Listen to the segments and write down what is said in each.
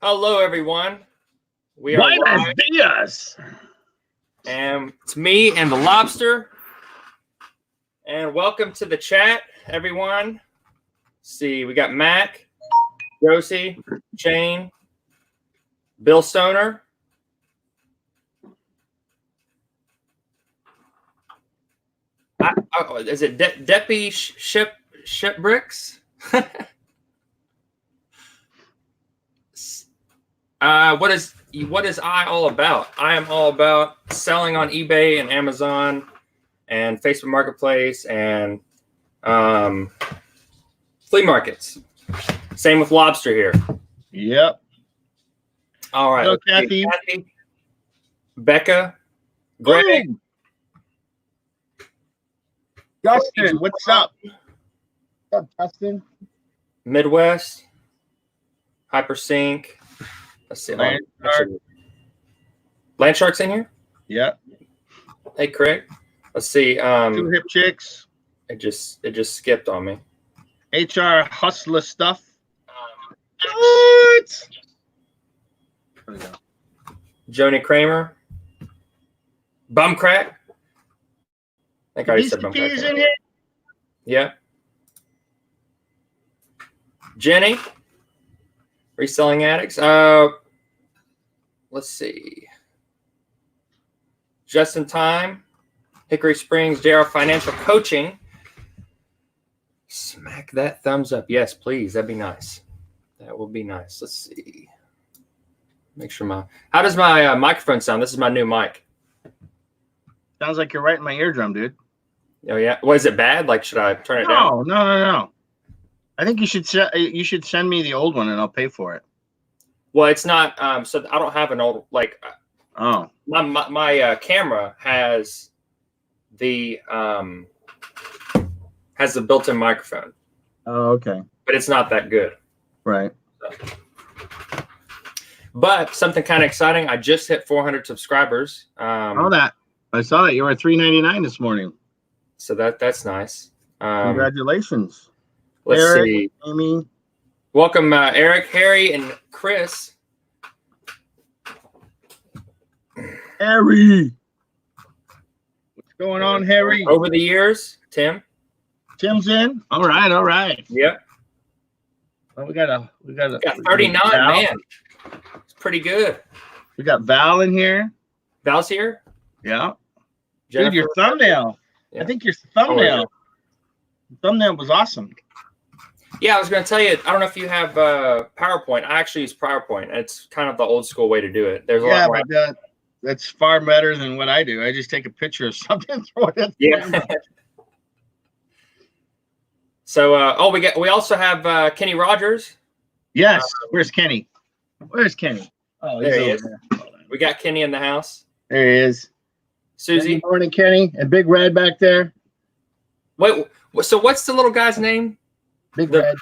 Hello, everyone. We are Buenos live, dias. and it's me and the Lobster. And welcome to the chat, everyone. Let's see, we got Mac, Josie, Shane, Bill Stoner. Is it Deppy Shipbricks? What is I all about? I am all about selling on eBay and Amazon and Facebook Marketplace and flea markets. Same with Lobster here. Yep. All right. Hello, Kathy. Becca. Greg. Boom. Justin, what's up? What's up, Justin? Midwest. Hypersync. Let's see. Landshark's in here? Yep. Hey, Craig. Let's see. Two hip chicks. It just skipped on me. HR hustler stuff. What? There we go. Joni Kramer. Bumcrack. I think I already said Bumcrack. In here? Yeah. Jenny. Reselling Addicts. Let's see. Just in Time. Hickory Springs, JR Financial Coaching. Smack that thumbs up. Yes, please. That'd be nice. That would be nice. Let's see. Make sure how does my microphone sound? This is my new mic. Sounds like you're right in my eardrum, dude. Oh, yeah. Was it bad? Like, should I turn it down? No. I think you should send me the old one and I'll pay for it. Well, it's not. So I don't have an old, like, oh, my camera has the built-in microphone. Oh, okay. But it's not that good. Right. So. But something kind of exciting. I just hit 400 subscribers. I saw that you were at $3.99 this morning. So that's nice. Congratulations. Let's Eric, see. Amy. Welcome, Eric, Harry, and Chris. Harry. What's going on, Harry? Over the years, Tim. Tim's in. All right. Yep. Well, we got 39, man. It's pretty good. We got Val in here. Val's here. Yeah. Jennifer. Dude, your thumbnail. Yeah. I think your thumbnail. Oh, yeah. Thumbnail was awesome. Yeah, I was going to tell you. I don't know if you have PowerPoint. I actually use PowerPoint. It's kind of the old school way to do it. There's a lot more. But that's far better than what I do. I just take a picture of something and throw it in. Yeah. So, we also have Kenny Rogers. Yes. Where's Kenny? Oh, there he is. There. We got Kenny in the house. There he is. Susie. Good morning, Kenny. And Big Red back there. Wait. So what's the little guy's name? Big Red.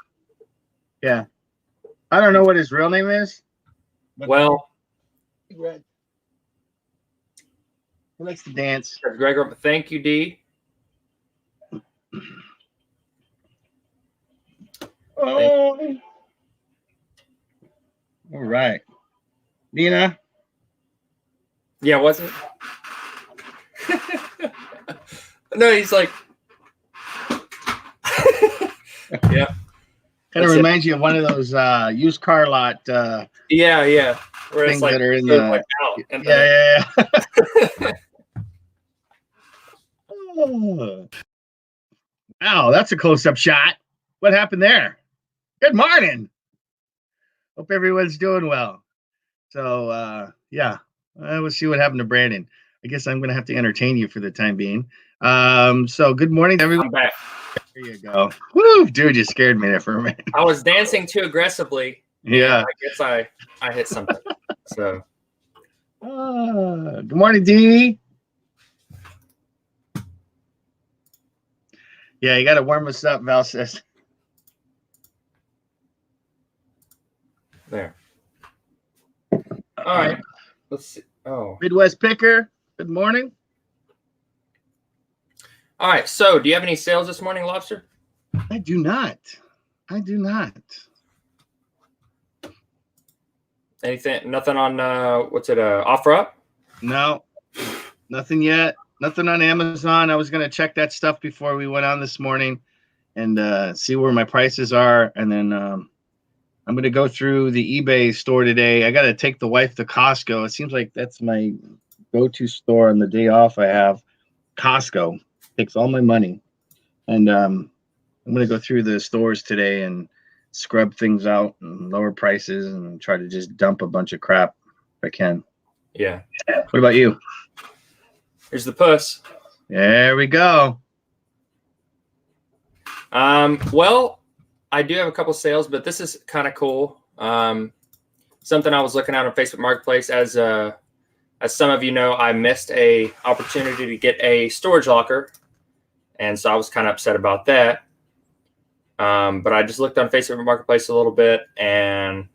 Yeah. I don't know what his real name is. Well. Big Red. He likes to dance. Gregor, thank you, D. Oh. All right. Nina. Yeah, was it? No, he's like. Yeah. Kind of reminds you of one of those used car lot. Yeah. Where things it's like, that are in the. the. Like out and Yeah. Oh. Wow, that's a close-up shot. What happened there? Good morning. Hope everyone's doing well. So, yeah, we'll see what happened to Brandon. I guess I'm going to have to entertain you for the time being. So good morning, everyone. I'm back. There you go. Woo, dude, you scared me there for a minute. I was dancing too aggressively. Yeah. I guess I hit something. So. Good morning, Dee. Yeah, you got to warm us up, Val says. There. All right. Let's see. Oh. Midwest Picker. Good morning. All right. So, do you have any sales this morning, Lobster? I do not. Anything? Nothing on what's it? Offer Up? No, nothing yet. Nothing on Amazon. I was gonna check that stuff before we went on this morning and see where my prices are, and then I'm gonna go through the eBay store today. I gotta take the wife to Costco. It seems like that's my go-to store on the day off I have. Costco takes all my money, and I'm gonna go through the stores today and scrub things out and lower prices and try to just dump a bunch of crap if I can. Yeah. What about you? Here's the puss. There we go. Well, I do have a couple sales, but this is kind of cool. Something I was looking at on Facebook Marketplace. As some of you know, I missed a opportunity to get a storage locker, and so I was kind of upset about that. But I just looked on Facebook Marketplace a little bit, and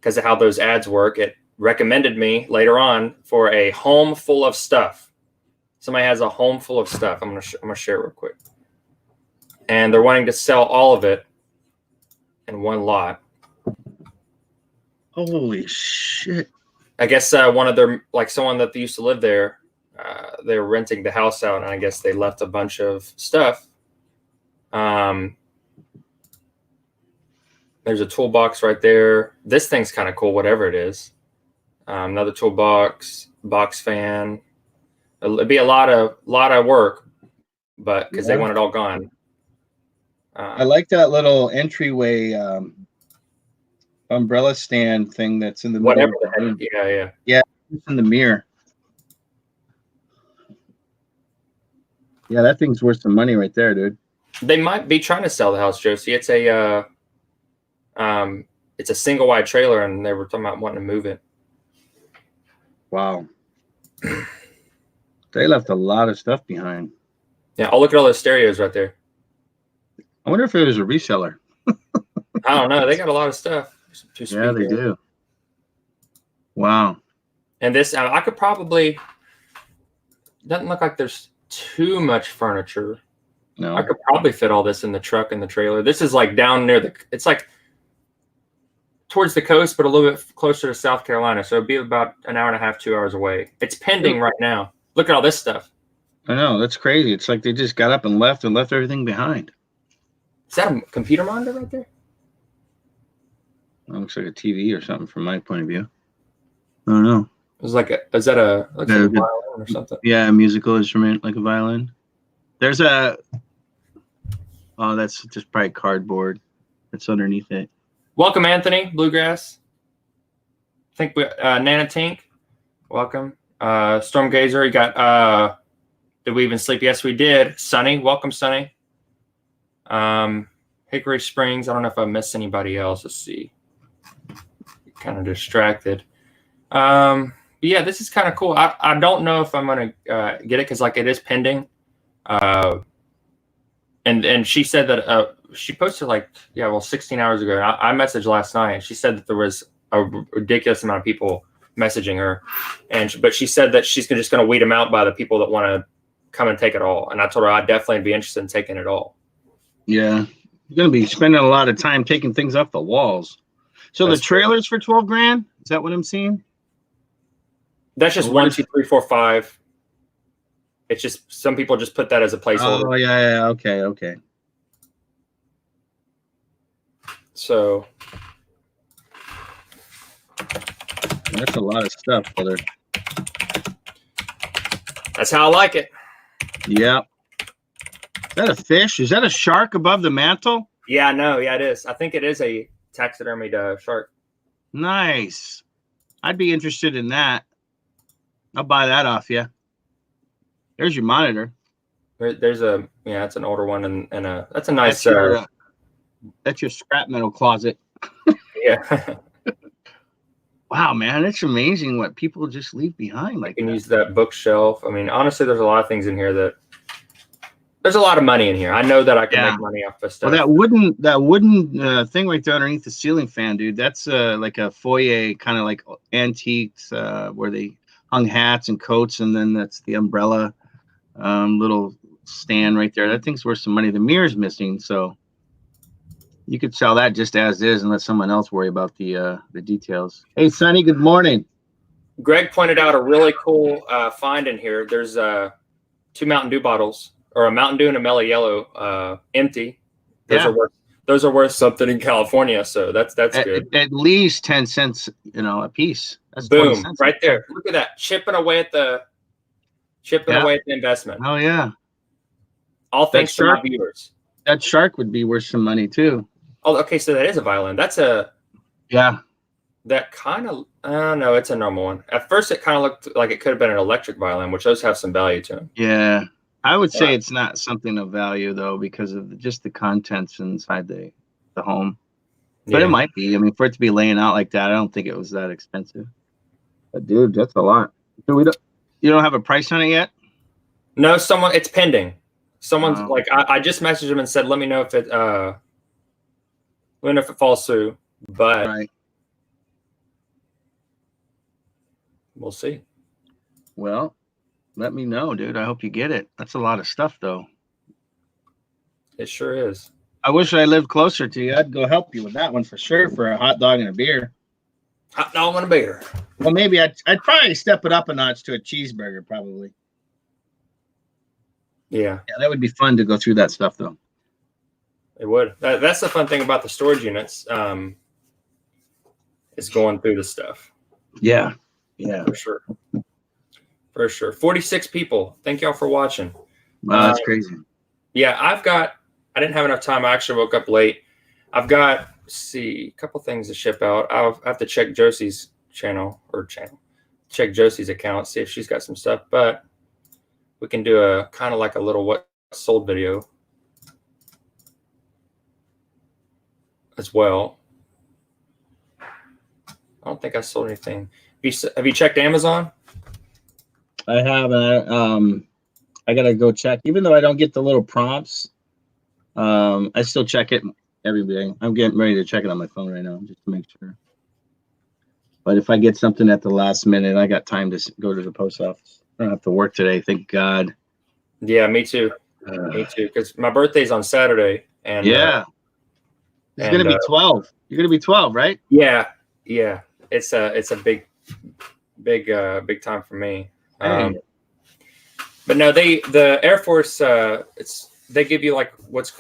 because of how those ads work, it recommended me later on for a home full of stuff. Somebody has a home full of stuff. I'm gonna share it real quick, and they're wanting to sell all of it in one lot. Holy shit! I guess one of their, like someone that used to live there, they're renting the house out, and I guess they left a bunch of stuff. There's a toolbox right there. This thing's kind of cool, whatever it is. Another toolbox, box fan. It'd be a lot of work, but because they want it all gone. I like that little entryway umbrella stand thing that's in the middle. Whatever the heck. Yeah. Yeah, it's in the mirror. Yeah, that thing's worth some money right there, dude. They might be trying to sell the house, Josie. It's a single wide trailer, and they were talking about wanting to move it. Wow. They left a lot of stuff behind. Yeah, I'll look at all those stereos right there. I wonder if it was a reseller. I don't know. They got a lot of stuff. Yeah, they do. Wow. And this, I could probably, doesn't look like there's too much furniture. No. I could probably fit all this in the truck and the trailer. This is like down near it's like towards the coast, but a little bit closer to South Carolina. So it'd be about an hour and a half, 2 hours away. It's pending right now. Look at all this stuff. I know. That's crazy. It's like they just got up and left everything behind. Is that a computer monitor right there? That looks like a TV or something from my point of view. I don't know. Is that a violin or something? Yeah, a musical instrument like a violin. There's that's just probably cardboard that's underneath it. Welcome, Anthony Bluegrass. I think Nana Tink. Welcome. Stormgazer. You got did we even sleep? Yes, we did. Sunny. Welcome, Sunny. Hickory Springs. I don't know if I missed anybody else. Let's see. Kind of distracted. But yeah, this is kind of cool. I don't know if I'm gonna get it because like it is pending. And she said that she posted 16 hours ago. I messaged last night. She said that there was a ridiculous amount of people messaging her, but she said that she's just going to weed them out by the people that want to come and take it all. And I told her I'd definitely be interested in taking it all. Yeah, you're going to be spending a lot of time taking things off the walls. So the trailer's for $12,000. Is that what I'm seeing? That's just 1, 2, 3, 4, 5. It's just some people just put that as a placeholder. Oh yeah. Okay. So that's a lot of stuff, brother. That's how I like it. Yeah. Is that a fish? Is that a shark above the mantle? Yeah, no, yeah, it is. I think it is a taxidermied shark. Nice. I'd be interested in that. I'll buy that off you. There's your monitor. There's it's an older one, and that's a nice. That's your scrap metal closet. Yeah. Wow, man, it's amazing what people just leave behind. Like, you can use that bookshelf. I mean, honestly, there's a lot of things in here there's a lot of money in here. I know that I can make money off this stuff. Well, that wooden thing right there underneath the ceiling fan, dude. That's like a foyer, kind of like antiques, where they hung hats and coats, and then that's the umbrella little stand right there. That thing's worth some money. The mirror's missing, so You could sell that just as is and let someone else worry about the details. Hey, Sonny, good morning. Greg pointed out a really cool find in here. There's 2 Mountain Dew bottles, or a Mountain Dew and a Mellow Yellow, empty. Those are worth something in California, so that's good. At least 10 cents, a piece. That's Boom, 20 cents right there. Look at that, chipping away at the investment. Oh yeah. All thanks to my viewers. That shark would be worth some money too. Oh, okay, so that is a violin. That's a That kind of, I don't know, it's a normal one. At first, it kind of looked like it could have been an electric violin, which those have some value to them. Yeah, I would say it's not something of value though, because of just the contents inside the home. But it might be. I mean, for it to be laying out like that, I don't think it was that expensive. But dude, that's a lot. So you don't have a price on it yet? No, it's pending. Someone's I just messaged him and said, let me know if it falls through. But we'll see. Well, let me know, dude. I hope you get it. That's a lot of stuff, though. It sure is. I wish I lived closer to you. I'd go help you with that one for sure, for a hot dog and a beer. Hot dog and a beer. Well, maybe I'd probably step it up a notch to a cheeseburger, probably. Yeah, that would be fun to go through that stuff, though. It would. That's the fun thing about the storage units, is going through the stuff. Yeah, for sure. 46 people. Thank y'all for watching. Wow, that's crazy. Yeah, I didn't have enough time. I actually woke up late. I've got, a couple things to ship out. I'll have to check Josie's check Josie's account, see if she's got some stuff. But we can do a kind of like a little what sold video as well. I don't think I sold anything. Have you checked Amazon? I haven't. I gotta go check. Even though I don't get the little prompts, I still check it every day. I'm getting ready to check it on my phone right now just to make sure. But if I get something at the last minute, I got time to go to the post office. I don't have to work today, thank God. Yeah, me too. Me too. Because my birthday's on Saturday, and it's gonna be 12. You're gonna be 12, right? Yeah. It's a big time for me. But no, the Air Force, they give you like what's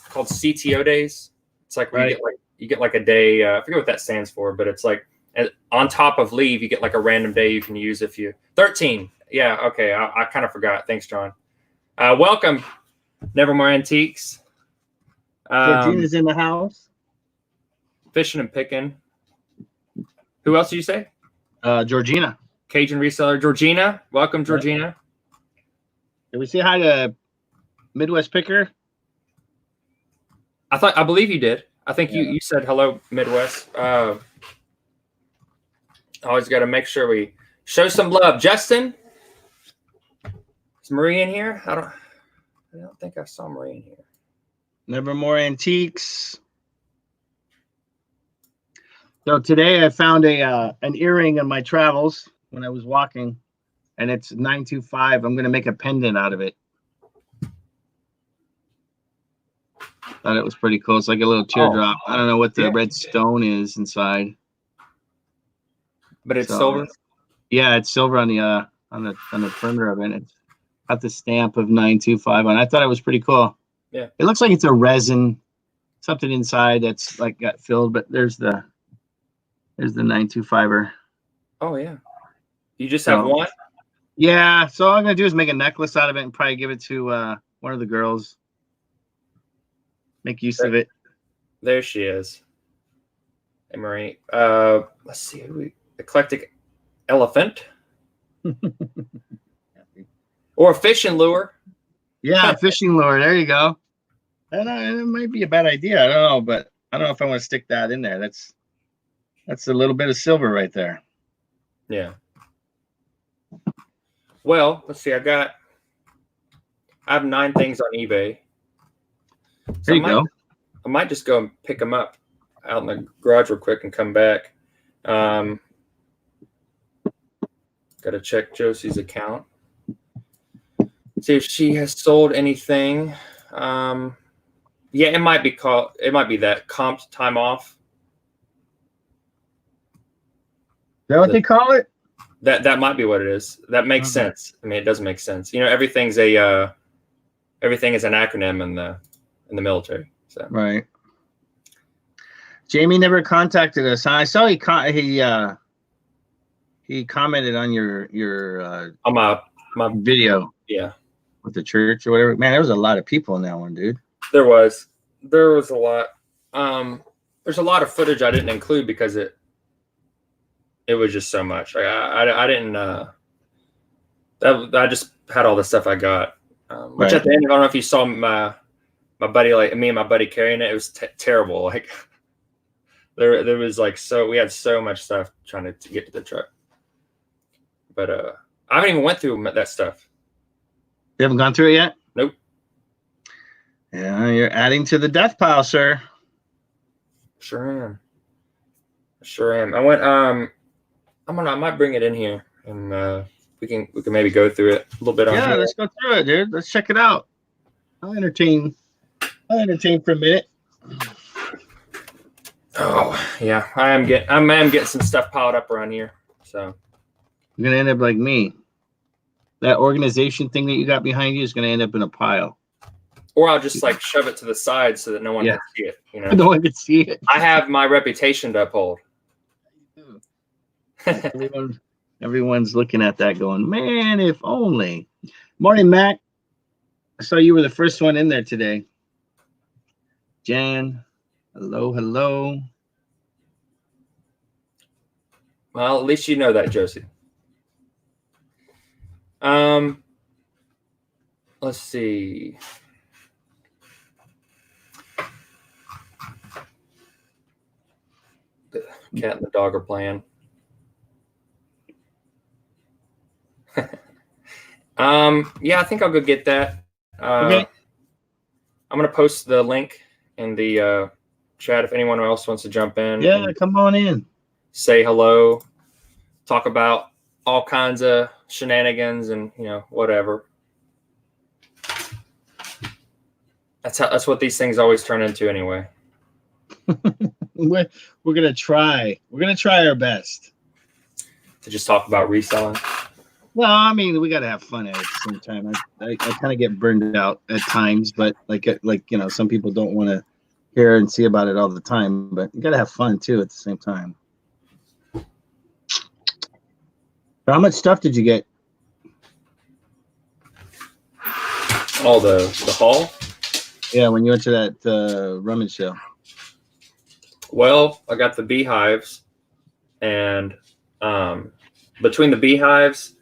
called CTO days. It's like you get like a day. I forget what that stands for, but it's like on top of leave, you get like a random day you can use if you 13. Yeah, okay. I kind of forgot. Thanks, John. Welcome, Nevermore Antiques. Georgina's in the house. Fishing and picking. Who else did you say? Georgina. Cajun reseller. Georgina. Welcome, Georgina. Did we say hi to Midwest Picker? I believe you did. I think you said hello, Midwest. Always got to make sure we show some love. Justin, is Marie in here? I don't think I saw Marie in here. Nevermore Antiques. So today I found an earring in my travels when I was walking, and it's 925. I'm going to make a pendant out of it. Thought it was pretty cool. It's like a little teardrop. I don't know what the red stone is inside. But it's silver? Yeah, it's silver on the perimeter of it. It's got the stamp of 925 on it. I thought it was pretty cool. Yeah. It looks like it's a resin, something inside that's like got filled, but there's the 925er. Oh yeah. You just have one? Yeah. So all I'm gonna do is make a necklace out of it and probably give it to one of the girls. Make use of it. There she is. Hey Marie. Let's see. Eclectic elephant. Or a fishing lure. Yeah, a fishing lure. There you go. It might be a bad idea. I don't know, but I don't know if I want to stick that in there. That's a little bit of silver right there. Yeah. Well, let's see. I have 9 things on eBay. So there you go. I might just go and pick them up out in the garage real quick and come back. Got to check Josie's account. See if she has sold anything. Yeah, it might be called. It might be that comped time off. Is that what they call it? That might be what it is. That makes sense. I mean, it does make sense. You know, everything is an acronym in the military. So right. Jamie never contacted us. I saw he commented on your on my video. Yeah. With the church or whatever. Man, there was a lot of people in that one, dude. There was a lot. There's a lot of footage I didn't include because it was just so much. I didn't. I just had all the stuff I got. Which at the end, I don't know if you saw my buddy, like me and my buddy carrying it. It was terrible. Like there was like we had so much stuff trying to get to the truck. But I haven't even went through that stuff. You haven't gone through it yet? Nope. Yeah, you're adding to the death pile, sir. Sure am. I went. I might bring it in here, and we can maybe go through it a little bit. Yeah, let's go through it, dude. Let's check it out. I'll entertain for a minute. Oh yeah, I am getting some stuff piled up around here. So you're gonna end up like me. That organization thing that you got behind you is gonna end up in a pile. Or I'll just like shove it to the side so that no one can see it. You know, no one can see it. I have my reputation to uphold. Everyone's looking at that going, man, if only. Morning, Mac. I saw you were the first one in there today. Jan, hello. Well, at least you know that, Josie. Let's see. The cat and the dog are playing. Yeah, I think I'll go get that. Okay. I'm gonna post the link in the chat if anyone else wants to jump in. Yeah, come on in. Say hello. Talk about all kinds of shenanigans and whatever. That's what these things always turn into anyway. We're gonna try. We're gonna try our best to just talk about reselling. Well, I mean, we gotta have fun at the same time. I kind of get burned out at times, but like some people don't want to hear and see about it all the time. But you gotta have fun too at the same time. But how much stuff did you get? All the haul? Yeah, when you went to that rummage sale. Well, I got the beehives, and between the beehives,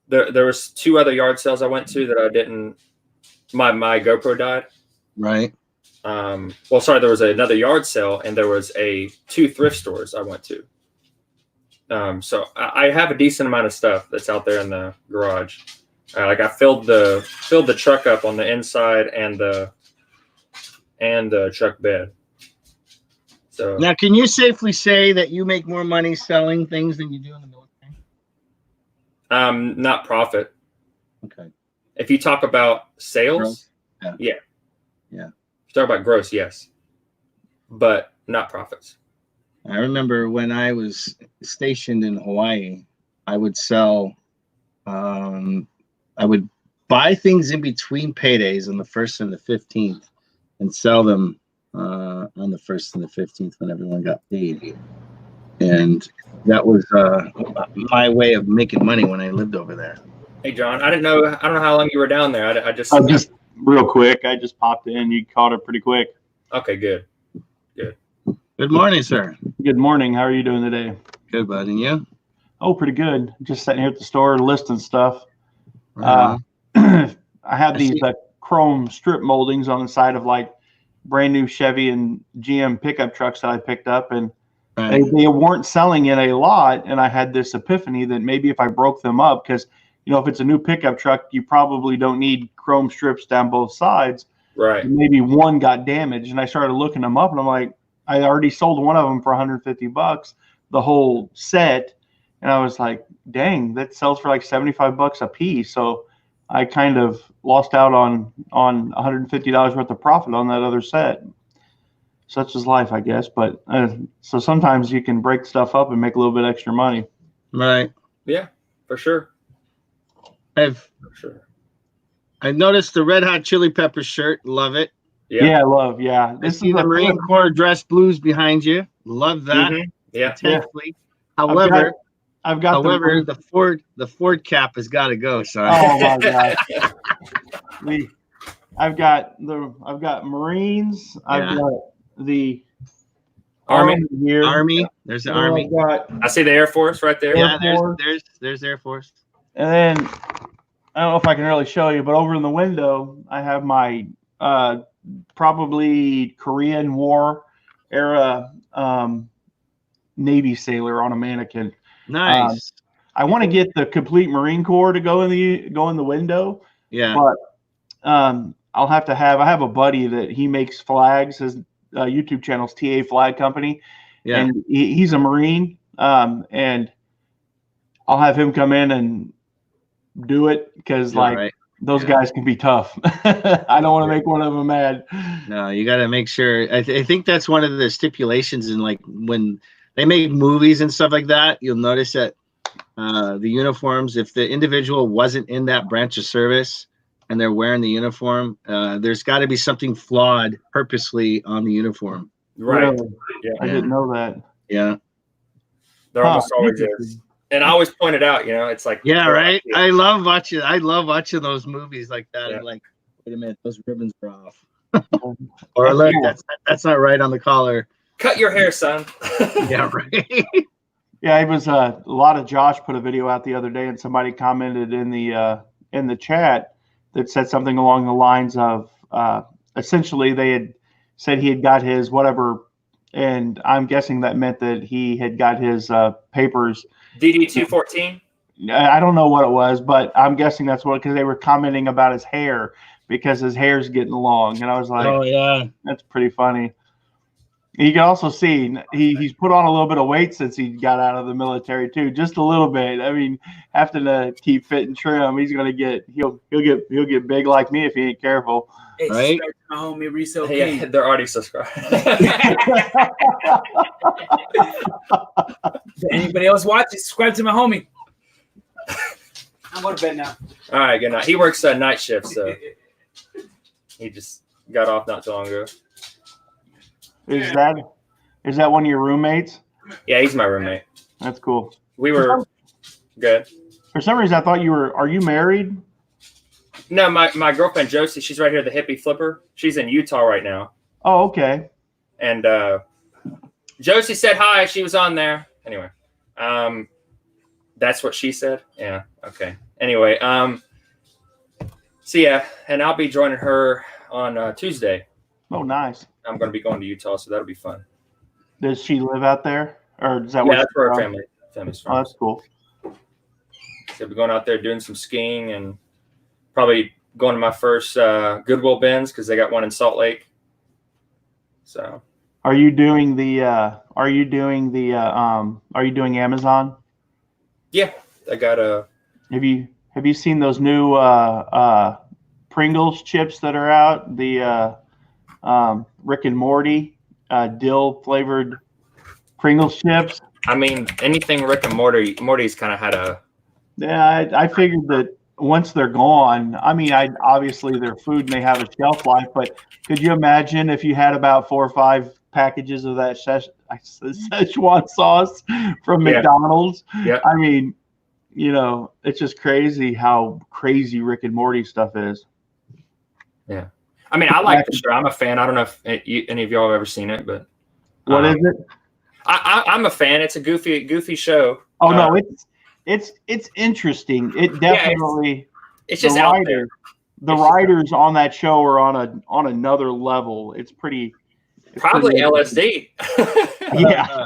there was 2 other yard sales I went to that I didn't. My GoPro died. Right. Well, sorry, there was another yard sale, and there was 2 thrift stores I went to. So I have a decent amount of stuff that's out there in the garage. Like I filled the truck up on the inside and the truck bed. So now, can you safely say that you make more money selling things than you do in the military? Not profit. Okay. If you talk about sales, yeah. If you talk about gross, yes, but not profits. I remember when I was stationed in Hawaii, I would sell. I would buy things in between paydays on the 1st and the 15th, and sell them on the 1st and the 15th when everyone got paid. And that was my way of making money when I lived over there. Hey, John, I don't know how long you were down there. I just real quick. I just popped in. You caught it pretty quick. Okay, good. Good morning, sir. Good morning. How are you doing today? Good, bud. And you? Oh, pretty good. Just sitting here at the store listing stuff. Right. I have these chrome strip moldings on the side of like brand new Chevy and GM pickup trucks that I picked up, and they weren't selling in a lot. And I had this epiphany that maybe if I broke them up, because if it's a new pickup truck, you probably don't need chrome strips down both sides. Right. And maybe one got damaged, and I started looking them up, and I'm like, I already sold one of them for $150, the whole set. And I was like, dang, that sells for like $75 a piece. So I kind of lost out on $150 worth of profit on that other set. Such is life, I guess. But so sometimes you can break stuff up and make a little bit extra money. Right. Yeah, for sure. I've noticed the Red Hot Chili Peppers shirt. Love it. Yeah, I love. Yeah, This is the Marine Corps dress blues behind you. Love that. Mm-hmm. Yeah. Intensely. However, I've got the Ford cap has got to go, son. Oh my god. I've got Marines. I've got the Army here. Army. There's the Army. I see the Air Force right there. Yeah, there's Air Force. And then I don't know if I can really show you, but over in the window, I have my probably Korean War era Navy sailor on a mannequin. Nice. I want to get the complete Marine Corps to go in the window. Yeah. But I have a buddy that he makes flags. His YouTube channel's TA Flag Company. Yeah. And he's a Marine. And I'll have him come in and do it because those guys can be tough. I don't want to make one of them mad. No, you got to make sure. I think that's one of the stipulations in like when they make movies and stuff like that. You'll notice that the uniforms, if the individual wasn't in that branch of service and they're wearing the uniform, there's got to be something flawed purposely on the uniform. Right. Really? Yeah. I didn't know that. Yeah. There almost always is. And I always point it out, it's like, right. I love watching those movies like that. And like, wait a minute, those ribbons are off. Or look, that's not right on the collar. Cut your hair, son. Yeah, right. Yeah, it was a lot of Josh put a video out the other day, and somebody commented in the chat that said something along the lines of essentially they had said he had got his whatever, and I'm guessing that meant that he had got his papers. DD 214. I don't know what it was, but I'm guessing that's what, because they were commenting about his hair because his hair's getting long, and I was like, oh yeah, that's pretty funny. You can also see he's put on a little bit of weight since he got out of the military too, just a little bit. I mean, having to keep fit and trim, he'll get big like me if he ain't careful. Hey, right? My homie Reselling. Yeah, they're already subscribed. Anybody else watching? Subscribe to my homie. I'm going to bed now. All right, good night. He works night shift, so he just got off not too long ago. Is that one of your roommates? Yeah, he's my roommate. That's cool. We were good. For some reason, I thought are you married? No, my girlfriend Josie, she's right here, the hippie flipper. She's in Utah right now. Oh, okay. And Josie said hi. She was on there. Anyway, that's what she said. Yeah. Okay. Anyway, so yeah, and I'll be joining her on Tuesday. Oh, nice. I'm going to be going to Utah, so that'll be fun. Does she live out there, or is that that's where her family's from? Oh, that's cool. So we're going out there doing some skiing and probably going to my first Goodwill bins because they got one in Salt Lake. So, are you doing Amazon? Yeah, I got a. Have you seen those new Pringles chips that are out? The Rick and Morty dill flavored Pringles chips. I mean, anything Rick and Morty's kind of had a. Yeah, I figured that once they're gone, I mean, obviously they're food and they have a shelf life, but could you imagine if you had about 4 or 5 packages of that Szechuan sauce from McDonald's? Yeah. I mean, it's just crazy how crazy Rick and Morty stuff is. Yeah. I mean, I like the show. I'm a fan. I don't know if any of y'all have ever seen it, but what is it? I'm a fan. It's a goofy show. Oh no, it's interesting. It definitely. It's just out there. The writers on that show are on another level. It's pretty. Probably LSD. Yeah.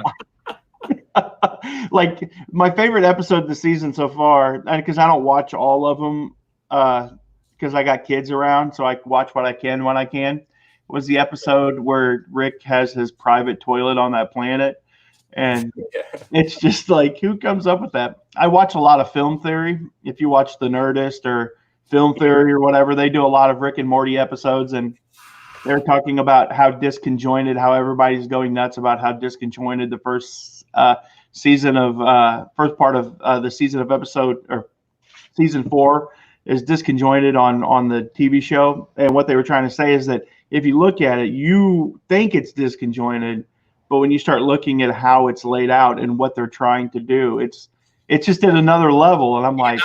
Like my favorite episode of the season so far, because I don't watch all of them, because I got kids around, so I watch what I can when I can, was the episode where Rick has his private toilet on that planet. And it's just like, who comes up with that? I watch a lot of film theory. If you watch The Nerdist or Film Theory or whatever. They do a lot of Rick and Morty episodes, and they're talking about how disconjointed, how everybody's going nuts about how disconjointed the first season of first part of the season of episode or season 4 is disconjointed on the TV show. And what they were trying to say is that if you look at it, you think it's disconjointed, but when you start looking at how it's laid out and what they're trying to do, it's just at another level. And I'm like,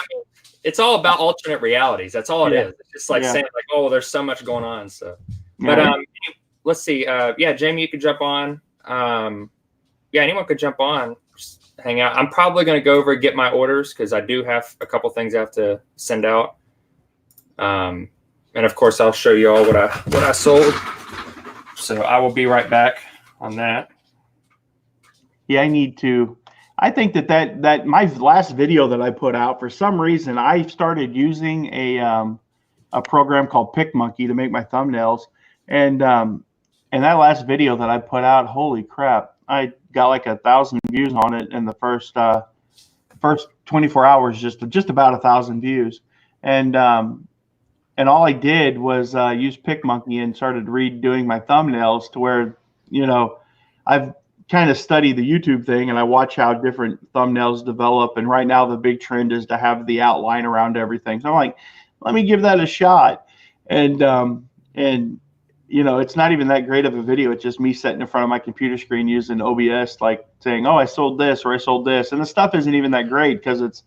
it's all about alternate realities. That's all it is. It's just like saying like, oh, there's so much going on. So, but let's see. Jamie, you could jump on. Anyone could jump on. Just hang out. I'm probably going to go over and get my orders because I do have a couple things I have to send out. And of course, I'll show you all what I sold. So I will be right back on that. Yeah, I think that my last video that I put out, for some reason, I started using a program called PicMonkey to make my thumbnails. And that last video that I put out, holy crap, I got like 1,000 views on it in the first 24 hours, just about 1,000 views. And all I did was use PicMonkey and started redoing my thumbnails to where, I've kind of study the YouTube thing and I watch how different thumbnails develop. And right now the big trend is to have the outline around everything. So I'm like, let me give that a shot. And it's not even that great of a video. It's just me sitting in front of my computer screen using OBS, like saying, oh, I sold this or I sold this. And the stuff isn't even that great because it's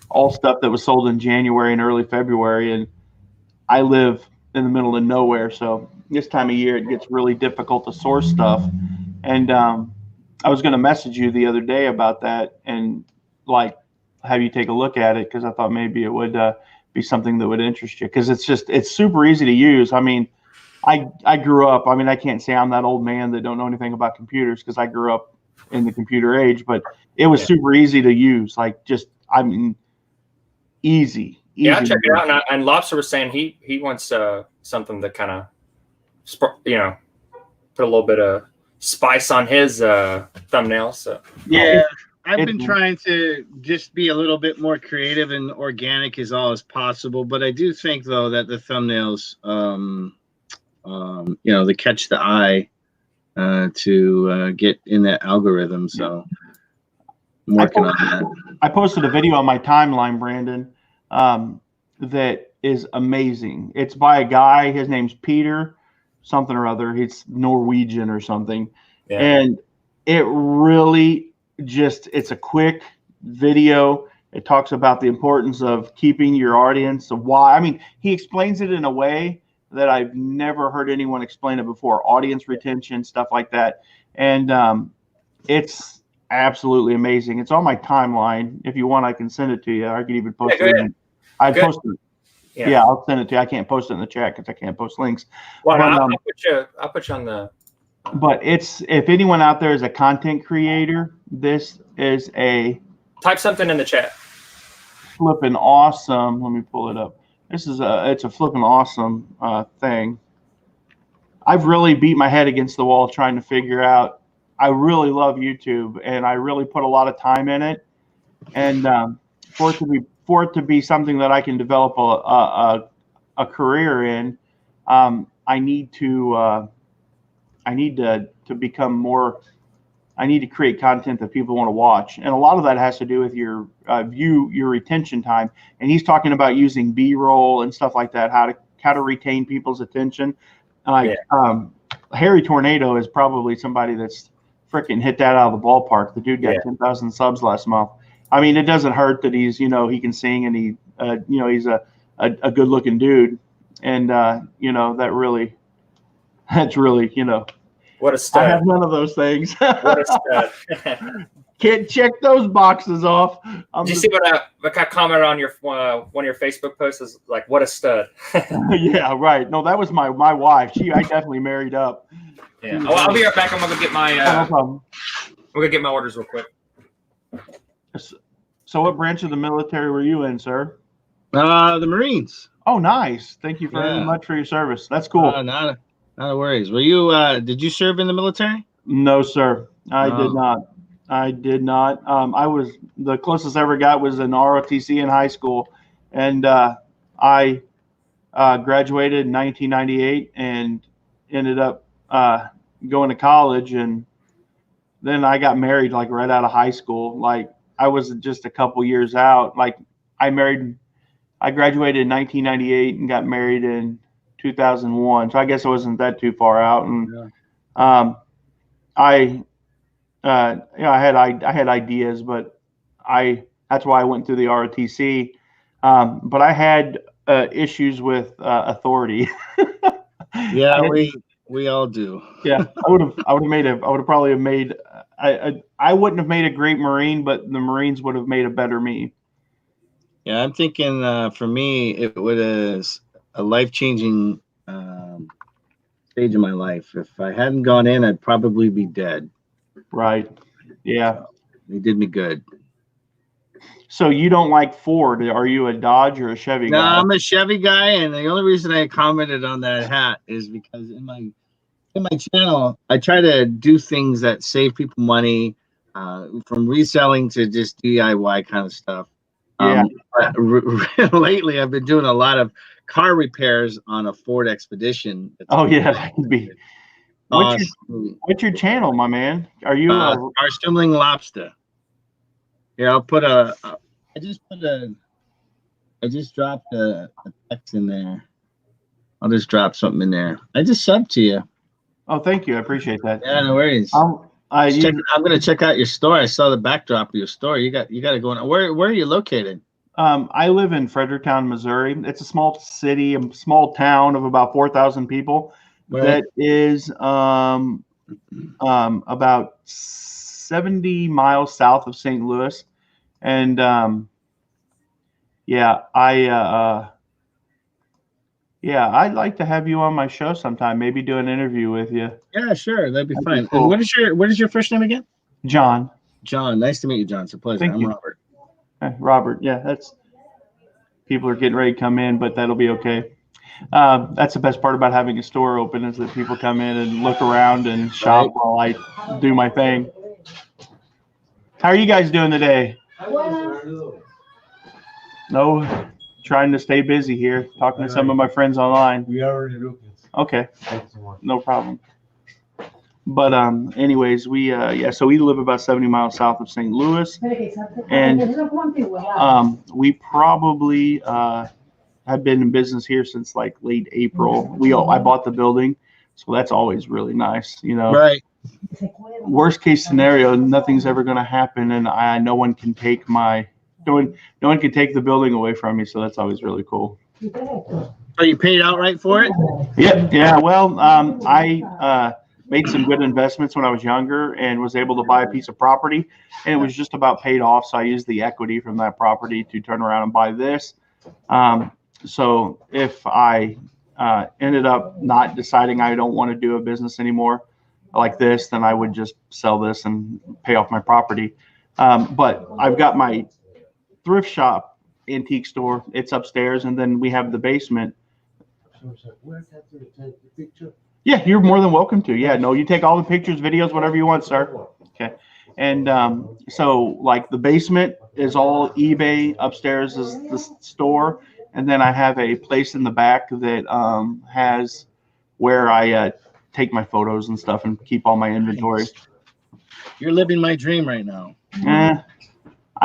all stuff that was sold in January and early February. And I live in the middle of nowhere. So this time of year, it gets really difficult to source stuff. And I was going to message you the other day about that and like have you take a look at it because I thought maybe it would be something that would interest you because it's super easy to use. I mean, I grew up. I mean, I can't say I'm that old man that don't know anything about computers because I grew up in the computer age, but it was super easy to use. Like easy. Yeah, I checked it out. And Lobster was saying he wants something that kind of, put a little bit of spice on his thumbnail. So yeah, I've been trying to just be a little bit more creative and organic as all as possible. But I do think though that the thumbnails, they catch the eye to get in that algorithm. So I'm working on that. I posted a video on my timeline, Brandon, that is amazing. It's by a guy. His name's Peter something or other. He's Norwegian or something. Yeah. And it really it's a quick video. It talks about the importance of keeping your audience, of why. I mean, he explains it in a way that I've never heard anyone explain it before. Audience retention, stuff like that. And it's absolutely amazing. It's on my timeline. If you want, I can send it to you. I could even post it. I posted it. Yeah, I'll send it to you. I can't post it in the chat because I can't post links. Well, but, I'll put you on the. But if anyone out there is a content creator, this is type something in the chat. Flipping awesome. Let me pull it up. It's a flipping awesome thing. I've really beat my head against the wall trying to figure out. I really love YouTube and I really put a lot of time in it. And for it to be something that I can develop a career in, I need to become more. I need to create content that people want to watch, and a lot of that has to do with your your retention time. And he's talking about using B-roll and stuff like that, how to retain people's attention. Harry Tornado is probably somebody that's freaking hit that out of the ballpark. The dude got 10,000 subs last month. I mean, it doesn't hurt that he's, he can sing and he's a good looking dude. And, that's really, what a stud. I have none of those things. What a stud. Can't check those boxes off. Did you see what I commented on your one of your Facebook posts? Is like, what a stud. Yeah, right. No, that was my wife. I definitely married up. Yeah. I'll be right back. I'm gonna get my. No problem. I'm gonna get my orders real quick. So, what branch of the military were you in, sir? The Marines. Oh, nice. Thank you very much for your service. That's cool. Not a worries. Were you? Did you serve in the military? No, sir. I did not. I was the closest I ever got was an ROTC in high school, and I graduated in 1998 and ended up going to college. And then I got married like right out of high school. Like I was just a couple years out. Like I graduated in 1998 and got married in 2001. So I guess I wasn't that too far out. And I had ideas, but that's why I went through the ROTC. But I had issues with authority. Yeah, we all do. Yeah, I would have probably made. I wouldn't have made a great Marine, but the Marines would have made a better me. Yeah, I'm thinking for me, it was a life-changing stage of my life. If I hadn't gone in, I'd probably be dead. Right. Yeah. So, it did me good. So you don't like Ford? Are you a Dodge or a Chevy guy? No, I'm a Chevy guy, and the only reason I commented on that hat is because in my channel, I try to do things that save people money, from reselling to just DIY kind of stuff. Yeah. Lately, I've been doing a lot of car repairs on a Ford Expedition. Oh yeah, that could be. Awesome. What's your channel, my man? Are you Stumbling Lobsta? Here, I'll put I just dropped a text in there. I'll just drop something in there. I just subbed to you. Oh, thank you. I appreciate that. Yeah, no worries. I'm gonna check out your store. I saw the backdrop of your store. You got to go in. Where are you located? I live in Fredericktown, Missouri. It's a small city, a small town of about 4,000 people. Right. That is about 70 miles south of St. Louis. And I'd like to have you on my show sometime. Maybe do an interview with you. Yeah, sure, that'd be fine. Cool. And what is your first name again? John. John, nice to meet you, John. It's a pleasure. Thank you. Robert. Hey, Robert. Yeah, that's people are getting ready to come in, but that'll be okay. That's the best part about having a store open is that people come in and look around and shop while I do my thing. How are you guys doing today? No, trying to stay busy here, talking to some of my friends online. We are already looking. Okay, no problem. But anyways, so we live about 70 miles south of St. Louis, and we probably have been in business here since like late April. I bought the building, so that's always really nice, you know. Right. Worst case scenario, nothing's ever going to happen, and no one can take the building away from me. So that's always really cool. Are you paid outright for it? Yeah. Well, I made some good investments when I was younger and was able to buy a piece of property, and it was just about paid off. So I used the equity from that property to turn around and buy this. So if I ended up not deciding I don't want to do a business anymore like this, then I would just sell this and pay off my property. But I've got my thrift shop antique store. It's upstairs, and then we have the basement. Where can you take the picture? Yeah, you're more than welcome to. Yeah, no, you take all the pictures, videos, whatever you want, sir. Okay. And so like the basement is all eBay, upstairs is the store, and then I have a place in the back that has where I take my photos and stuff and keep all my inventory. You're living my dream right now.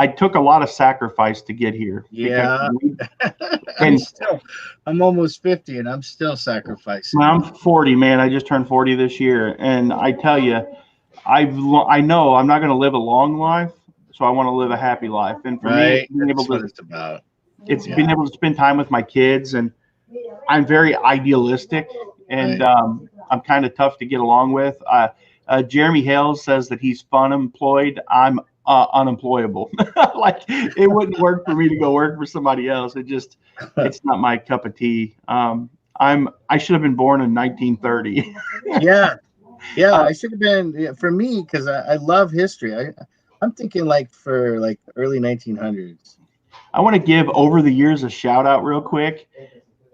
I took a lot of sacrifice to get here. Yeah. I'm almost 50 and I'm still sacrificing. I'm 40, man. I just turned 40 this year. And I tell you, I know I'm not going to live a long life, so I want to live a happy life. And for me, being able to, being able to spend time with my kids, and I'm very idealistic, and I'm kind of tough to get along with. Jeremy Hales says that he's fun employed. I'm unemployable. Like it wouldn't work for me to go work for somebody else. It's not my cup of tea. I should have been born in 1930. Yeah, I should have been. For me, because I love history. I'm thinking like for like early 1900s. I want to give Over the Years a shout out real quick.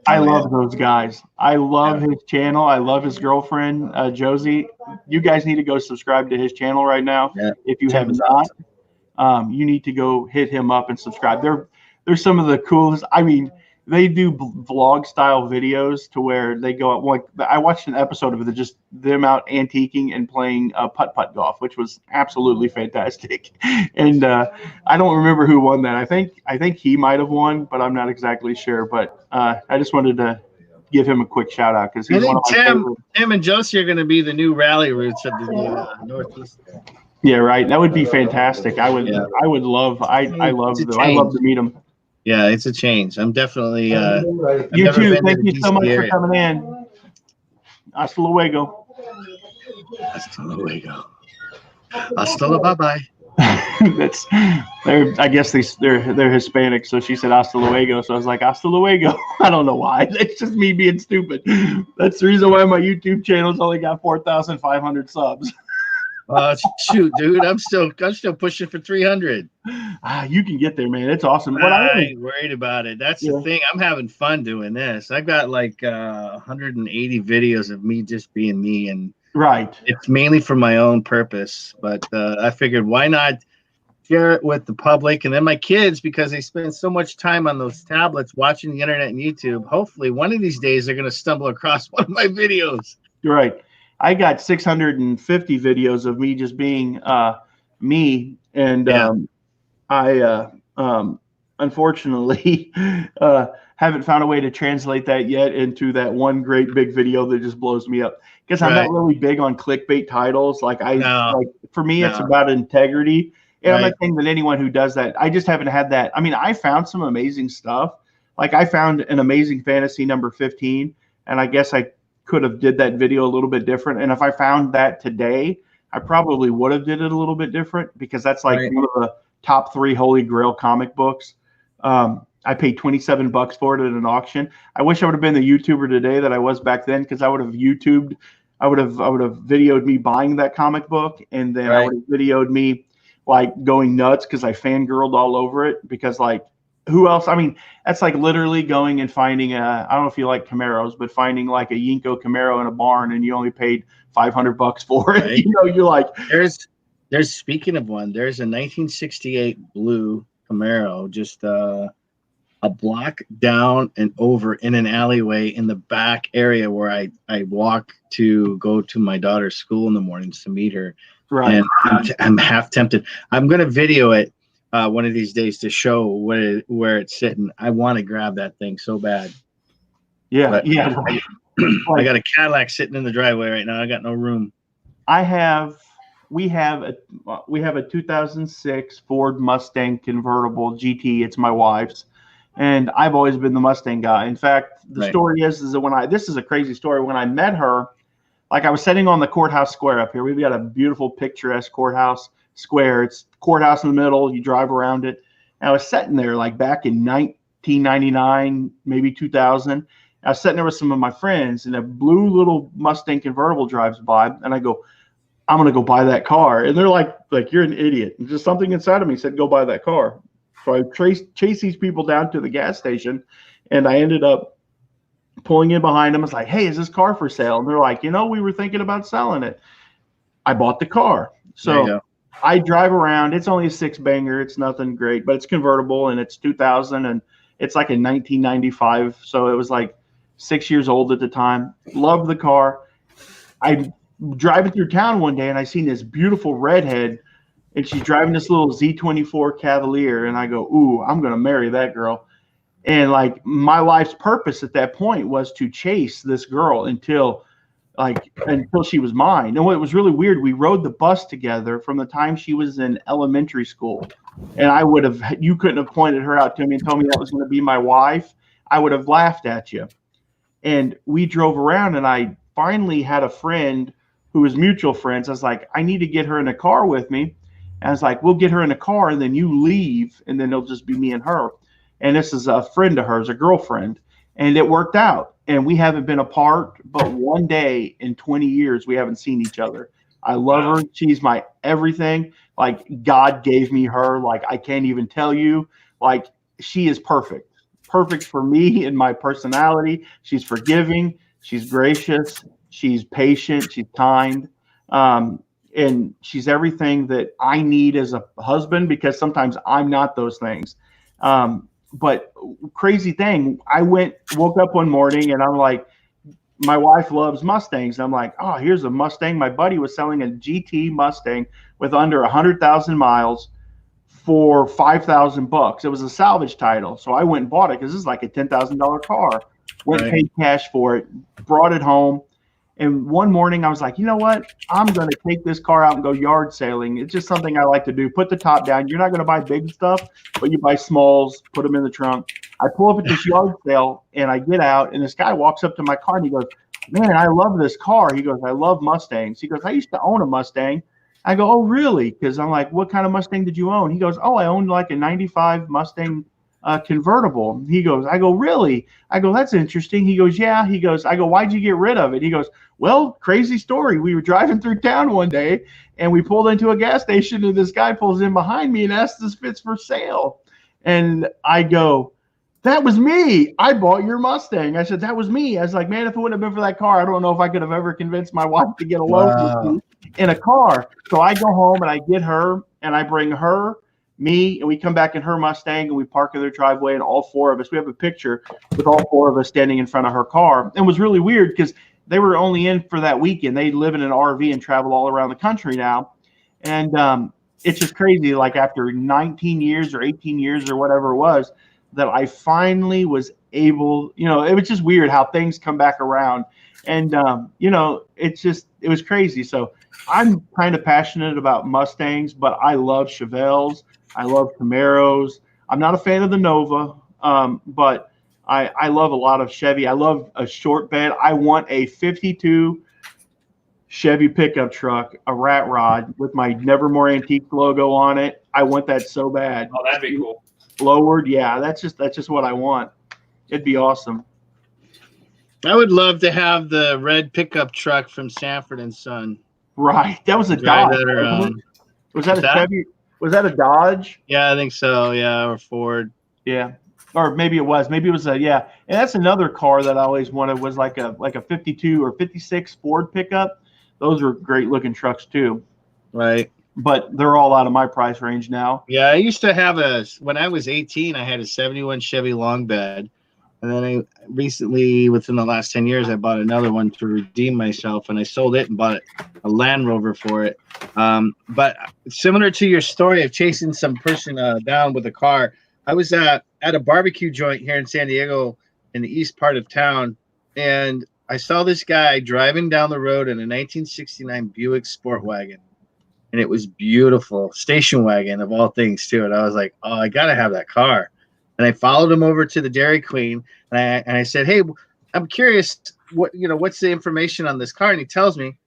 I love those guys. I love his channel. I love his girlfriend, Josie. You guys need to go subscribe to his channel right now. Yeah. If you have not, you need to go hit him up and subscribe. They're some of the coolest. I mean, they do vlog style videos to where they go out. Like I watched an episode of it, just them out antiquing and playing putt-putt golf, which was absolutely fantastic. And I don't remember who won that. I think he might have won, but I'm not exactly sure. But I just wanted to give him a quick shout out because he's one of my favorites. Tim and Josie are going to be the new rally routes of the Northeast. Yeah, right. That would be fantastic. I would love. I love to meet him. Yeah, it's a change. I'm definitely. You too. Thank you so much for coming in. Hasta luego. Hasta luego. Hasta la bye-bye. That's I guess they're Hispanic, so she said hasta luego. So I was like hasta luego. I don't know why. That's just me being stupid. That's the reason why my YouTube channel's only got 4,500 subs. Shoot, dude, I'm still pushing for 300. You can get there, man. It's awesome. I ain't worried about it. That's the thing. I'm having fun doing this. I've got like 180 videos of me just being me, and right. It's mainly for my own purpose. But I figured, why not share it with the public and then my kids, because they spend so much time on those tablets watching the internet and YouTube. Hopefully, one of these days they're going to stumble across one of my videos. You're right. I got 650 videos of me just being me, and I unfortunately haven't found a way to translate that yet into that one great big video that just blows me up. Because I'm not really big on clickbait titles. For me, it's about integrity. And I'm not saying that anyone who does that, I just haven't had that. I mean, I found some amazing stuff. Like I found an amazing fantasy number 15, and I guess I could have did that video a little bit different. And if I found that today, I probably would have did it a little bit different, because that's like one of the top 3 holy grail comic books. I paid $27 for it at an auction. I wish I would have been the YouTuber today that I was back then, because I would have videoed me buying that comic book, and then I would have videoed me like going nuts because I fangirled all over it, because like, who else? I mean, that's like literally going and finding I don't know if you like Camaros, but finding like a Yinko Camaro in a barn, and you only paid $500 for it. Right. You know, you're like, there's speaking of one, there's a 1968 blue Camaro, just a block down and over in an alleyway in the back area where I walk to go to my daughter's school in the mornings to meet her. Right. And I'm half tempted. I'm going to video it one of these days to show where it's sitting. I want to grab that thing so bad. Yeah, but yeah. I got a Cadillac sitting in the driveway right now. I got no room. We have a 2006 Ford Mustang convertible GT. It's my wife's, and I've always been the Mustang guy. In fact, the story is that this is a crazy story. When I met her, like I was sitting on the courthouse square up here. We've got a beautiful picturesque courthouse square. It's courthouse in the middle. You drive around it. And I was sitting there like back in 1999, maybe 2000. I was sitting there with some of my friends, and a blue little Mustang convertible drives by, and I go, I'm going to go buy that car. And they're like, you're an idiot. And just something inside of me said, go buy that car. So I chased these people down to the gas station, and I ended up pulling in behind them. I was like, hey, is this car for sale? And they're like, we were thinking about selling it. I bought the car. So I drive around. It's only a 6-banger. It's nothing great, but it's convertible, and it's 2000, and it's like a 1995. So it was like 6 years old at the time. Loved the car. I driving through town one day, and I seen this beautiful redhead, and she's driving this little Z24 Cavalier, and I go, ooh, I'm going to marry that girl. And like my life's purpose at that point was to chase this girl until she was mine. And what was really weird, we rode the bus together from the time she was in elementary school. And you couldn't have pointed her out to me and told me that was going to be my wife. I would have laughed at you. And we drove around, and I finally had a friend who was mutual friends. I was like, I need to get her in a car with me. And I was like, we'll get her in a car, and then you leave, and then it'll just be me and her. And this is a friend of hers, a girlfriend. And it worked out. And we haven't been apart, but one day in 20 years, we haven't seen each other. I love her. She's my everything. Like, God gave me her. Like, I can't even tell you. Like, she is perfect. Perfect for me and my personality. She's forgiving. She's gracious. She's patient. She's kind. And she's everything that I need as a husband, because sometimes I'm not those things. but crazy thing, I woke up one morning and I'm like, my wife loves Mustangs. I'm like, oh, here's a Mustang. My buddy was selling a GT Mustang with under 100,000 miles for $5,000. It was a salvage title. So I went and bought it because this is like a $10,000 car. Went and paid cash for it, brought it home. And one morning I was like, you know what? I'm going to take this car out and go yard sailing. It's just something I like to do. Put the top down. You're not going to buy big stuff, but you buy smalls, put them in the trunk. I pull up at this yard sale and I get out and this guy walks up to my car and he goes, man, I love this car. He goes, I love Mustangs. He goes, I used to own a Mustang. I go, oh, really? Because I'm like, what kind of Mustang did you own? He goes, oh, I owned like a 95 Mustang convertible. He goes, I go, really? I go, that's interesting. He goes, yeah. He goes, I go, why'd you get rid of it? He goes, well, crazy story. We were driving through town one day and we pulled into a gas station and this guy pulls in behind me and asks if it's for sale. And I go, that was me. I bought your Mustang. I said, that was me. I was like, man, if it wouldn't have been for that car, I don't know if I could have ever convinced my wife to get a loan with me in a car. So I go home and I get her and I bring her, me, and we come back in her Mustang and we park in their driveway and all four of us, we have a picture with all four of us standing in front of her car. And it was really weird because they were only in for that weekend. They live in an RV and travel all around the country now. And it's just crazy. Like after 19 years or 18 years or whatever it was, that I finally was able, it was just weird how things come back around. And, it was crazy. So I'm kind of passionate about Mustangs, but I love Chevelles. I love Camaros. I'm not a fan of the Nova, but I love a lot of Chevy. I love a short bed. I want a 52 Chevy pickup truck, a rat rod with my Nevermore Antiques logo on it. I want that so bad. Oh, that'd be cool. Lowered, yeah, that's just what I want. It'd be awesome. I would love to have the red pickup truck from Sanford and Son. Right, that was a Drive Dodge. that around. Was that a Chevy? Was that a Dodge? Yeah, I think so. Yeah, or Ford. Yeah, or maybe it was. Maybe it was a yeah. And that's another car that I always wanted was like a 52 or 56 Ford pickup. Those are great looking trucks too. Right. But they're all out of my price range now. Yeah, I used to have when I was 18, I had a 71 Chevy long bed. And then I recently, within the last 10 years, I bought another one to redeem myself, and I sold it and bought a Land Rover for it. But similar to your story of chasing some person down with a car, I was at a barbecue joint here in San Diego in the east part of town, and I saw this guy driving down the road in a 1969 Buick Sport Wagon. And it was beautiful, station wagon of all things too. And I was like, oh, I gotta have that car. And I followed him over to the Dairy Queen, and I said, hey, I'm curious, what's the information on this car? And he tells me,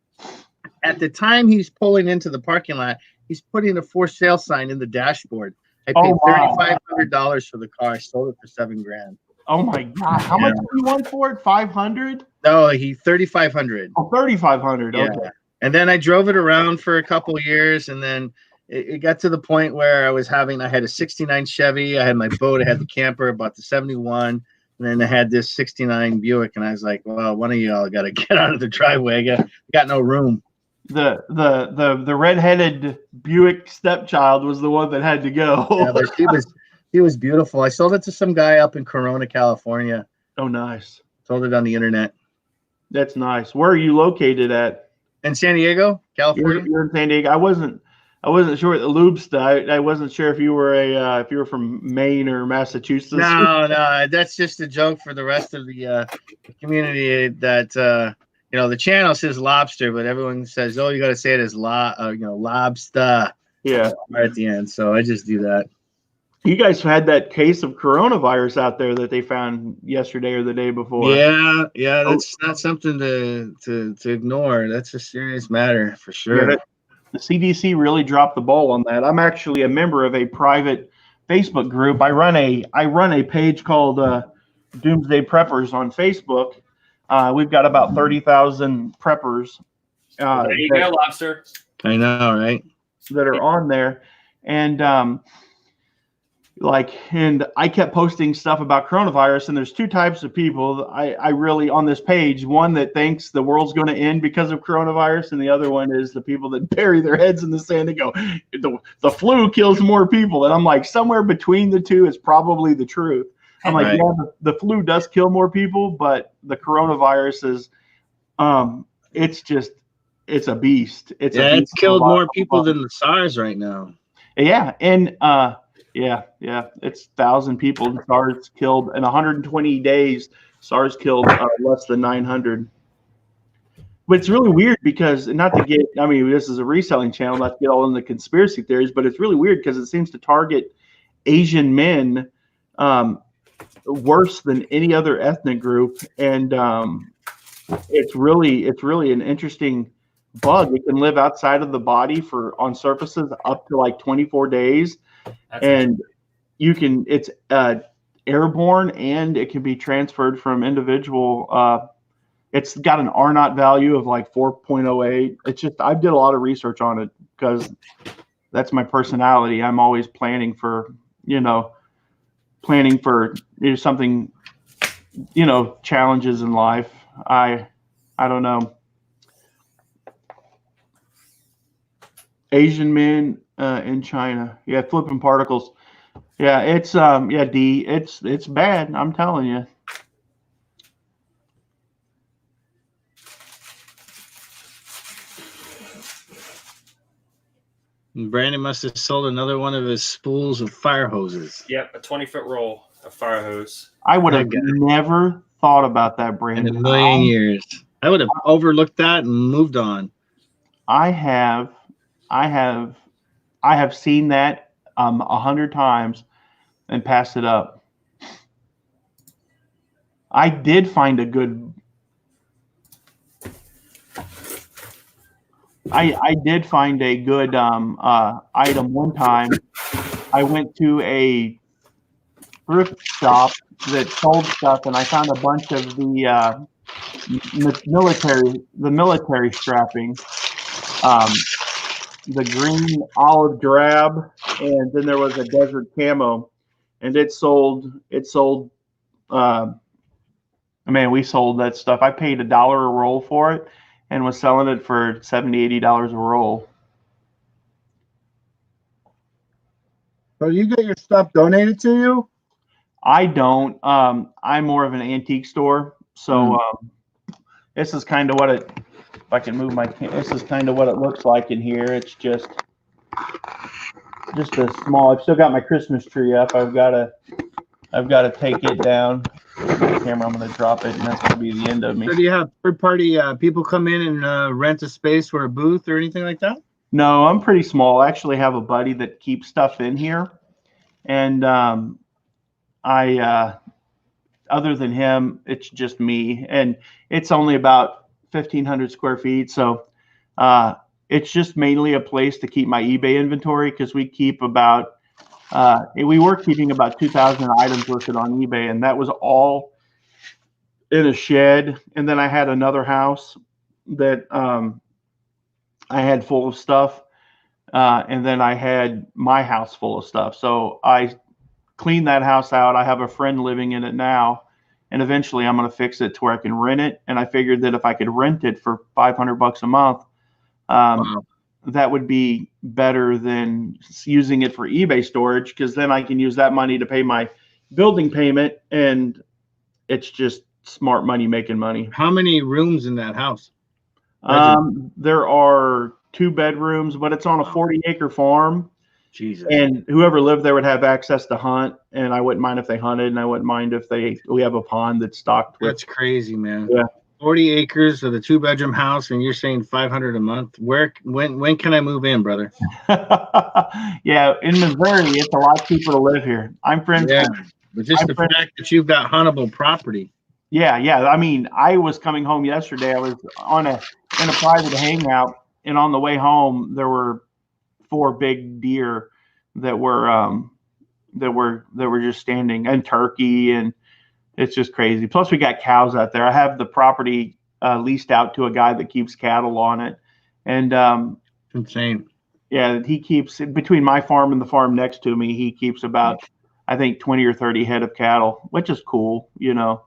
at the time he's pulling into the parking lot, he's putting a for sale sign in the dashboard. I paid $3,500 for the car. I sold it for $7,000. Oh my God! How much did you want for it? 500? No, $3,500. Oh, 3,500. Yeah. Okay. And then I drove it around for a couple of years, and then it got to the point where I had a 69 Chevy, I had my boat, I had the camper, I bought the 71, and then I had this 69 Buick, and I was like, well, one of y'all got to get out of the driveway. I got no room. The redheaded Buick Stepchild was the one that had to go. Yeah, but he was beautiful. I sold it to some guy up in Corona, California. Oh, nice. Sold it on the internet. That's nice. Where are you located at? In San Diego, California. You're in San Diego. I wasn't sure at the Lobsta. I wasn't sure if you were from Maine or Massachusetts. No, that's just a joke for the rest of the community. That the channel says Lobster, but everyone says, oh, you got to say it as Lobsta. Yeah, right at the end. So I just do that. You guys had that case of coronavirus out there that they found yesterday or the day before. Yeah, that's not something to ignore. That's a serious matter for sure. Yeah, the CDC really dropped the ball on that. I'm actually a member of a private Facebook group. I run a page called Doomsday Preppers on Facebook. We've got about 30,000 preppers. There you go, Lobster. I know, right? That are on there, and and I kept posting stuff about coronavirus, and there's two types of people I really on this page. One that thinks the world's going to end because of coronavirus, and the other one is the people that bury their heads in the sand and go, the flu kills more people. And I'm like, somewhere between the two is probably the truth. I'm like, Right. yeah, the flu does kill more people, but the coronavirus is, it's a beast. It's killed more people than the SARS right now. Yeah, and it's 1,000 people. SARS killed in 120 days. SARS killed less than 900. But it's really weird because not to get. I mean, this is a reselling channel. Not to get all in the conspiracy theories, but it's really weird because it seems to target Asian men worse than any other ethnic group, and it's really an interesting bug. It can live outside of the body on surfaces up to like 24 days. And it's airborne, and it can be transferred from individual. It's got an R naught value of like 4.08. It's just, I did a lot of research on it because that's my personality. I'm always planning for something, challenges in life. I don't know. Asian men in China. Yeah, flipping particles. Yeah, it's D. It's bad. I'm telling you. Brandon must have sold another one of his spools of fire hoses. Yep, a 20-foot roll of fire hose. I would have never thought about that, Brandon. In a million years. I would have overlooked that and moved on. I have seen that 100 times and passed it up. I did find a good. I did find a good item one time. I went to a thrift shop that sold stuff, and I found a bunch of the military strapping. The green olive drab, and then there was a desert camo, and it sold. Man, we sold that stuff. I paid $1 a roll for it, and was selling it for $70-$80 a roll. So you get your stuff donated to you? I don't. I'm more of an antique store, so this is kind of what it. If I can move this is kind of what it looks like in here. It's just a small. I've still got my Christmas tree up. I've got to take it down. The camera, I'm going to drop it, and that's going to be the end of me. So do you have third-party people come in and rent a space for a booth or anything like that? No, I'm pretty small. I actually have a buddy that keeps stuff in here, and other than him, it's just me, and it's only about 1,500 square feet. So it's just mainly a place to keep my eBay inventory, because we keep we were keeping about 2,000 items listed on eBay, and that was all in a shed. And then I had another house that I had full of stuff, and then I had my house full of stuff. So I cleaned that house out. I have a friend living in it now, and eventually I'm going to fix it to where I can rent it. And I figured that if I could rent it for $500 a month, wow, that would be better than using it for eBay storage, because then I can use that money to pay my building payment, and it's just smart money making money. How many rooms in that house? There are 2 bedrooms, but it's on a 40-acre farm. Jesus. And whoever lived there would have access to hunt, and I wouldn't mind if they hunted, and I wouldn't mind if we have a pond that's stocked with. That's crazy, man. Yeah. 40 acres of the 2-bedroom house, and you're saying $500 a month. When can I move in, brother? Yeah, in Missouri, it's a lot cheaper to live here. I'm friends. Yeah, but just the fact that you've got huntable property. Yeah. I mean, I was coming home yesterday. I was in a private hangout, and on the way home, there were 4 big deer that were just standing, and turkey, and it's just crazy. Plus, we got cows out there. I have the property leased out to a guy that keeps cattle on it, and insane. Yeah, he keeps, between my farm and the farm next to me, he keeps about I think 20 or 30 head of cattle, which is cool, you know.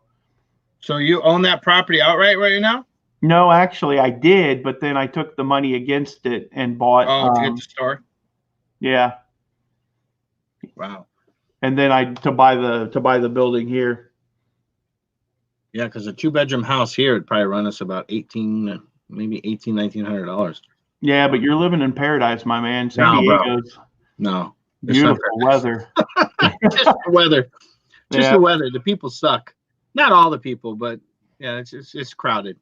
So you own that property outright right now? No, actually I did, but then I took the money against it and bought. To get the store. Yeah. Wow. And then to buy the building here. Yeah, because a 2-bedroom house here would probably run us about $1,900. Yeah, but you're living in paradise, my man. San No, bro. Diego's No. beautiful weather. Just the weather. Just Yeah. the weather. The people suck. Not all the people, but yeah, it's crowded.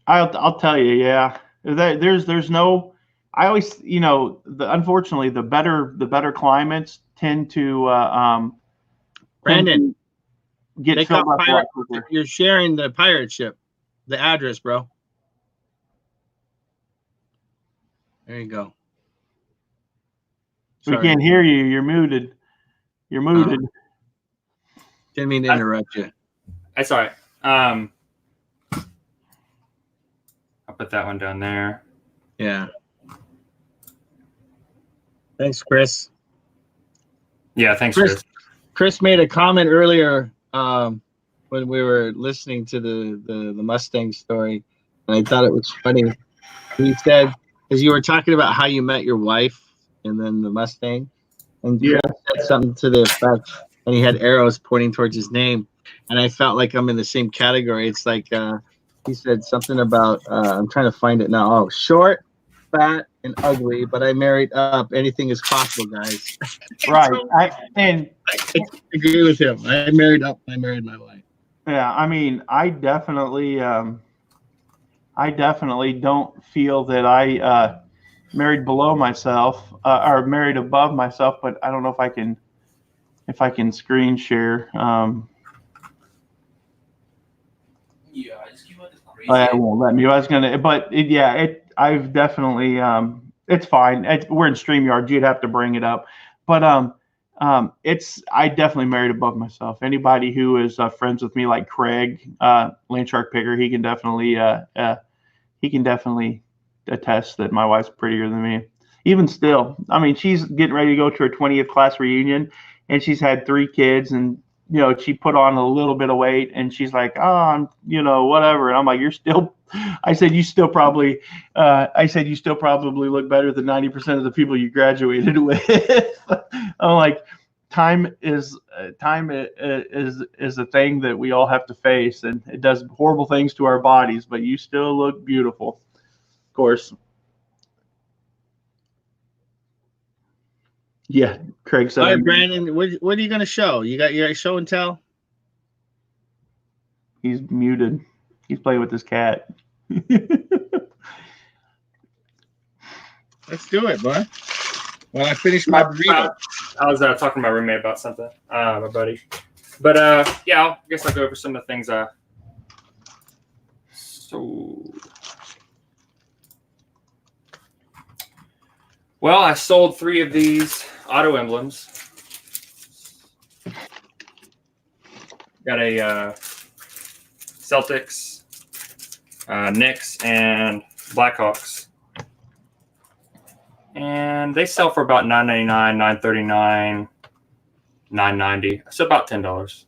I'll tell you, yeah. There's no. I always, you know, unfortunately, the better climates tend to Brandon, get take filled out up a lot quicker. You're sharing the pirate ship. The address, bro. There you go. We Sorry. can't hear you. You're muted. You're muted. Didn't mean to interrupt you. That's all right. I'll put that one down there. Yeah. Thanks, Chris. Yeah, thanks, Chris. Chris made a comment earlier when we were listening to the Mustang story, and I thought it was funny. He said, because you were talking about how you met your wife and then the Mustang, and Chris said something to the effect, and he had arrows pointing towards his name, and I felt like I'm in the same category. It's like he said something about I'm trying to find it now. Oh, short, fat, and ugly, but I married up. Anything is possible, guys. Right. I agree with him. I married up. I married my wife. Yeah, I mean, I definitely don't feel that I married below myself or married above myself, but I don't know if I can screen share. Yeah, I just keep on this crazy. I won't let me. I was gonna, but I've definitely it's fine. We're in Streamyard. You'd have to bring it up, but I definitely married above myself. Anybody who is friends with me, like Craig, Landshark Picker, he can definitely attest that my wife's prettier than me. Even still, I mean, she's getting ready to go to her 20th class reunion, and she's had 3 kids, and you know, she put on a little bit of weight, and she's like, oh, I'm, you know, whatever. And I'm like, I said, you still probably look better than 90% of the people you graduated with. I'm like, time is a thing that we all have to face, and it does horrible things to our bodies, but you still look beautiful. Of course. Yeah, Craig said. All right, Brandon, what are you going to show? You got your show and tell? He's muted. He's playing with his cat. Let's do it, bud. Well, I finished my burrito. I was talking to my roommate about something, my buddy. But yeah, I guess I'll go over some of the things. Well, I sold 3 of these auto emblems. Got a Celtics, Knicks, and Blackhawks. And they sell for about $9.99, $9.39, $9.90. So about $10.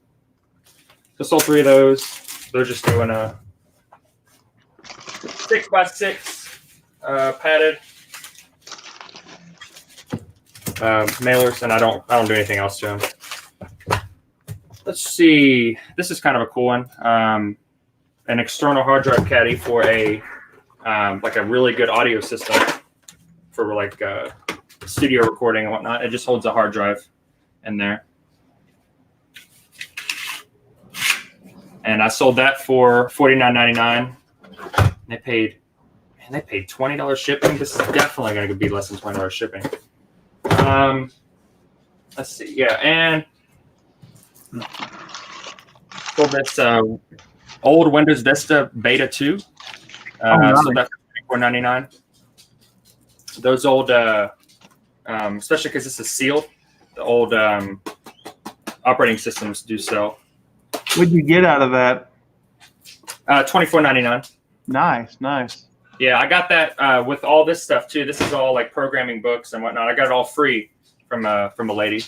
So sold 3 of those. They're just doing a 6x6 padded mailers, and I don't do anything else to them. Let's see. This is kind of a cool one. An external hard drive caddy for a like a really good audio system for like studio recording and whatnot. It just holds a hard drive in there. And I sold that for $49.99. They paid $20 shipping. This is definitely going to be less than $20 shipping. Let's see. Yeah, and sold this old Windows Vista Beta 2. So that's $24.99. Those old, especially because this is sealed, the old operating systems do sell. What'd you get out of that? $24.99. Nice. Yeah, I got that with all this stuff too. This is all like programming books and whatnot. I got it all free from a lady.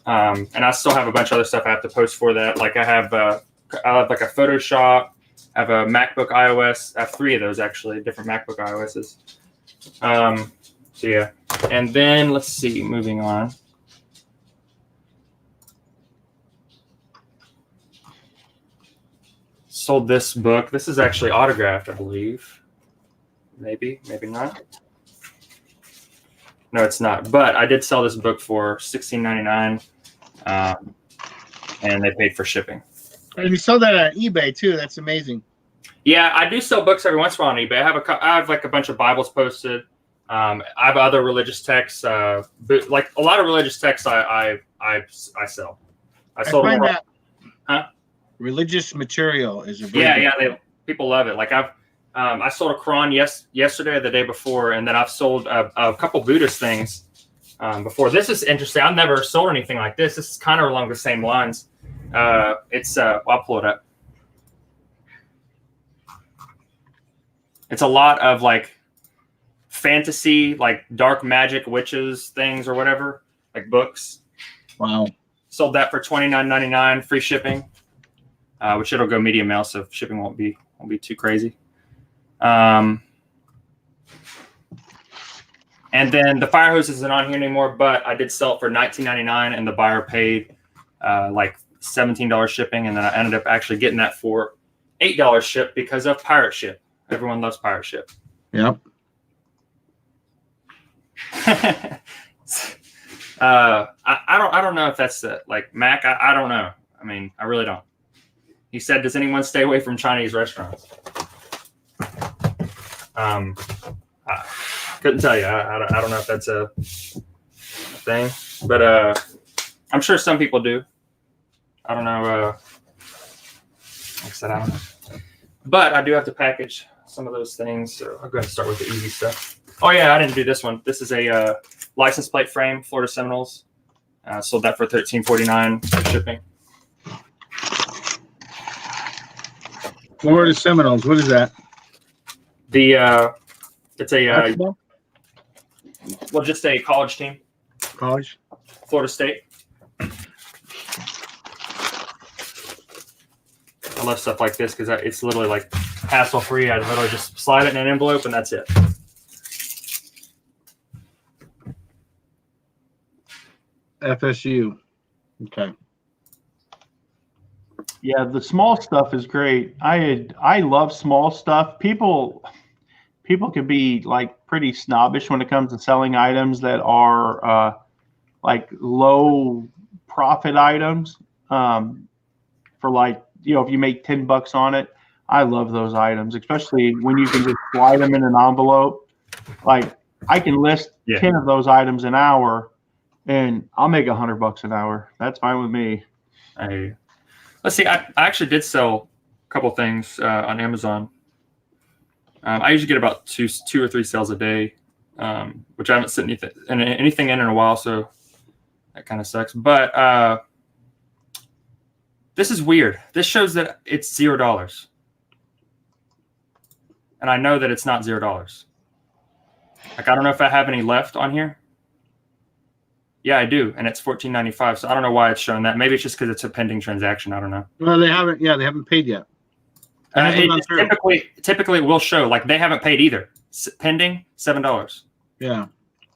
And I still have a bunch of other stuff I have to post for that. Like I have like a Photoshop. I have a MacBook iOS. I have 3 of those actually, different MacBook iOSs. So yeah. And then let's see, moving on. Sold this book. This is actually autographed, I believe. Maybe not. No, it's not. But I did sell this book for $16.99, and they paid for shipping. And you sold that on eBay too. That's amazing. Yeah, I do sell books every once in a while on eBay. I have like a bunch of Bibles posted. I have other religious texts. But like a lot of religious texts, I sell. I sold find them. that religious material is a people love it. Like I sold a Quran yesterday or the day before, and then I've sold a couple Buddhist things before. This is interesting. I've never sold anything like this. This is kind of along the same lines. I'll pull it up. It's a lot of like fantasy, like dark magic witches things or whatever, like books. Wow. Sold that for $29.99, free shipping, which it'll go media mail, so shipping won't be too crazy. And then the fire hose isn't on here anymore, but I did sell it for $19.99, and the buyer paid like $17 shipping, and then I ended up actually getting that for $8 ship because of pirate ship. Everyone loves pirate ship. Yep. I don't know if that's like Mac. I don't know. I mean, I really don't. He said, "Does anyone stay away from Chinese restaurants?" I couldn't tell you. I don't know if that's a thing, but I'm sure some people do. I don't know. Like I said, I don't know. But I do have to package some of those things, so I'll go ahead and start with the easy stuff. Oh yeah, I didn't do this one. This is a license plate frame, Florida Seminoles. Sold that for $13.49 for shipping. Florida Seminoles. What is that? It's a well, just a college team. College. Florida State. I love stuff like this because it's literally like hassle-free. I literally just slide it in an envelope and that's it. FSU. Okay. Yeah, the small stuff is great. I love small stuff. People can be like pretty snobbish when it comes to selling items that are like low profit items. For like, you know, if you make $10 on it, I love those items, especially when you can just slide them in an envelope. Like I can list 10 of those items an hour, and I'll make $100 an hour. That's fine with me. Let's see. I actually did sell a couple things on Amazon. I usually get about two or three sales a day, which I haven't sent anything in a while, so that kind of sucks. But this is weird. This shows that it's $0, and I know that it's not $0. Like I don't know if I have any left on here. Yeah, I do, and it's $14.95. So I don't know why it's showing that. Maybe it's just because it's a pending transaction. I don't know. Well, they haven't. Yeah, they haven't paid yet. Typically, it will show like they haven't paid either. Pending $7. Yeah,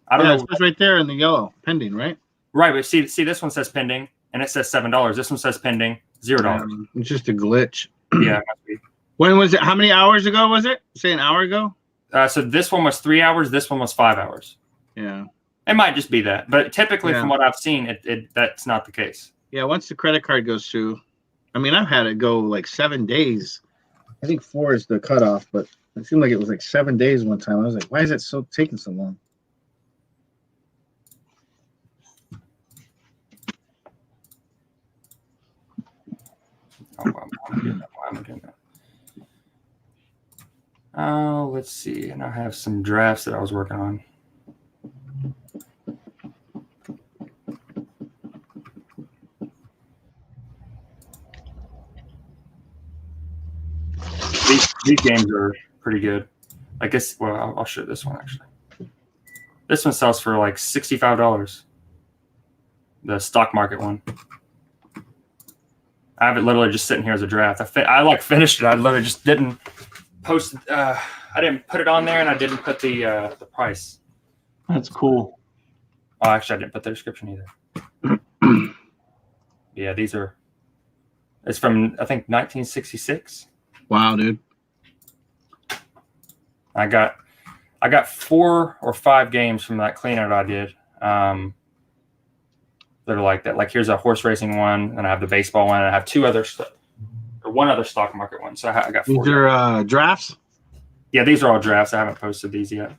I don't know. It says right there in the yellow, pending, right? Right, but see, this one says pending, and it says $7. This one says pending, $0. It's just a glitch. Yeah, it must be. When was it? How many hours ago was it? Say an hour ago. So this one was 3 hours. This one was 5 hours. Yeah. It might just be that, but typically, from what I've seen, that's not the case. Yeah, once the credit card goes through, I mean, I've had it go like 7 days. I think 4 is the cutoff, but it seemed like it was like 7 days one time. I was like, why is it taking so long? Oh, why am I doing that? Oh, let's see. And I have some drafts that I was working on. These games are pretty good. I guess, well, I'll show this one actually. This one sells for like $65. the stock market one. I have it literally just sitting here as a draft. I finished it. I literally just didn't post. I didn't put it on there, and I didn't put the price. That's cool. Oh, actually, I didn't put the description either. Yeah, these are. It's from I think 1966. Wow, dude. I got 4 or 5 games from that cleanout I did. That are like that. Like here's a horse racing one, and I have the baseball one, and I have 2 other or 1 other stock market one. So I got 4. These are drafts? Yeah, these are all drafts. I haven't posted these yet.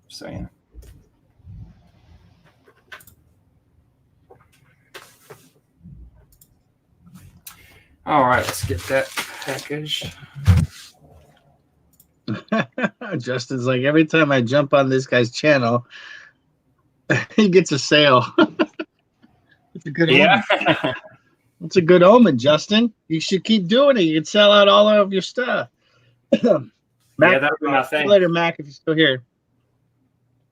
So yeah. All right, let's get that packaged. Justin's like, every time I jump on this guy's channel, he gets a sale. It's a good omen. It's a good omen, Justin. You should keep doing it. You can sell out all of your stuff. Mac, yeah, that would be my see you thing. later, Mac, if you're still here.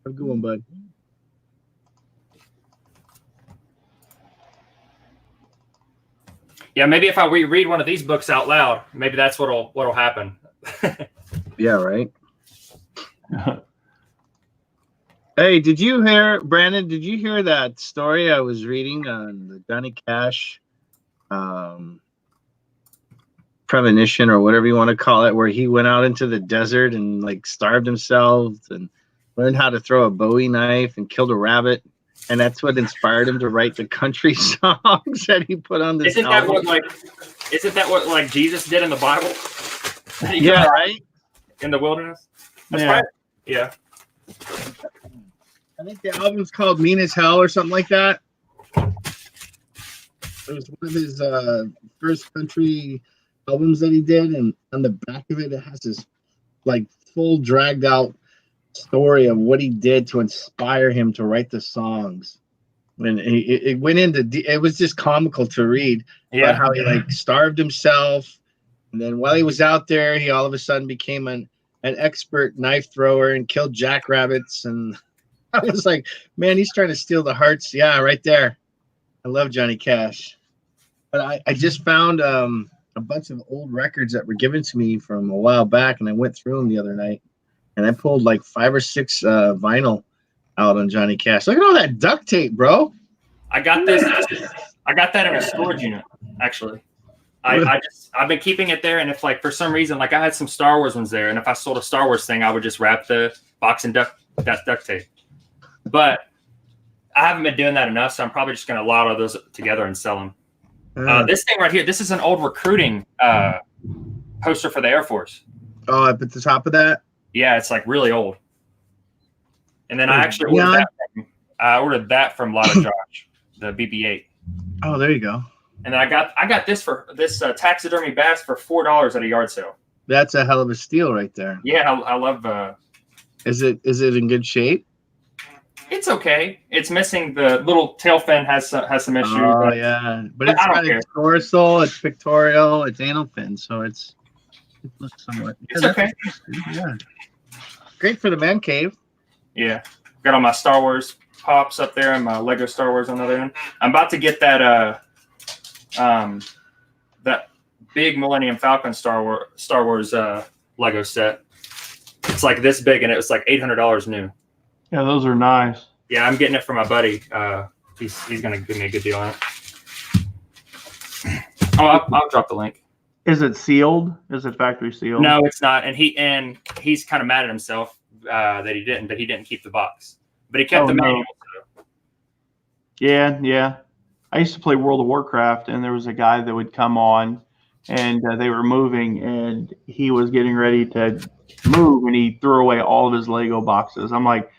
Have a good one, bud. Yeah, maybe if I read one of these books out loud, maybe that's what'll happen. Yeah, right. Hey, did you hear, Brandon? Did you hear that story I was reading on the Johnny Cash premonition, or whatever you want to call it, where he went out into the desert and like starved himself and learned how to throw a Bowie knife and killed a rabbit, and that's what inspired him to write the country songs that he put on this album? Isn't that what like Jesus did in the Bible? Yeah, right. In the wilderness. That's Yeah. right. Yeah. I think the album's called Mean as Hell or something like that. It was one of his first country albums that he did, and on the back of it, it has this like full dragged out story of what he did to inspire him to write the songs. And it went into it was just comical to read about how he like starved himself, and then while he was out there, he all of a sudden became an expert knife thrower and killed jackrabbits. And I was like, man, he's trying to steal the hearts. Yeah, right there. I love Johnny Cash. But I just found a bunch of old records that were given to me from a while back, and I went through them the other night, and I pulled like 5 or 6 vinyl out on Johnny Cash. Look at all that duct tape, bro. I got this. I got that in a storage unit, actually. I've been keeping it there, and if like for some reason, like I had some Star Wars ones there, and if I sold a Star Wars thing, I would just wrap the box in duct tape. But I haven't been doing that enough, so I'm probably just going to lot all those together and sell them. This thing right here, this is an old recruiting poster for the Air Force. Oh, up at the top of that? Yeah, it's like really old. And then I actually ordered that from Lotta Josh, the BB-8. Oh, there you go. And then I got this for this taxidermy bass for $4 at a yard sale. That's a hell of a steal right there. Yeah, I love. Is it in good shape? It's okay. It's missing the little tail fin has some issues. Oh yeah, but it's got its dorsal, it's pectoral, it's anal fin, so it looks somewhat. It's okay. Yeah, great for the man cave. Yeah, got all my Star Wars pops up there and my Lego Star Wars on the other end. I'm about to get that that big Millennium Falcon Star Wars Lego set. It's like this big, and it was like $800 new. Yeah, those are nice. Yeah, I'm getting it from my buddy. He's gonna give me a good deal on it. Oh, I'll drop the link. Is it sealed? Is it factory sealed? No, it's not. And he's kind of mad at himself that he didn't keep the box, but he kept the manual. So. Yeah. I used to play World of Warcraft, and there was a guy that would come on, and they were moving, and he was getting ready to move, and he threw away all of his Lego boxes. I'm like,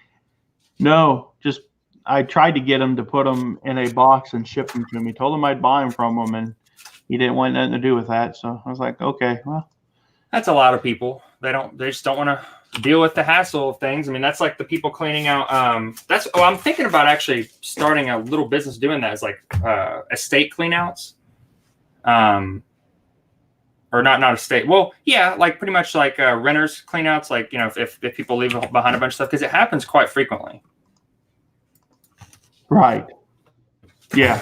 no, I tried to get him to put them in a box and ship them to me. Told him I'd buy them from him, and he didn't want nothing to do with that. So I was like, okay, well, that's a lot of people. They just don't want to deal with the hassle of things. I mean, that's like the people cleaning out. I'm thinking about actually starting a little business doing that. It's like estate cleanouts. Or not estate. Well, yeah, like pretty much like renters cleanouts. Like, if people leave behind a bunch of stuff, because it happens quite frequently. Right. Yeah.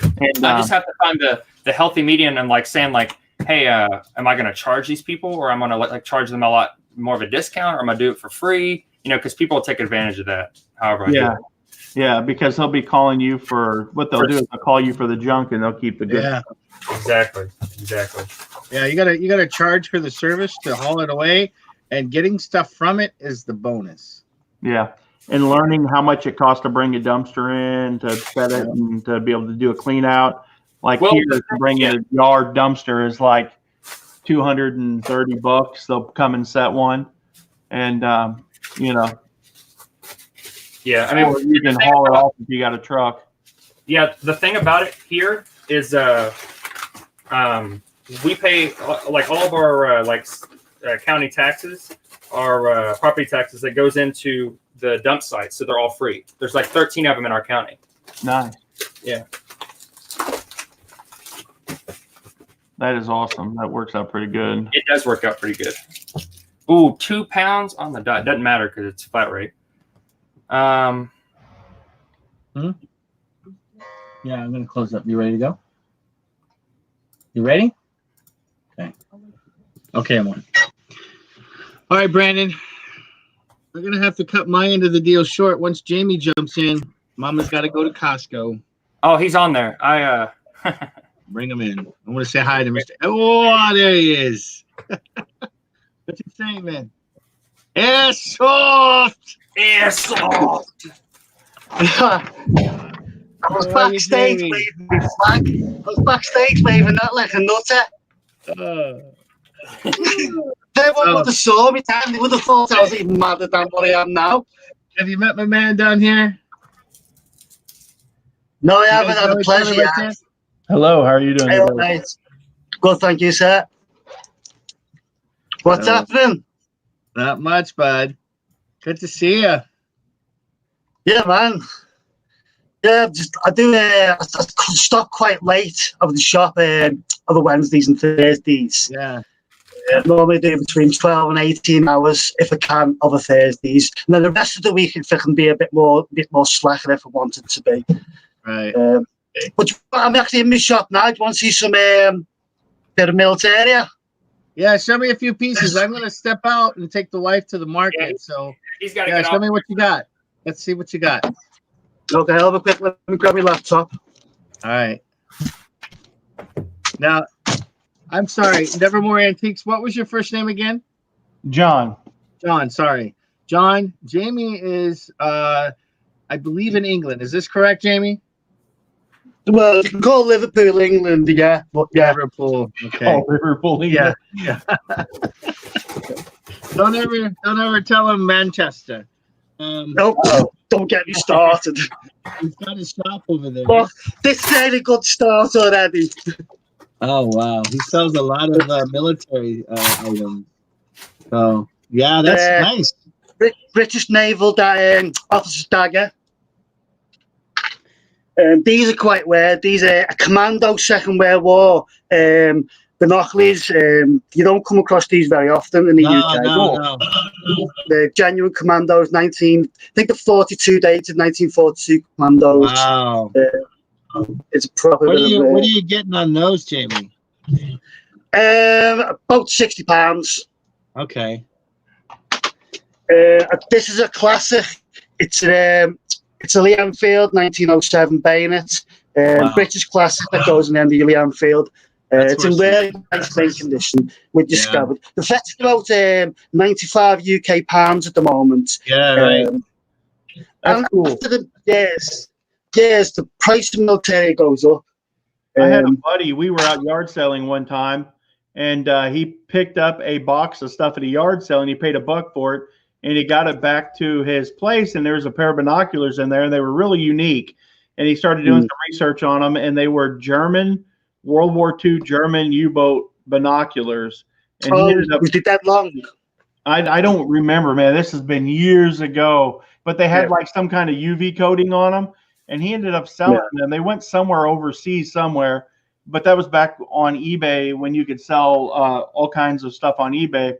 And I just have to find the healthy median and like saying like, hey, am I going to charge these people, or I'm going to like charge them a lot more of a discount, or am I do it for free? You know, because people will take advantage of that. However, I do it. Yeah, because they'll be calling you for what they'll do is they'll call you for the junk and they'll keep the good. Yeah. Exactly. Yeah, you gotta charge for the service to haul it away, and getting stuff from it is the bonus. Yeah. And learning how much it costs to bring a dumpster in, to set it, and to be able to do a clean out. Like here, to bring in a yard dumpster is like $230. They'll come and set one. And, you know. Yeah, I mean, you can haul it off if you got a truck. Yeah, the thing about it here is we pay like all of our county taxes, our property taxes that goes into the dump sites, so they're all free. There's like 13 of them in our county. Nice. Yeah. That is awesome. That works out pretty good. It does work out pretty good. Ooh, 2 pounds on the dot. Doesn't matter because it's flat rate. Yeah, I'm gonna close up. You ready to go? You ready? Okay, I'm on. All right, Brandon. We're gonna have to cut my end of the deal short once Jamie jumps in. Mama's got to go to Costco. Oh, he's on there. Bring him in. I want to say hi to Mr. Oh, there he is. What's he saying, man? Airsoft. I was backstage waving my flag. I was backstage waving that like a nutter. They would have saw me time. They would have thought I was even madder than what I am now. Have you met my man down here? No, I haven't had a pleasure yet. Hello, how are you doing? Hey, mate. Good, thank you, sir. What's happening? Not much, bud. Good to see you. Yeah, man. Yeah, I stop quite late of the shop on the Wednesdays and Thursdays. Yeah. Normally do between 12 and 18 hours if I can over Thursdays, and then the rest of the week if I can be a bit more slacker if I wanted to be. Right. But I'm actually in my shop now. Do you want to see some bit of military? Yeah, show me a few pieces. I'm going to step out and take the wife to the market. So he's got to show me what you got. Let's see what you got. Okay, I'll have a quick. Let me grab my laptop. All right. Now, I'm sorry. Nevermore Antiques. What was your first name again? John. John. Sorry, John. Jamie is, I believe, in England. Is this correct, Jamie? Well, you can call Liverpool, England, yeah. But yeah. Liverpool. Okay. Oh, Liverpool, yeah. Don't ever tell him Manchester. Nope, don't get me started. He's got his shop over there. Well, this is a good start already. Oh wow, he sells a lot of military items. So yeah, that's nice. British Naval Officer's Dagger. These are quite rare. These are a Commando Second World War binoculars. You don't come across these very often in the UK. No. The genuine Commandos, I think the 42 dated 1942 Commandos. Wow. It's a proper. What are you getting on those, Jamie? About £60. Okay. This is a classic. It's a Lee Enfield 1907 bayonet. British classic that goes in the end of your Lee Enfield. It's in really nice mint condition with your scabbard. The fetch about 95 UK pounds at the moment. Yeah, right. That's cool. After the years, the price of military goes up. I had a buddy. We were out yard selling one time, and he picked up a box of stuff at a yard sale, and he paid $1 for it, and he got it back to his place, and there was a pair of binoculars in there, and they were really unique. And he started doing some research on them, and they were German, World War II German U-boat binoculars. And he ended up, was it that long? I don't remember, man. This has been years ago, but they had like some kind of UV coating on them, and he ended up selling them. They went somewhere overseas somewhere, but that was back on eBay when you could sell all kinds of stuff on eBay.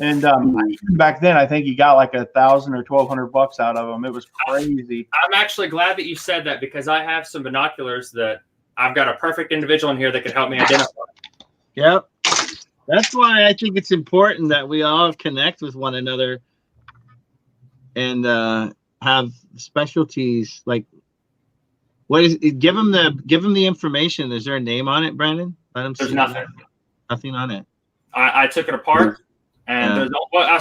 And even back then, I think he got like $1,000 or $1,200 out of them. It was crazy. I'm actually glad that you said that because I have some binoculars that I've got a perfect individual in here that could help me identify. Yep. That's why I think it's important that we all connect with one another and have specialties. Like, what is? Give them the information. Is there a name on it, Brandon? Let them There's see nothing. Nothing on it. I took it apart, and there's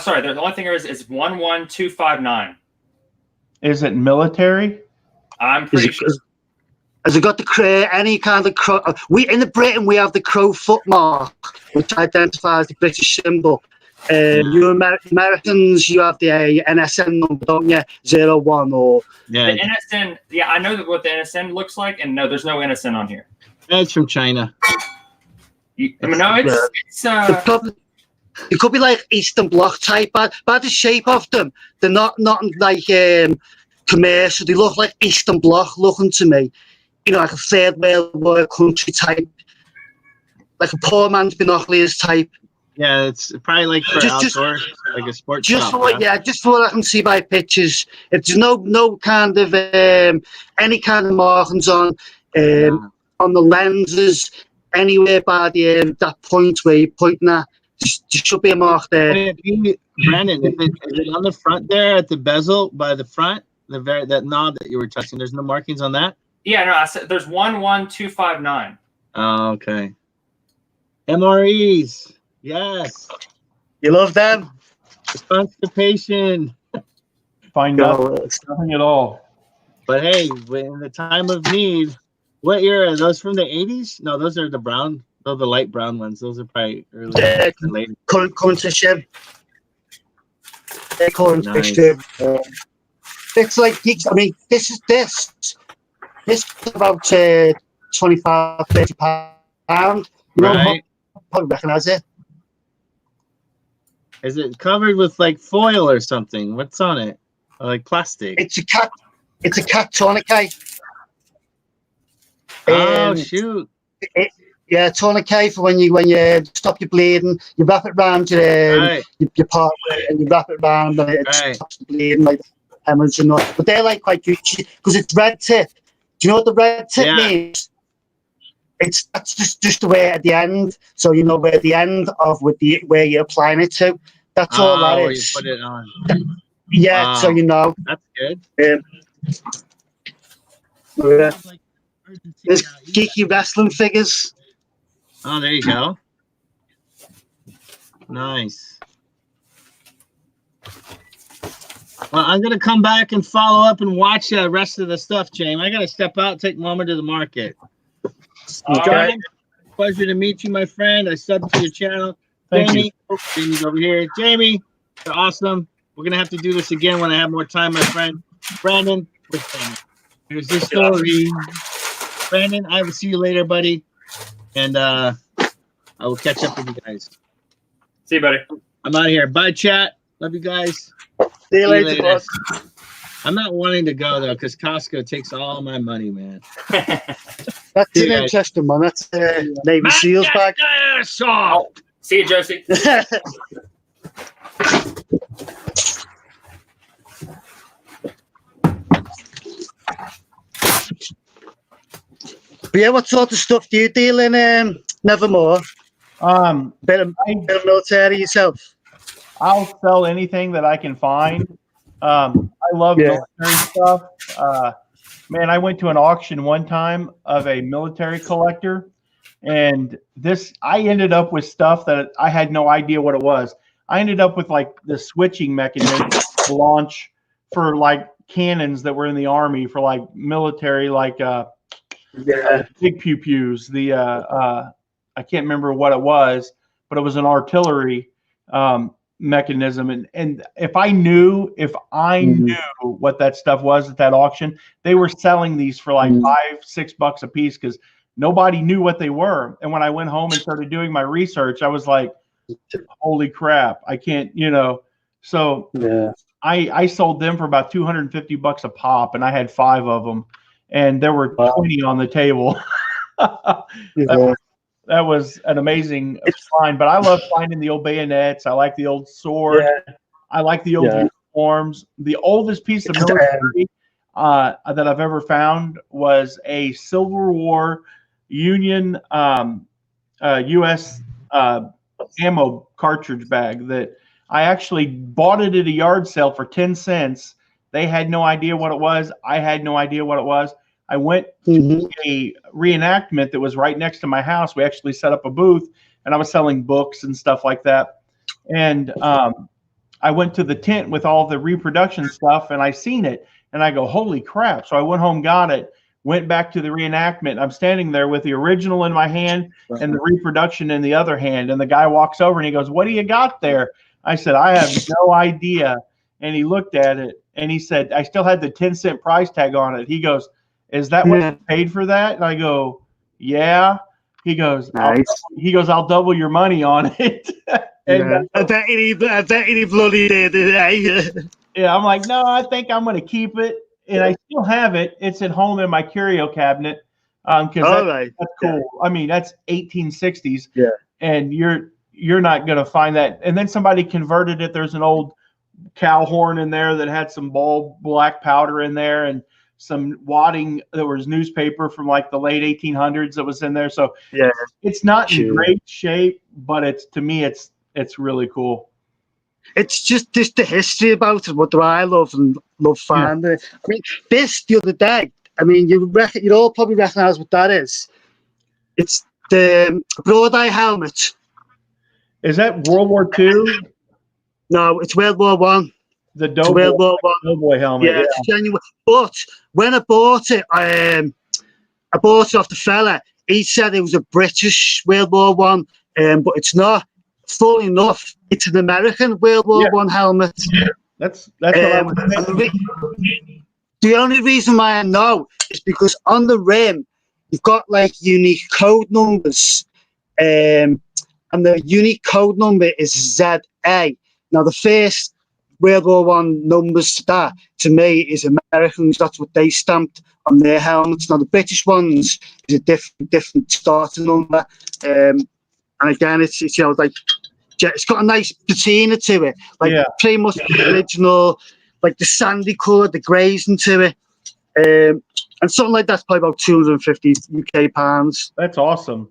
sorry. The only thing there is 11259. Is it military? I'm pretty sure. Has it got the any kind of crow? We in Britain we have the crow foot mark, which identifies the British symbol. You Americans, you have the NSN number, don't you? 01 or the NSN. Yeah, I know what the NSN looks like, and no, there's no NSN on here. It's from China. It could be like Eastern Bloc type, by the shape of them. They're not like commercial. They look like Eastern Bloc looking to me. You know, like a third world country type, like a poor man's binoculars type. Yeah, it's probably like for outdoor, like a sports shop. Just for what I can see by pictures. If there's no kind of any kind of markings on the lenses, anywhere by the that point where you're pointing at, there should be a mark there. Brandon, is it on the front there at the bezel by the front, that knob that you were touching? There's no markings on that. Yeah, no, I said there's 11259. Oh, okay. MREs, yes. You love them. Constipation. Find nothing at all. But hey, in the time of need, what year are those from the 80s? No, those are the brown. Those are the light brown ones. Those are probably early. Current issue. Nice. It's like, I mean, this is about 25, 30 pounds. You know, right. Probably recognize it. Is it covered with like foil or something? What's on it? Or like plastic? It's a cat tourniquet. Oh shoot! Tourniquet for when you stop your bleeding. You wrap it around your part and you wrap it around and it stops the bleeding, like hemorrhage and all. But they're like quite good because it's red tip. Do you know what the red tip means? That's just the way at the end, so you know where the end of where you're applying it to. That's all that where is. You put it on. Yeah, so you know. That's good. There's geeky wrestling figures. Oh, there you go. Nice. Well, I'm gonna come back and follow up and watch the rest of the stuff, James. I gotta step out, take Mama to the market. Okay. Pleasure to meet you, my friend. I subbed to your channel. Jamie, Jamie's over here. Jamie, you're awesome. We're gonna have to do this again when I have more time, my friend. Brandon, here's the story. Brandon, I will see you later, buddy. And I will catch up with you guys. See you, buddy. I'm out of here. Bye, chat. Love you guys. See you later, boss. I'm not wanting to go though, because Costco takes all my money, man. That's an interesting one. That's Navy SEALs bag. Oh, see you, Josie. But yeah, what sort of stuff do you deal in, Nevermore? Bit of military yourself? I'll sell anything that I can find. I love military stuff. Man, I went to an auction one time of a military collector, and I ended up with stuff that I had no idea what it was. I ended up with like the switching mechanism to launch for like cannons that were in the Army for like military, like big pew-pews. I can't remember what it was, but it was an artillery mechanism. And if I knew what that stuff was at that auction, they were selling these for like $5-6 a piece because nobody knew what they were. And when I went home and started doing my research, I was like, holy crap, I can't, so I sold them for about $250 a pop, and I had 5 of them, and there were 20 on the table. an amazing find. But I love finding the old bayonets. I like the old sword. Yeah. I like the old uniforms. The oldest piece of military that I've ever found was a Civil War Union U.S. Ammo cartridge bag that I actually bought it at a yard sale for 10 cents. They had no idea what it was. I had no idea what it was. I went to a reenactment that was right next to my house. We actually set up a booth, and I was selling books and stuff like that. And I went to the tent with all the reproduction stuff, and I seen it, and I go, holy crap. So I went home, got it, went back to the reenactment. I'm standing there with the original in my hand and the reproduction in the other hand. And the guy walks over and he goes, what do you got there? I said, I have no idea. And he looked at it and he said, I still had the 10-cent price tag on it. He goes, is that what you paid for that? And I go, yeah. He goes, nice. I'll double your money on it. And I bet he bloody did it. Yeah, I'm like, no, I think I'm going to keep it. And I still have it. It's at home in my curio cabinet. Because that's cool. Yeah. I mean, that's 1860s. Yeah. And you're not going to find that. And then somebody converted it. There's an old cow horn in there that had some ball black powder in there and some wadding. There was newspaper from like the late 1800s that was in there. So yeah, it's not in great shape, but to me, it's really cool. It's just the history about it, what do I love and love finding. Yeah. I mean, this the other day, I mean, you'd all probably recognize what that is. It's the broad eye helmet. Is that World War II? No, it's World War One. The Doughboy helmet. Yeah, it's genuine. But when I bought it, I bought it off the fella. He said it was a British World War One, but it's not. Full enough, it's an American World War One helmet. Yeah. That's what I was thinking. The only reason why I know is because on the rim you've got like unique code numbers, and the unique code number is ZA. Now the first World War One numbers to me is Americans. That's what they stamped on their helmets. Now the British ones is a different starting number. And again, it's like it's got a nice patina to it, like pretty much the original, like the sandy colour, the greys into it, and something like that's probably about 250 UK pounds. That's awesome.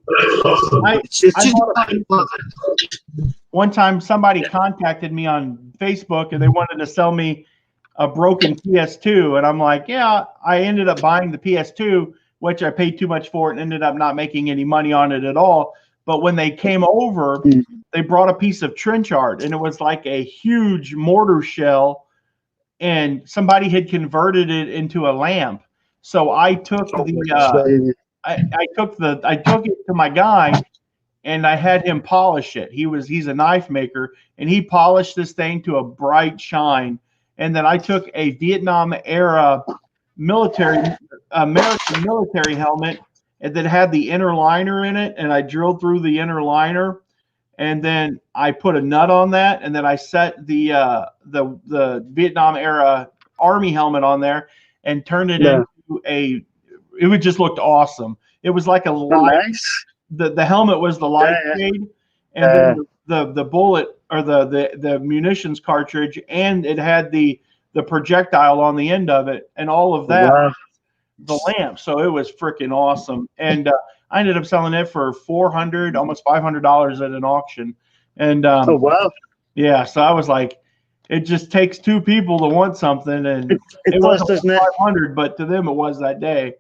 One time, somebody contacted me on Facebook and they wanted to sell me a broken PS2, and I'm like, yeah. I ended up buying the PS2, which I paid too much for it, and ended up not making any money on it at all. But when they came over, they brought a piece of trench art, and it was like a huge mortar shell, and somebody had converted it into a lamp. So I took I took it to my guy, and I had him polish it. He's a knife maker, and he polished this thing to a bright shine. And then I took a Vietnam era American military helmet, and then had the inner liner in it, and I drilled through the inner liner, and then I put a nut on that, and then I set the Vietnam era Army helmet on there and turned it into it would just looked awesome. It was like a light. The helmet was the light shade, and then the bullet or the munitions cartridge, and it had the projectile on the end of it, and all of that. Wow. The lamp. So it was freaking awesome. And I ended up selling it for $400, almost $500 at an auction. And oh wow. Yeah, so I was like, it just takes two people to want something, and it wasn't 500, but to them it was that day.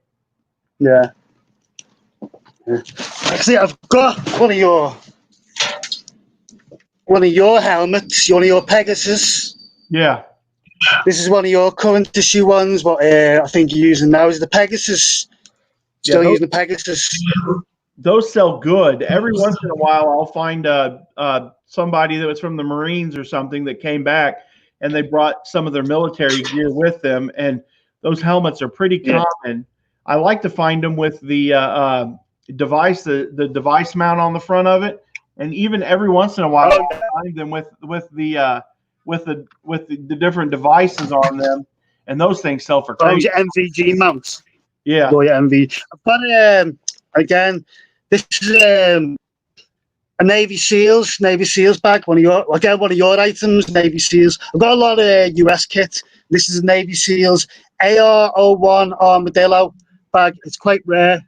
Yeah. Actually, I've got one of your helmets, one of your Pegasus. Yeah. This is one of your current issue ones. What I think you're using now is the Pegasus. Still using the Pegasus. Those sell good. Every once in a while, I'll find somebody that was from the Marines or something that came back, and they brought some of their military gear with them. And those helmets are pretty common. I like to find them with the device, the device mount on the front of it, and even every once in a while, I find them with the different devices on them, and those things sell for crazy. MVG mounts. Yeah. MV. But again, This is a Navy SEALs bag. One of your items, Navy SEALs. I've got a lot of US kit. This is a Navy SEALs AR-01 Armadillo bag. It's quite rare.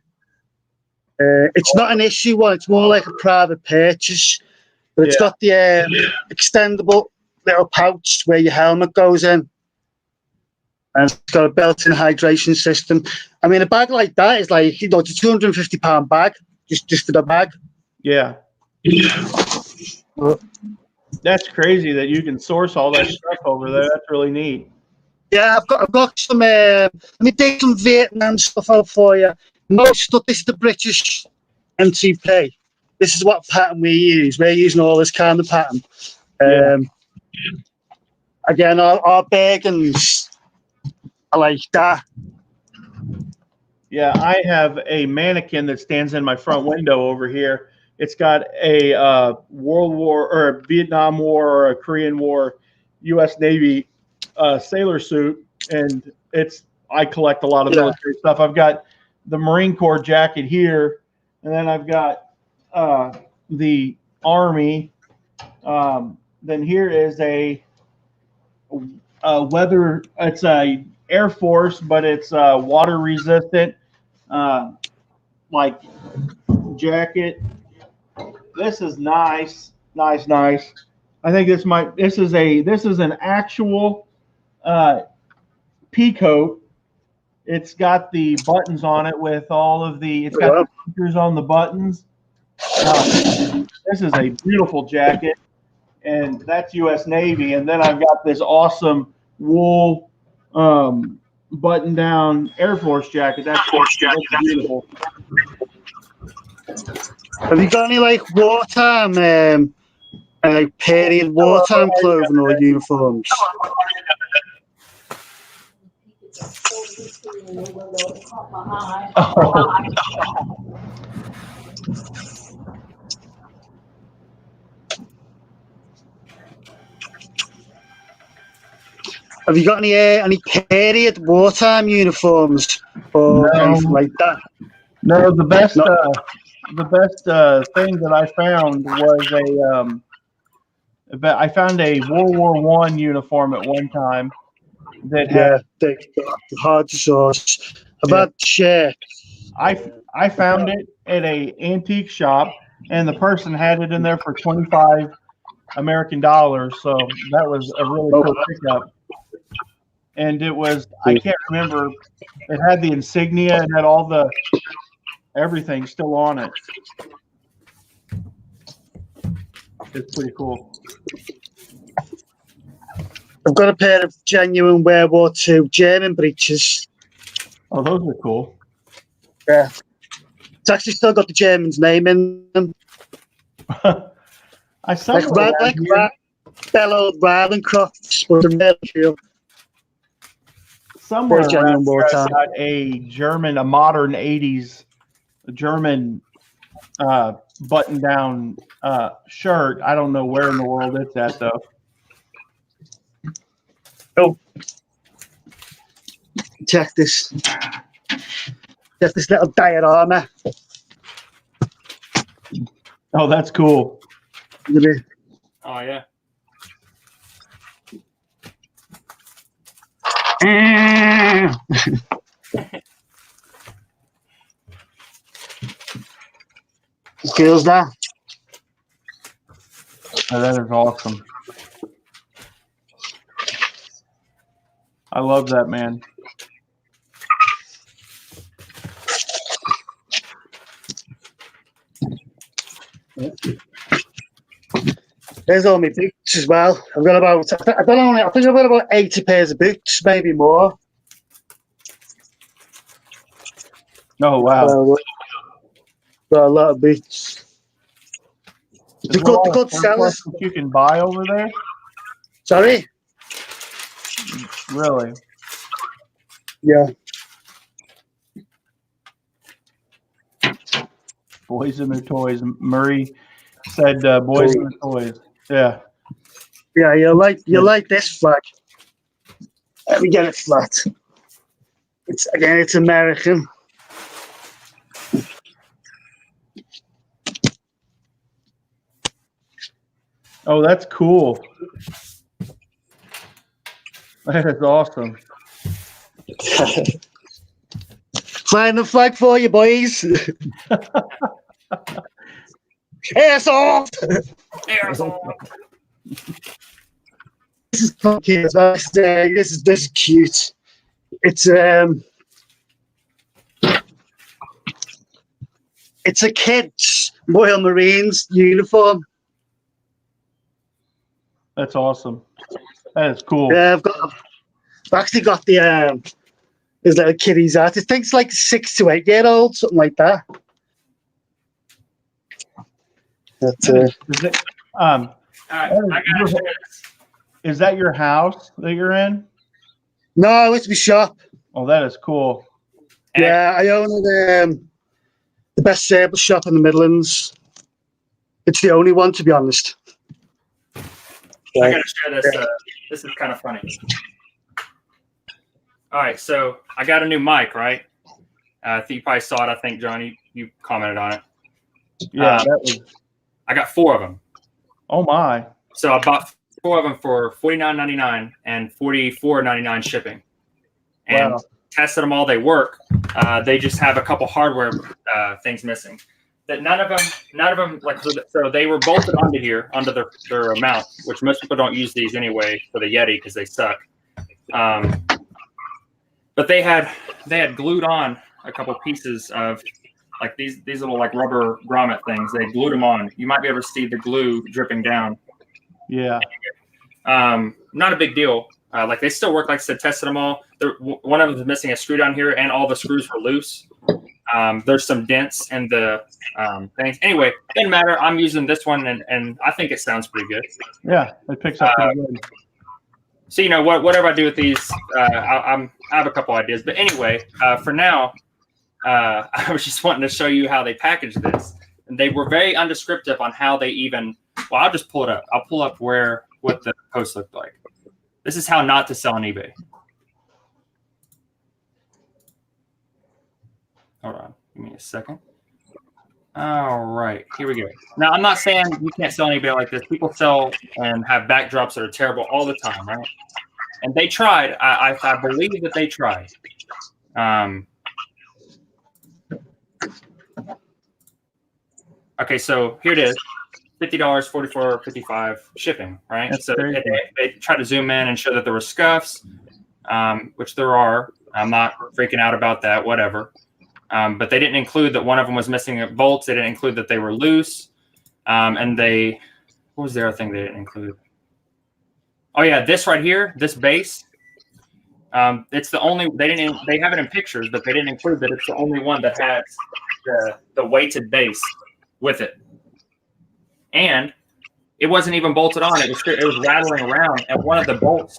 It's not an issue one. It's more like a private purchase. But it's got the extendable little pouch where your helmet goes in. And it's got a built-in hydration system. I mean, a bag like that is like, it's a £250 bag, just for the bag. Yeah. That's crazy that you can source all that stuff over there. That's really neat. Yeah, I've got some. Let me take some Vietnam stuff out for you. Most of this is the British MTP. This is what pattern we use. We're using all this kind of pattern. Again, our Bergens are like that. Yeah, I have a mannequin that stands in my front window over here. It's got a World War or a Vietnam War or a Korean War U.S. Navy sailor suit, and I collect a lot of military stuff. I've got the Marine Corps jacket here, and then I've got the Army. Then here is a weather. It's a Air Force, but it's water resistant, like jacket. This is nice. I think this is an actual pea coat. It's got the buttons on it with all of it's got the stickers on the buttons. This is a beautiful jacket, and that's U.S. Navy. And then I've got this awesome wool button-down Air Force jacket. That's beautiful. Have you got any like wartime, like period wartime clothing or uniforms? Have you got any period wartime uniforms or anything like that? No, the best thing that I found was I found a World War I uniform at one time that had the hard to source. About share. I found it at a antique shop, and the person had it in there for $25 American dollars. So that was a really cool pickup. And it was, I can't remember, it had the insignia, it had all the everything still on it. It's pretty cool. I've got a pair of genuine World War II German breeches. Oh, those are cool. Yeah. It's actually still got the German's name in them. I saw like bellowed Ravencrofts, but they're really cool. Somewhere around here I got a modern 80s German button-down shirt. I don't know where in the world it's at, though. Oh. Check this. Check this little diorama. Oh, that's cool. Oh, yeah. Feels that. Oh, that is awesome. I love that, man. There's all my boots as well. I've got about, I think I've got about 80 pairs of boots, maybe more. Oh, wow. Got a lot of boots. The good sellers. You can buy over there? Sorry? Really? Yeah. Boys and their toys. Murray said boys and their toys. Yeah. Yeah, you like this flag. Let me get it flat. It's American. Oh, that's cool. That is awesome. Flying the flag for you, boys. Airsoft. This is funky as well. This is cute. It's a kid's Royal Marines uniform. That's awesome. That is cool. Yeah, I've actually got the his little kiddies out. I think it's like 6 to 8 year old, something like that. Is that your house that you're in? No, it's my shop. Oh, that is cool. Yeah, I own the best sable shop in the Midlands. It's the only one, to be honest. I gotta share this. This is kind of funny. All right, so I got a new mic, right? I think you probably saw it. I think, John, you commented on it. Yeah, I got 4 of them. Oh my! So I bought 4 of them for $49.99 and $44.99 shipping, and tested them all. They work. They just have a couple hardware things missing. That none of them like so they were bolted onto here under their mount, which most people don't use these anyway for the Yeti because they suck. But they had glued on a couple pieces of like these little like rubber grommet things. They glued them on. You might be able to see the glue dripping down. Yeah. Not a big deal. Like they still work. Like I said, tested them all. One of them is missing a screw down here, and all the screws were loose. There's some dents in the things. Anyway, doesn't matter. I'm using this one, and I think it sounds pretty good. Yeah, it picks up pretty good. So whatever I do with these, I have a couple ideas. But anyway, for now, I was just wanting to show you how they packaged this, and they were very undescriptive on how they even. Well, I'll just pull it up. I'll pull up what the post looked like. This is how not to sell on eBay. Hold on, give me a second. All right, here we go. Now, I'm not saying you can't sell on eBay like this. People sell and have backdrops that are terrible all the time, right? And they tried. I believe that they tried. Okay, so here it is. $50, $44, $55 shipping, right? That's so they try to zoom in and show that there were scuffs, which there are. I'm not freaking out about that, whatever. But they didn't include that one of them was missing bolts. They didn't include that they were loose. And what was the other thing they didn't include? Oh yeah, this right here, this base. It's the only, they have it in pictures, but they didn't include that it's the only one that has the weighted base with it. And it wasn't even bolted on. It was rattling around, and one of the bolts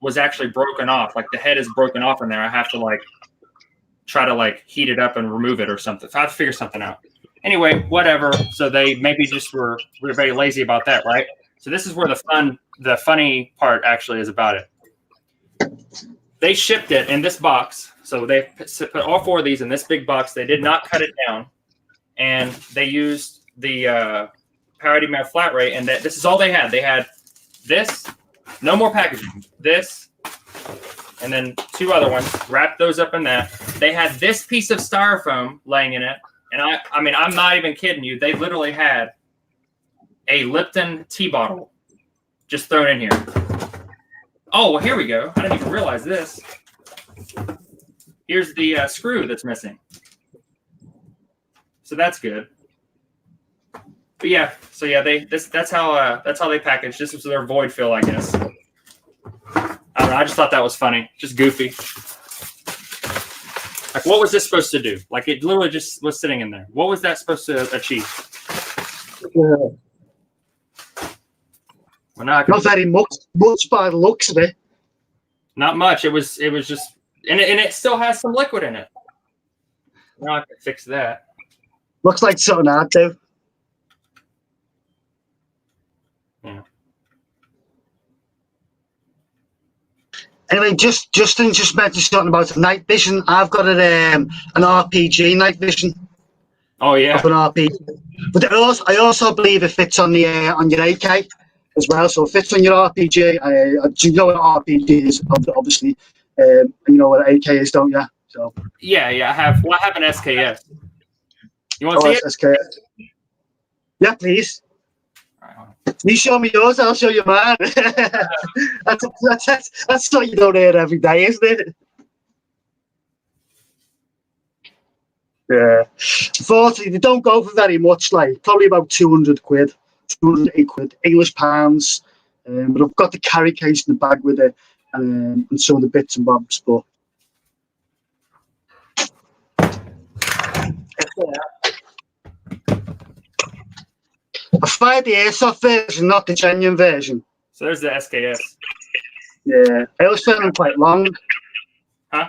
was actually broken off. Like the head is broken off in there. I have to try to heat it up and remove it or something. So I have to figure something out. Anyway, whatever. So they maybe just were very lazy about that, right? So this is where the funny part actually is about it. They shipped it in this box. So they put all 4 of these in this big box. They did not cut it down, and they used the Parity Mat flat rate, and this is all they had. They had this, no more packaging, this, and then 2 other ones. Wrapped those up in that. They had this piece of styrofoam laying in it, and I mean, I'm not even kidding you. They literally had a Lipton tea bottle just thrown in here. Oh, well, here we go. I didn't even realize this. Here's the screw that's missing. So that's good. But yeah, so yeah, that's how they packaged. This was their void fill, I guess. I don't know. I just thought that was funny, just goofy. Like, what was this supposed to do? Like, it literally just was sitting in there. What was that supposed to achieve? Well, not very much by the looks of it. Not much. It was just, and it still has some liquid in it. Now I can fix that. Looks like something I'd do. Yeah. Anyway, Justin just mentioned something about night vision. I've got an RPG night vision. Oh yeah. Of an RPG, but I also believe it fits on the on your AK. as well, so it fits on your RPG. Do you know what an RPG is? Obviously, you know what an AK is, don't you? So Yeah, I have. Well, I have an SKS. You want to see it? SKS. Yeah, please. All right, hold on. You show me yours, I'll show you mine. that's what you don't hear every day, isn't it? Yeah. Unfortunately, they don't go for very much, like probably about 200 quid, 280 quid, English pounds. But I've got the carry case in the bag with it, and some of the bits and bobs. But I fired the airsoft version, not the genuine version. So there's the SKS. Yeah, I always found them quite long. Huh?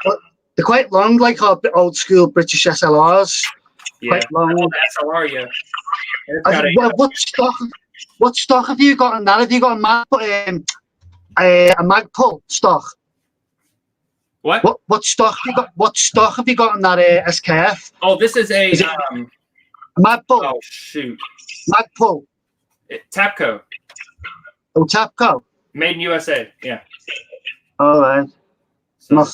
But they're quite long, like our old school British SLRs. Yeah. Quite long. Oh, the SLR, yeah. It's got What stock have you got on that? Have you got a Magpul stock? What stock have you got? What stock have you got on that SKF? Oh, this is a Magpul. Oh shoot. Magpul. Tapco. Oh, Tapco. Made in USA. Yeah. All right. So, Not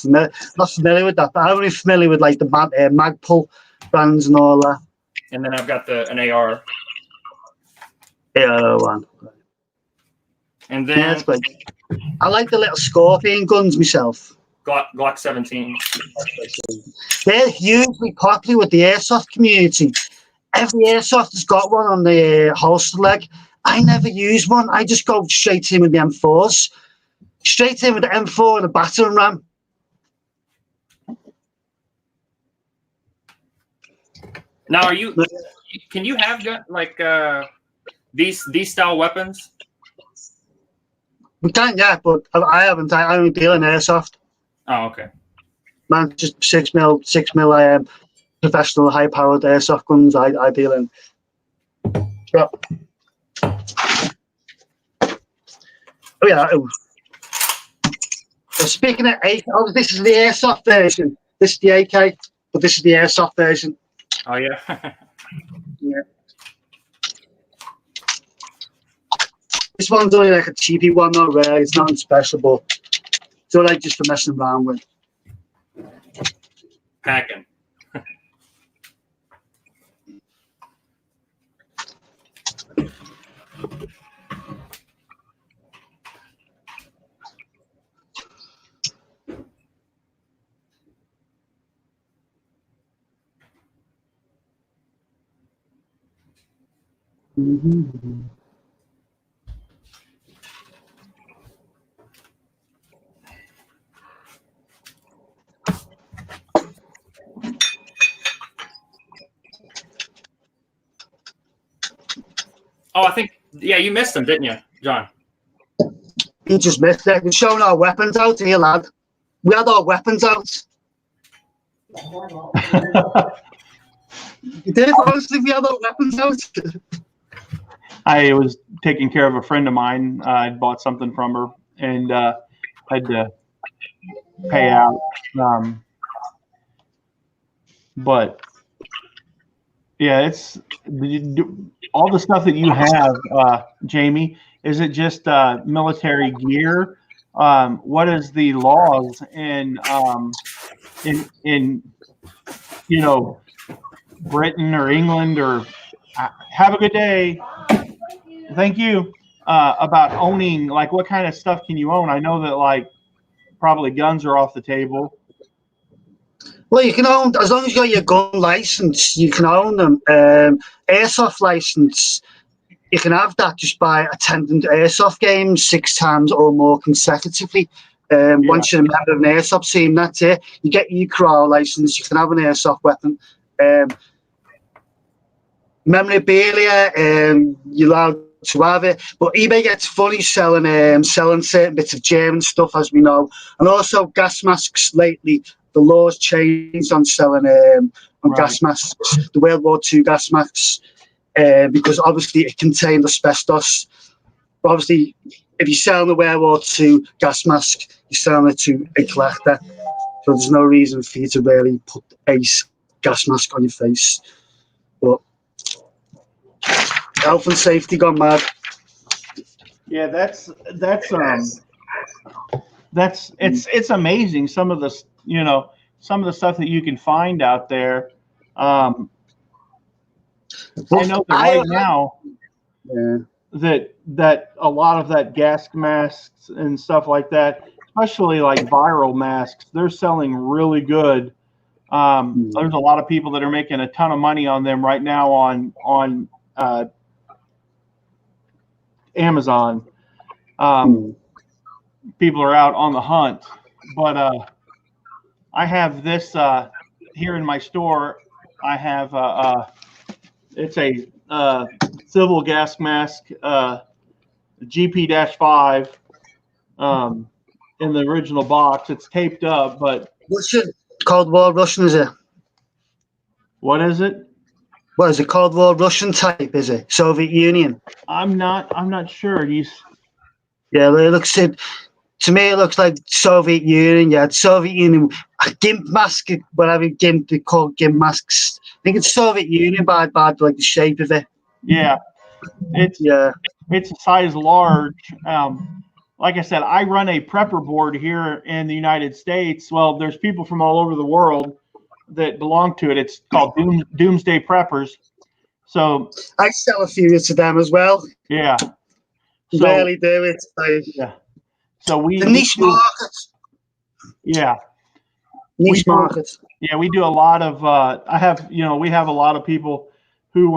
familiar with that, but I'm only familiar with like the Magpul brands and all that. and then I've got an AR. Yeah, one. And Yeah, then that's great. I like the little Scorpion guns myself. Glock 17. They're hugely popular with the airsoft community. Every airsoft has got one on the holster leg. I never use one. I just go straight in with the M4s. Straight in with the M4 and a battering ram. Now, can you have like these style weapons? We can, yeah, but I haven't. I only deal in airsoft. Oh, okay. Man, just 6 mil professional high powered airsoft guns I deal in. Yeah. Oh yeah. So speaking of AK, this is the airsoft version. This is the AK, but this is the airsoft version. Oh yeah. Yeah. This one's only like a cheapy one, not rare. It's nothing special, but it's all like just for messing around with. Packing. Mm-hmm. Oh, I think you missed them, didn't you, John? You just missed it. We're showing our weapons out here, lad. We had our weapons out. You did, honestly, we had our weapons out. I was taking care of a friend of mine. I'd bought something from her and had to pay out. But yeah, it's all the stuff that you have, Jamie. Is it just military gear? What is the laws in Britain or England or have a good day? Thank you. About owning, like, what kind of stuff can you own? I know that, like, probably guns are off the table. Well, you can own, as long as you got your gun license, you can own them. Airsoft license, you can have that just by attending airsoft games 6 times or more consecutively. Once you're a member of an airsoft team, that's it. You get your corral license, you can have an airsoft weapon. Memorabilia, you're allowed to have it, but eBay gets funny selling certain bits of German stuff, as we know, and also gas masks. Lately, the laws changed on selling gas masks, the World War II gas masks, because obviously it contained asbestos. But obviously, if you're selling a World War II gas mask, you're selling it to a collector, so there's no reason for you to really put a gas mask on your face. But health and safety gone mad. Yeah, it's amazing some of the some of the stuff that you can find out there. I know that right now that a lot of that gas masks and stuff like that, especially like viral masks, they're selling really good. There's a lot of people that are making a ton of money on them right now on Amazon. People are out on the hunt, but I have this here in my store. I have it's a civil gas mask GP-5 in the original box. It's taped up, but Russian, Cold War Russian, is it? What is it? What is it? Cold War Russian type, is it? Soviet Union? I'm not sure. Yeah, it looks to me it looks like Soviet Union. Yeah, it's Soviet Union. GIMP mask, whatever GIMP they call GIMP masks. I think it's Soviet Union by like the shape of it. Yeah, it's a size large. Like I said, I run a prepper board here in the United States. Well, there's people from all over the world that belong to it. It's called Doomsday Preppers. So I sell a few to them as well. Yeah, Really do it. Yeah. So the niche market. Yeah. Niche market. Yeah, we do a lot of. We have a lot of people who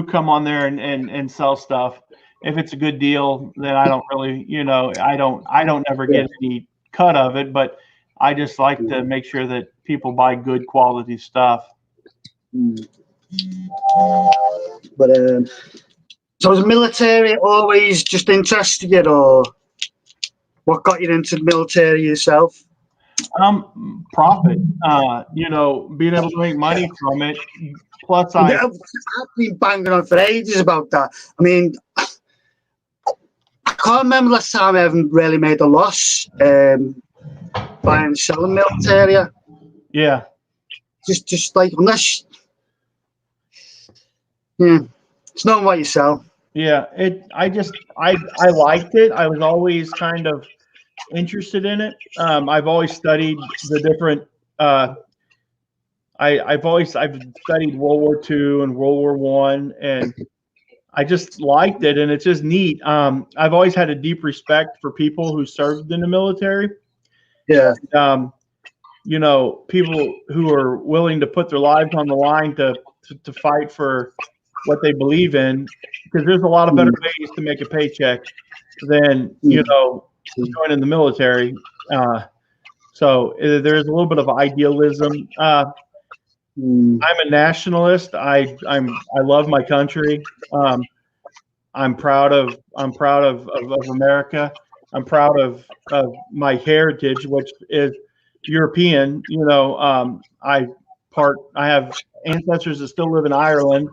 come on there and sell stuff. If it's a good deal, then I don't really, I don't ever get any cut of it, but I just like to make sure that people buy good quality stuff. But so was the military always just interested you, or what got you into the military yourself? Profit. Being able to make money from it. Plus, I've been banging on for ages about that. I mean, I can't remember last time I haven't really made a loss buying and selling military. Yeah. Just like unless, it's not what you sell. Yeah, I liked it. I was always kind of interested in it. I've always studied the different. I've studied World War II and World War I, and I just liked it, and it's just neat. I've always had a deep respect for people who served in the military. Yeah. People who are willing to put their lives on the line to fight for what they believe in, because there's a lot of better ways to make a paycheck than joining the military. So there's a little bit of idealism. I'm a nationalist. I love my country. I'm proud of America. I'm proud of my heritage, which is European. I have ancestors that still live in Ireland.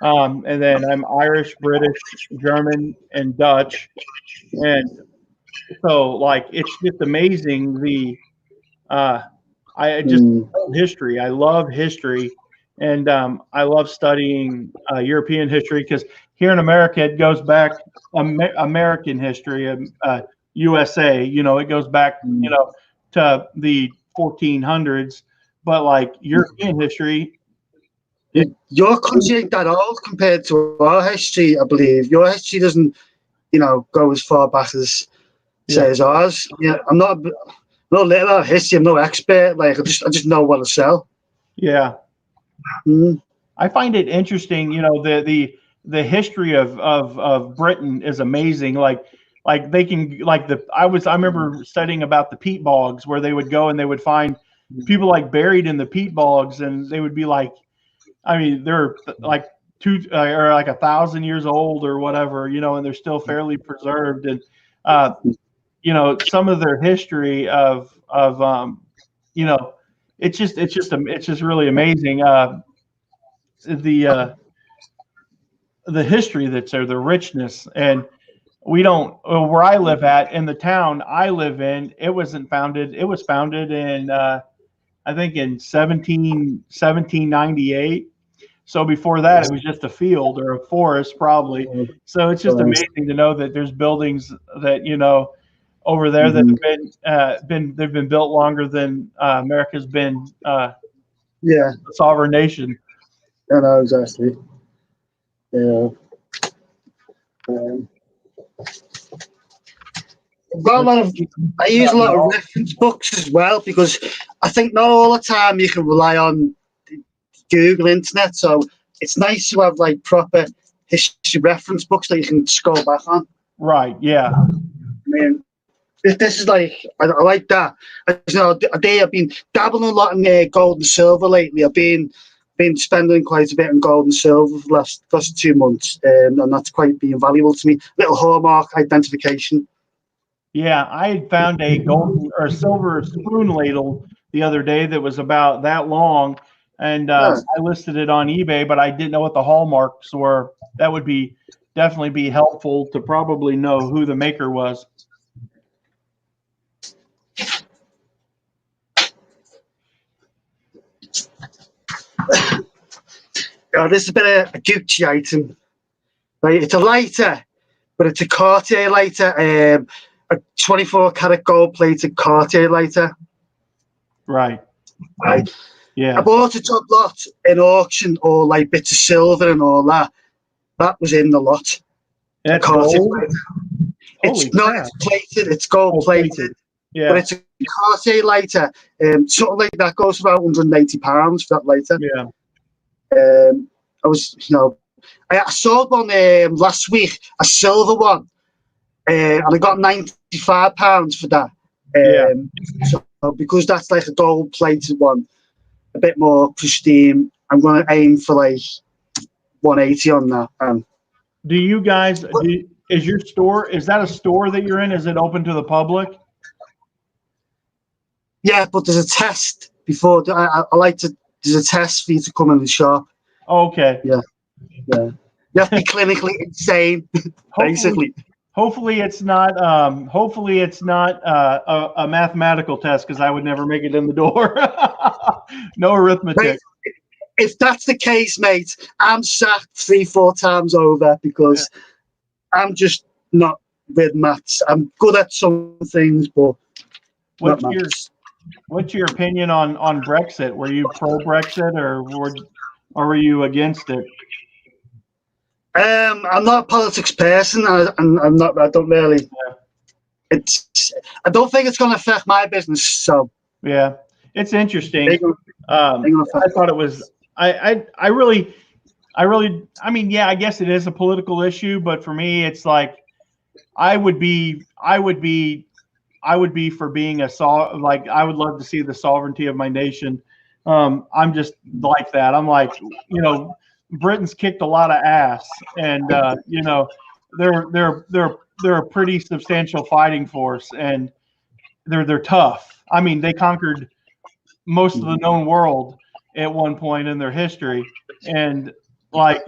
And then I'm Irish, British, German, and Dutch. And so it's just amazing. I just love history. I love history. And I love studying European history, because here in America, it goes back, American history, USA, it goes back, to the 1400s. But European history, your country ain't that old compared to our history, I believe. Your history doesn't, go as far back as as ours. Yeah, I'm not little at history. I'm no expert. I just know what to sell. Yeah. I find it interesting. The history of Britain is amazing. They can I remember studying about the peat bogs, where they would go and they would find people buried in the peat bogs, and they would be they're 1,000 years old or whatever, and they're still fairly preserved. And some of their history of it's just really amazing. The history that's there, the richness. And where I live at, in the town I live in, it was founded in I think in 1798. So before that, it was just a field or a forest, probably. So it's just amazing to know that there's buildings that, you know, over there that have they've been built longer than America's been a sovereign nation. I know, exactly. Yeah. I use a lot of reference books as well, because I think not all the time you can rely on Google Internet. So it's nice to have like proper history reference books that you can scroll back on. Right. Yeah. I mean, this is like I like that. I've been dabbling a lot in gold and silver lately. I've been spending quite a bit on gold and silver for the last 2 months, and that's quite been valuable to me. Little hallmark identification. Yeah, I had found a golden or silver spoon ladle the other day that was about that long, and I listed it on eBay, but I didn't know what the hallmarks were. That would definitely be helpful to probably know who the maker was. This is a bit of a Gucci item. Right, it's a lighter, but it's a Cartier lighter. A 24-karat gold-plated Cartier lighter. Right. Yeah. I bought a top lot in auction, or like bits of silver and all that. That was in the lot. That's gold? It's not. It's plated. It's gold-plated. Yeah. But it's a Cartier lighter. Something like that goes for about £180 for that lighter. Yeah. I sold one last week, a silver one. And I got £95 for that. So because that's like a gold-plated one, a bit more pristine, I'm going to aim for like 180 on that. Do you guys? Is your store? Is that a store that you're in? Is it open to the public? Yeah, but there's a test before. I like to. There's a test for you to come in the shop. Okay. Yeah. You have to be clinically insane, basically. Hopefully it's not. Hopefully it's not a mathematical test, because I would never make it in the door. No arithmetic. Mate, if that's the case, mate, I'm sacked 3-4 times over, because I'm just not with maths. I'm good at some things, but what's your opinion on Brexit? Were you pro Brexit or were you against it? I'm not a politics person. I'm not. I don't really. Yeah. I don't think it's going to affect my business. So yeah, it's interesting. I thought it was. I mean, yeah, I guess it is a political issue, but for me, it's like I would be for being like I would love to see the sovereignty of my nation. I'm just like that. I'm like, you know, Britain's kicked a lot of ass, and you know, they're a pretty substantial fighting force, and they're tough. I mean, they conquered most of the known world at one point in their history, and like,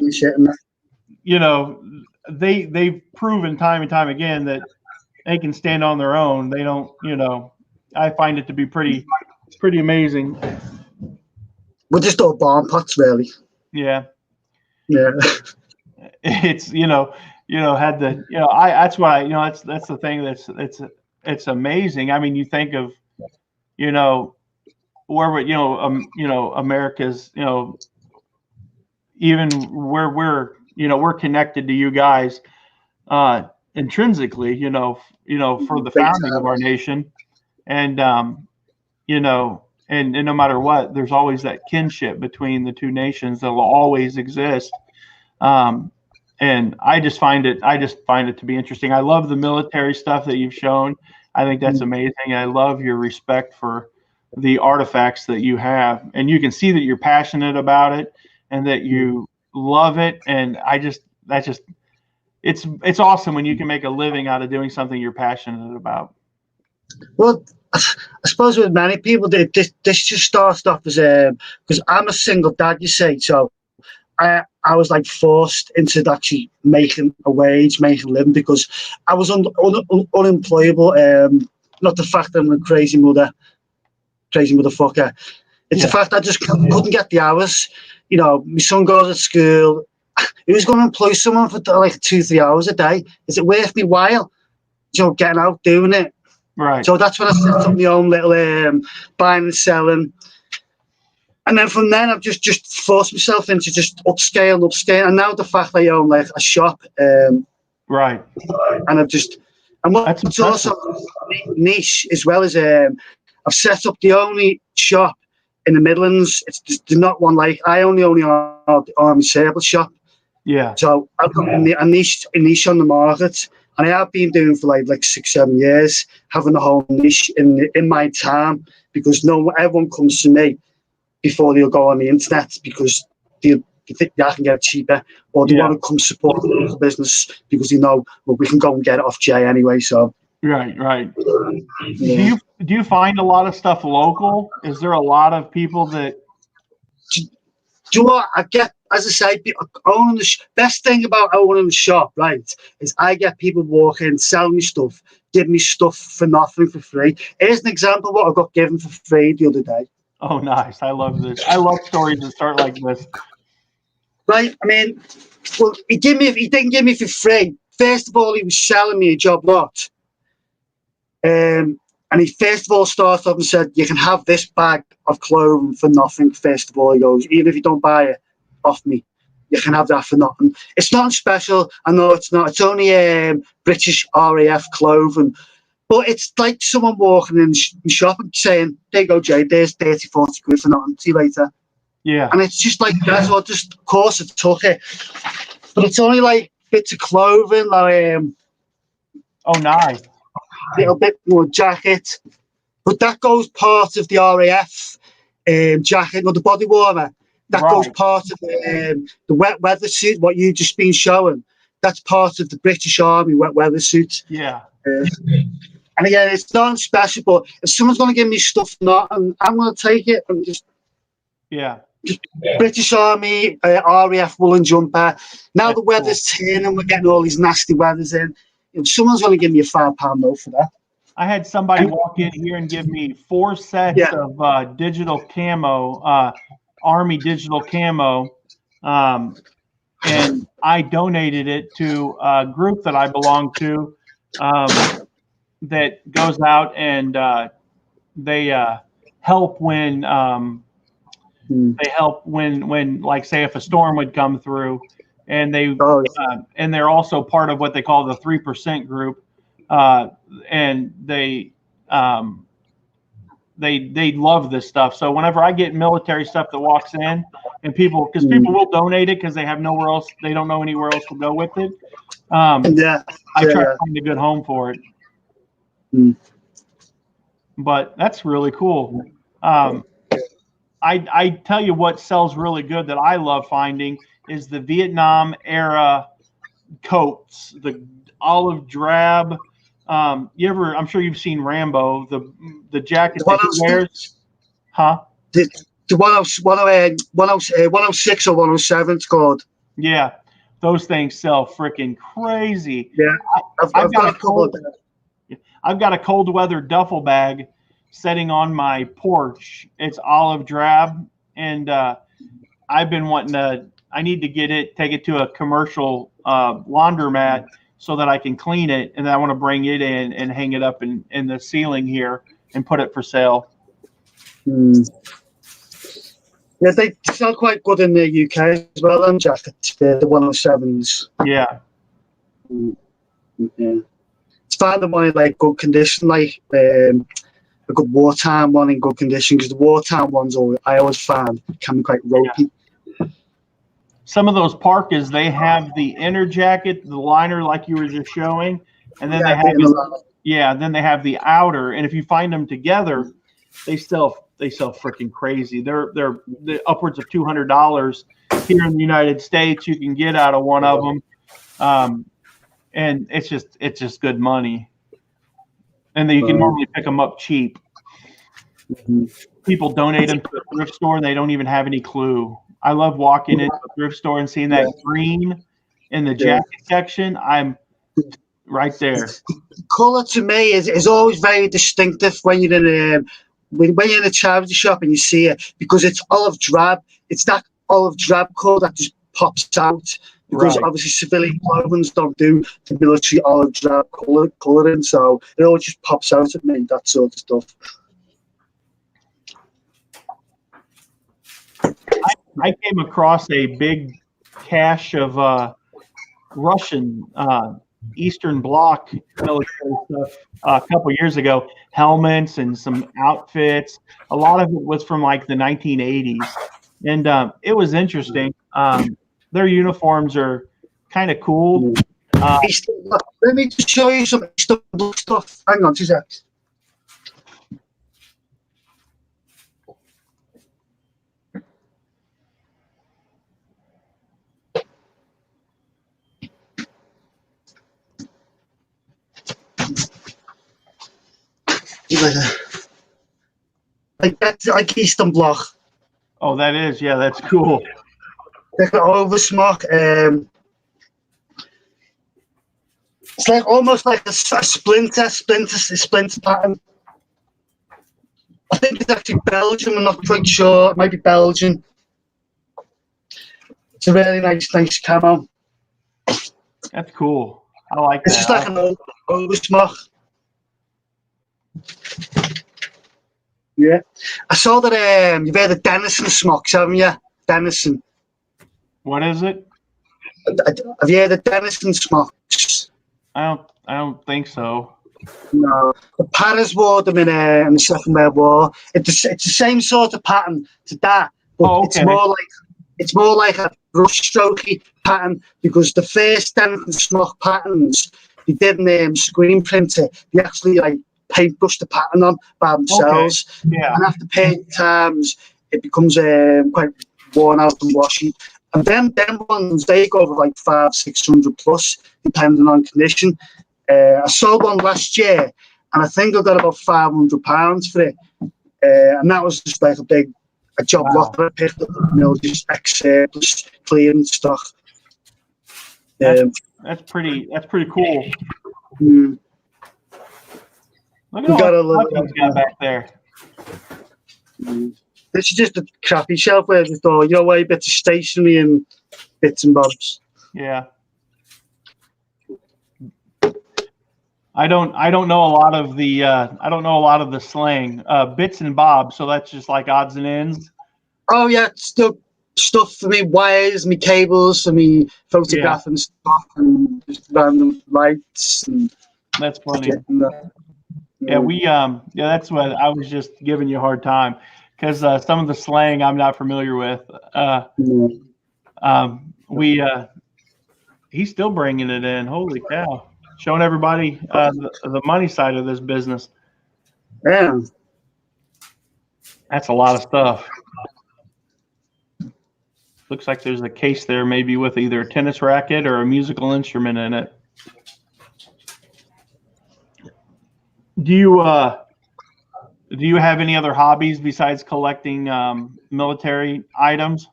you know, they've proven time and time again that they can stand on their own. They don't, you know. I find it to be pretty amazing. We're just all bomb pots, really. Yeah. Yeah. It's had the that's why that's the thing it's amazing. I mean, you think of where America's even where we're connected to you guys intrinsically for the founding of our nation, and and no matter what, there's always that kinship between the two nations that will always exist. And I just find it to be interesting. I love the military stuff that you've shown. I think that's amazing. I love your respect for the artifacts that you have, and you can see that you're passionate about it and that you love it. And it's awesome when you can make a living out of doing something you're passionate about. Well, I suppose with many people, this just starts off as because I'm a single dad, you see, so I was like forced into actually making a wage, making a living, because I was unemployable. Not the fact that I'm a crazy motherfucker. It's the fact I just couldn't get the hours. You know, my son goes to school. Who's going to employ someone for like 2-3 hours a day? Is it worth me while? You know, getting out doing it. Right. So that's when I set up my own little buying and selling. And then from then, I've just forced myself into just upscale. And now the fact I own like a shop. Right. And what's also niche as well as I've set up the only shop in the Midlands. It's not one like I only own the Army Sable shop. Yeah. So I've got a niche on the market, and I have been doing for like 6-7 years, having a whole niche in my time, because everyone comes to me before they'll go on the internet because they think I can get it cheaper, or they want to come support the local business because they know, well, we can go and get it off Jay anyway. So right. Yeah. Do you find a lot of stuff local? Is there a lot of people that? Do you know what I get? As I say, owning the best thing about owning the shop, right, is I get people walking, selling me stuff, giving me stuff for nothing, for free. Here's an example of what I got given for free the other day. Oh, nice! I love this. I love stories that start like this. Right? I mean, well, he didn't give me for free. First of all, he was selling me a job lot. And he first of all started off and said, "You can have this bag of clothing for nothing." First of all, he goes, "Even if you don't buy it off me, you can have that for nothing." It's nothing special. I know it's not. It's only British RAF clothing. But it's like someone walking in the shop and saying, "There you go, Jay, there's 30-40 quid for nothing. See you later." Yeah. And it's just like, that's what, just, of course, I took it. But it's only like bits of clothing, like oh, nice. little bit more jacket. But that goes part of the RAF jacket, or the body warmer. That goes part of the wet weather suit, what you've just been showing. That's part of the British Army wet weather suit. Yeah. And again, it's not special, but if someone's going to give me stuff, I'm going to take it and just. Yeah. British Army RAF woolen jumper. Now That's the weather's turning, we're getting all these nasty weathers in. If someone's going to give me a £5 note for that. I had somebody walk in here and give me 4 sets of digital camo, Army digital camo, and I donated it to a group that I belong to that goes out and they help when like, say, if a storm would come through, and and they're also part of what they call the 3% group, and they love this stuff. So whenever I get military stuff that walks in, and people will donate it because they have nowhere else, they don't know anywhere else to go with it. I try to find a good home for it. But that's really cool. I tell you what sells really good that I love finding is the Vietnam era coats, the olive drab. I'm sure you've seen Rambo, the jacket that he wears. Huh? The 106 or 107 it's called. Yeah, those things sell freaking crazy. Yeah, I've got a couple of them. I've got a cold weather duffel bag sitting on my porch. It's olive drab, and I've been wanting to. I need to take it to a commercial laundromat so that I can clean it, and then I want to bring it in and hang it up in the ceiling here and put it for sale. Yeah, they sell quite good in the UK as well, them jackets, the 107s. Yeah. Yeah. It's fine the one in like good condition, like a good wartime one in good condition, because the wartime ones I always find can be quite ropey. Yeah. Some of those parkas, they have the inner jacket, the liner like you were just showing, and then then they have the outer. And if you find them together, they sell freaking crazy. They're upwards of $200 here in the United States. You can get out of one of them, and it's just good money. And then you can normally pick them up cheap. People donate them to the thrift store, and they don't even have any clue. I love walking into a thrift store and seeing that green in the jacket section. I'm right there. Color to me is always very distinctive when you're in when you're in a charity shop and you see it, because it's olive drab, it's that olive drab colour that just pops out. Because obviously civilian clothing don't do the military olive drab colouring, so it all just pops out at me, that sort of stuff. I came across a big cache of Russian Eastern Bloc military stuff a couple years ago, helmets and some outfits. A lot of it was from like the 1980s, and it was interesting. Their uniforms are kind of cool. Let me just show you some stuff. Hang on 2 seconds. Like that's like Eastern Bloc. Oh, that is, yeah, that's cool. Like an oversmock. It's like almost like a splinter pattern. I think it's actually Belgium. I'm not quite sure. It might be Belgian. It's a really nice camo. That's cool. I like that. It's just like an oversmock. Yeah, I saw that. You've heard of Denison smocks, haven't you? Denison. What is it? Have you heard of Denison smocks? I don't think so. No, the Paras wore them in the Second World War. It's the same sort of pattern to that, but it's more like a brushstrokey pattern, because the first Denison smock patterns they didn't screen print it. They actually like paintbrush the pattern on by themselves. Okay. Yeah. And after paint times, it becomes quite worn out and washy. And them ones, they go for like 500-600 plus, depending on condition. I sold one last year, and I think I got about £500 for it. And that was just like a job lot that I picked up, just ex-surplus clearing stuff. That's pretty cool. Mm. Look at all the stuff he's got back there. This is just a crappy shelf where just all bits of stationery and bits and bobs. Yeah. I don't know a lot of the slang. Bits and bobs, so that's just like odds and ends. Oh yeah, stuff for me wires, me cables, for me photographing stuff, and just random lights. And that's funny. That's what I was just giving you a hard time, because some of the slang I'm not familiar with. He's still bringing it in. Holy cow! Showing everybody the money side of this business. Yeah, that's a lot of stuff. Looks like there's a case there, maybe with either a tennis racket or a musical instrument in it. Do you have any other hobbies besides collecting military items?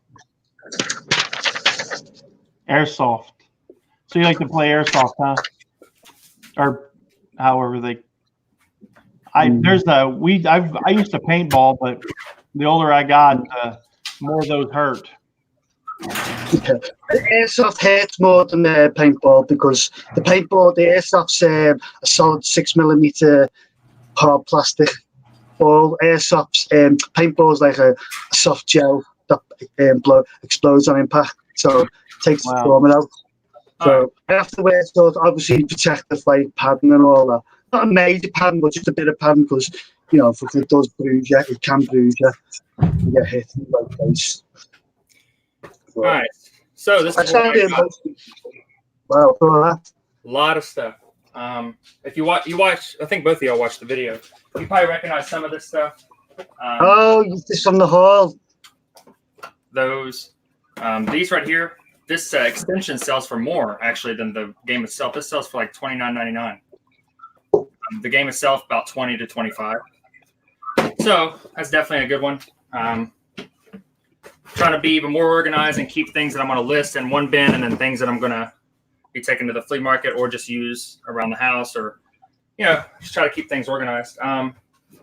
Airsoft. So you like to play airsoft, huh? Or however they. I used to paintball, but the older I got, the more those hurt. Yeah. Airsoft hurts more than paintball, because the airsoft's a solid 6mm hard plastic ball. Airsoft's paintball's like a soft gel that explodes on impact, so it takes the form out. So I have to wear obviously protective like padding and all that. Not a major padding, but just a bit of padding, because if it does bruise you, it can bruise you. You get hit in the right place. All right, so this is wow, a lot of stuff. If you watch, I think both of y'all watched the video. You probably recognize some of this stuff. This from the hall. Those, these right here. This extension sells for more actually than the game itself. This sells for like $29.99. The game itself about $20 to $25. So that's definitely a good one. Trying to be even more organized and keep things that I'm going to list in one bin, and then things that I'm going to be taking to the flea market or just use around the house, or just try to keep things organized.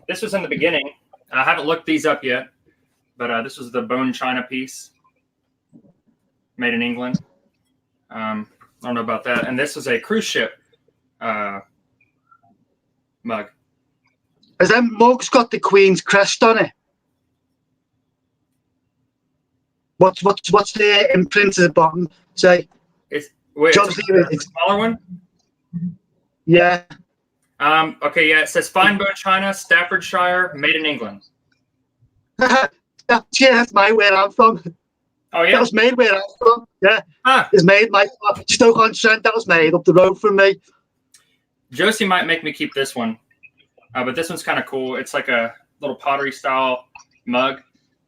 This was in the beginning. I haven't looked these up yet, but this was the bone china piece made in England. I don't know about that. And this was a cruise ship mug. Has that mug's got the Queen's crest on it? What's the imprint at the bottom say? It's a smaller one. Yeah. Okay, yeah, it says fine bone china, Staffordshire, made in England. That's where I'm from. Oh yeah, that was made where I'm from. Yeah, it's made Stoke-on-Trent. That was made up the road from me. Josie might make me keep this one, but this one's kind of cool. It's like a little pottery style mug,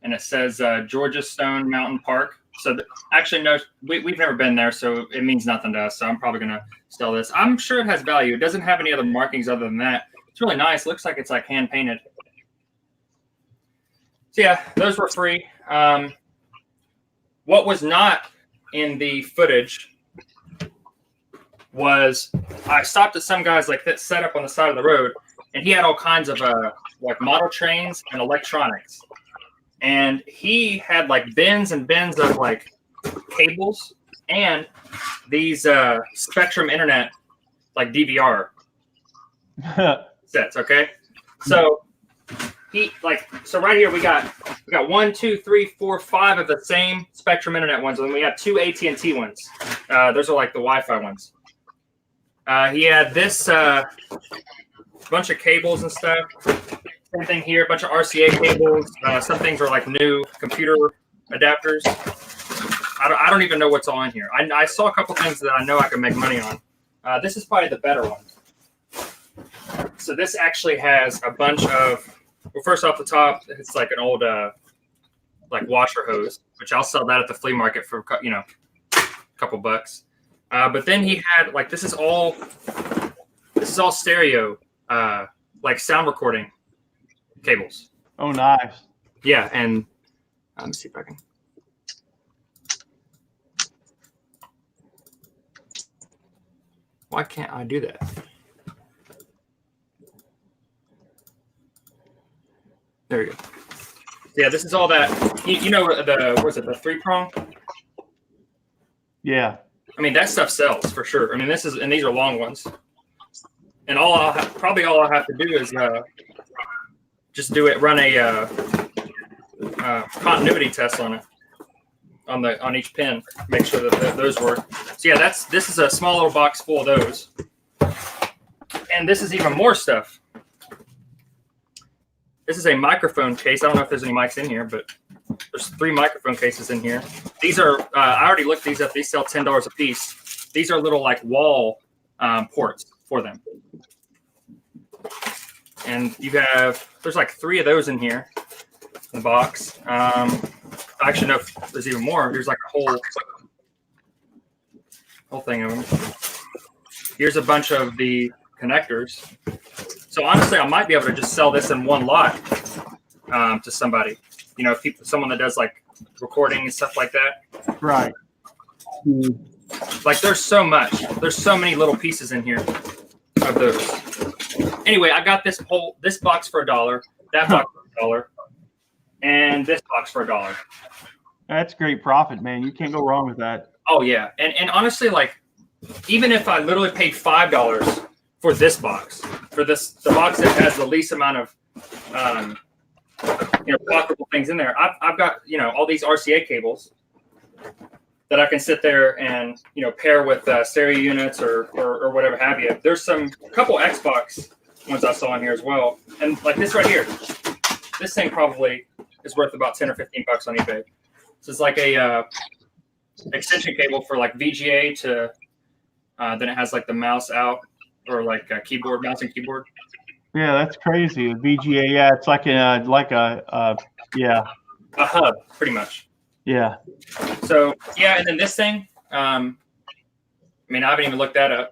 and it says Georgia Stone Mountain Park. So actually, no, we've never been there, so it means nothing to us. So I'm probably gonna sell this. I'm sure it has value. It doesn't have any other markings other than that. It's really nice. It looks like it's like hand painted. So yeah, those were free. What was not in the footage was I stopped at some guy's like that set up on the side of the road, and he had all kinds of like model trains and electronics. And he had like bins and bins of like cables and these Spectrum Internet like DVR sets. Okay, so so right here we got 1, 2, 3, 4, 5 of the same Spectrum Internet ones, and then we have 2 AT&T ones. Those are like the Wi-Fi ones. He had this bunch of cables and stuff. Same thing here, a bunch of RCA cables. Some things are like new computer adapters. I don't even know what's all in here. I saw a couple things that I know I can make money on. This is probably the better one. So this actually has a bunch of, well, first off the top, it's like an old like washer hose, which I'll sell that at the flea market for, you know, a couple bucks. But then he had like, this is all stereo, like sound recording cables. Oh, nice. Yeah, and let me see if I can. Why can't I do that? There you go. Yeah, this is all that. You know the what's it? The 3-prong. Yeah. I mean that stuff sells for sure. I mean these are long ones, and probably all I'll have to do is just run a continuity test on it on each pin, make sure that those work. So yeah, this is a small little box full of those, and this is even more stuff. This is a microphone case. I don't know if there's any mics in here, but there's 3 microphone cases in here. These are I already looked these up. These sell $10 a piece. These are little like wall ports for them. And there's like 3 of those in here in the box. Actually, no, there's even more. There's like a whole thing of them. Here's a bunch of the connectors. So honestly, I might be able to just sell this in one lot to somebody. You know, someone that does like recording and stuff like that. Right. Like there's so much. There's so many little pieces in here of those. Anyway, I got this box for $1, that box for $1, and this box for $1. That's great profit, man. You can't go wrong with that. Oh yeah, and honestly, like even if I literally paid $5 for this box, the box that has the least amount of blockable things in there, I've got all these RCA cables that I can sit there and pair with stereo units or whatever have you. There's a couple Xbox ones I saw in here as well, and like this right here, this thing probably is worth about 10 or 15 bucks on eBay. So it's like a extension cable for like VGA to then it has like the mouse out, or like a keyboard, mouse and keyboard. Yeah, that's crazy. VGA, yeah, it's like a hub, pretty much. Yeah. So yeah, and then this thing, I mean, I haven't even looked that up.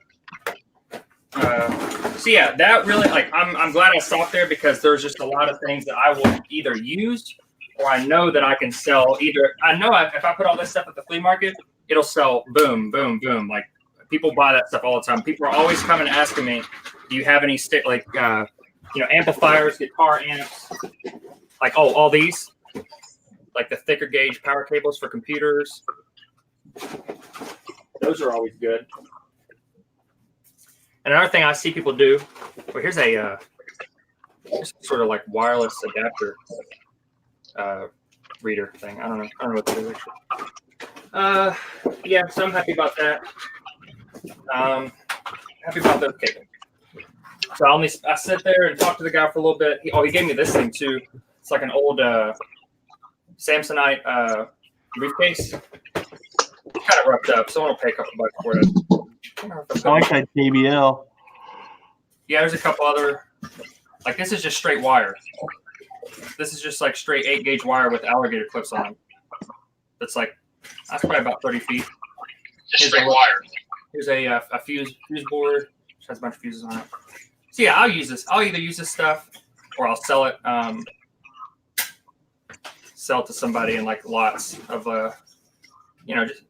So yeah, that really, like, I'm glad I stopped there because there's just a lot of things that I will either use or I know that I can sell. I know if I put all this stuff at the flea market, it'll sell boom, boom, boom. Like people buy that stuff all the time. People are always coming asking me, do you have any amplifiers, guitar amps, like all these, like the thicker gauge power cables for computers. Those are always good. And another thing I see people do, well, here's a sort of like wireless adapter reader thing. I don't know what to do actually. Yeah, so I'm happy about that. Happy about those cables. So I sit there and talk to the guy for a little bit. He gave me this thing too. It's like an old Samsonite briefcase. Kind of roughed up. Someone will pay a couple bucks for it. I like that JBL. Yeah, there's a couple other. Like this is just straight wire. This is just like straight 8-gauge wire with alligator clips on it. That's probably about 30 feet. Just straight wire. Here's a fuse board, which has a bunch of fuses on it. So yeah, I'll use this. I'll either use this stuff or I'll sell it. Sell it to somebody in like lots of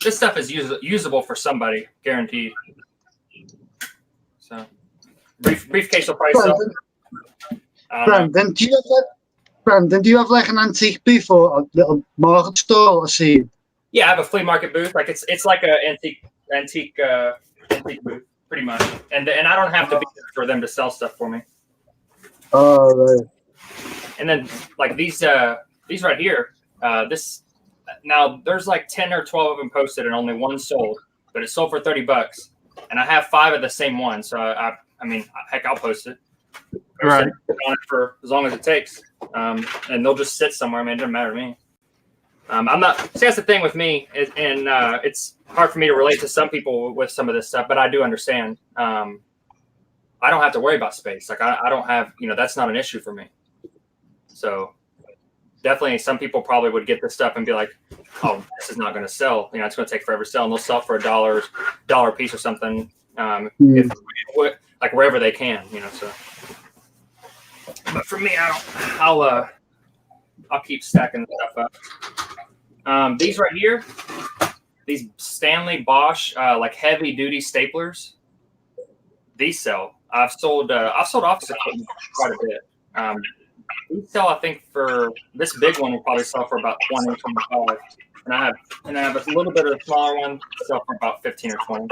this stuff is usable for somebody, guaranteed. So briefcase will probably sell. Brandon, do you have like an antique booth or a little market store or scene? Yeah, I have a flea market booth. Like it's like an antique booth, pretty much. And I don't have to be there for them to sell stuff for me. Oh, right. And then like these right here, now there's like 10 or 12 of them posted and only one sold, but it sold for $30, and I have 5 of the same one. So I mean, heck, I'll post it. Right. On it for as long as it takes, and they'll just sit somewhere. I mean, it doesn't matter to me. I'm not. See, that's the thing with me, and it's hard for me to relate to some people with some of this stuff, but I do understand. I don't have to worry about space. Like I don't have, that's not an issue for me. So definitely, some people probably would get this stuff and be like, "Oh, this is not going to sell. It's going to take forever to sell," and they'll sell for $1 a piece or something. Like wherever they can, So, but for me, I'll keep stacking the stuff up. These right here, these Stanley Bosch like heavy duty staplers. These sell. I've sold office equipment quite a bit. These sell, I think, for this big one will probably sell for about 20, 25. And I have a little bit of a smaller one sell for about 15 or 20.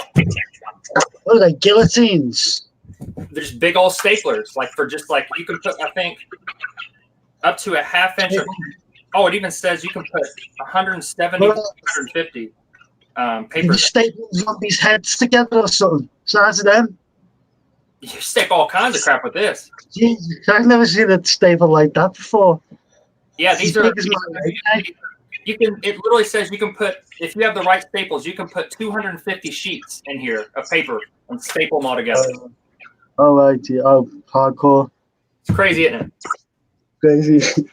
What are they, guillotines? There's big old staplers, like for just like you can put, I think, up to a ½ inch. Oh, it even says you can put 170, 150 paper. You staple zombies' heads together or something. Size of them. You stick all kinds of crap with this. Jesus, I've never seen a staple like that before. Yeah, these are. You can. It literally says you can put, if you have the right staples, you can put 250 sheets in here of paper and staple them all together. Oh, right. Oh, hardcore. It's crazy, isn't it? Crazy.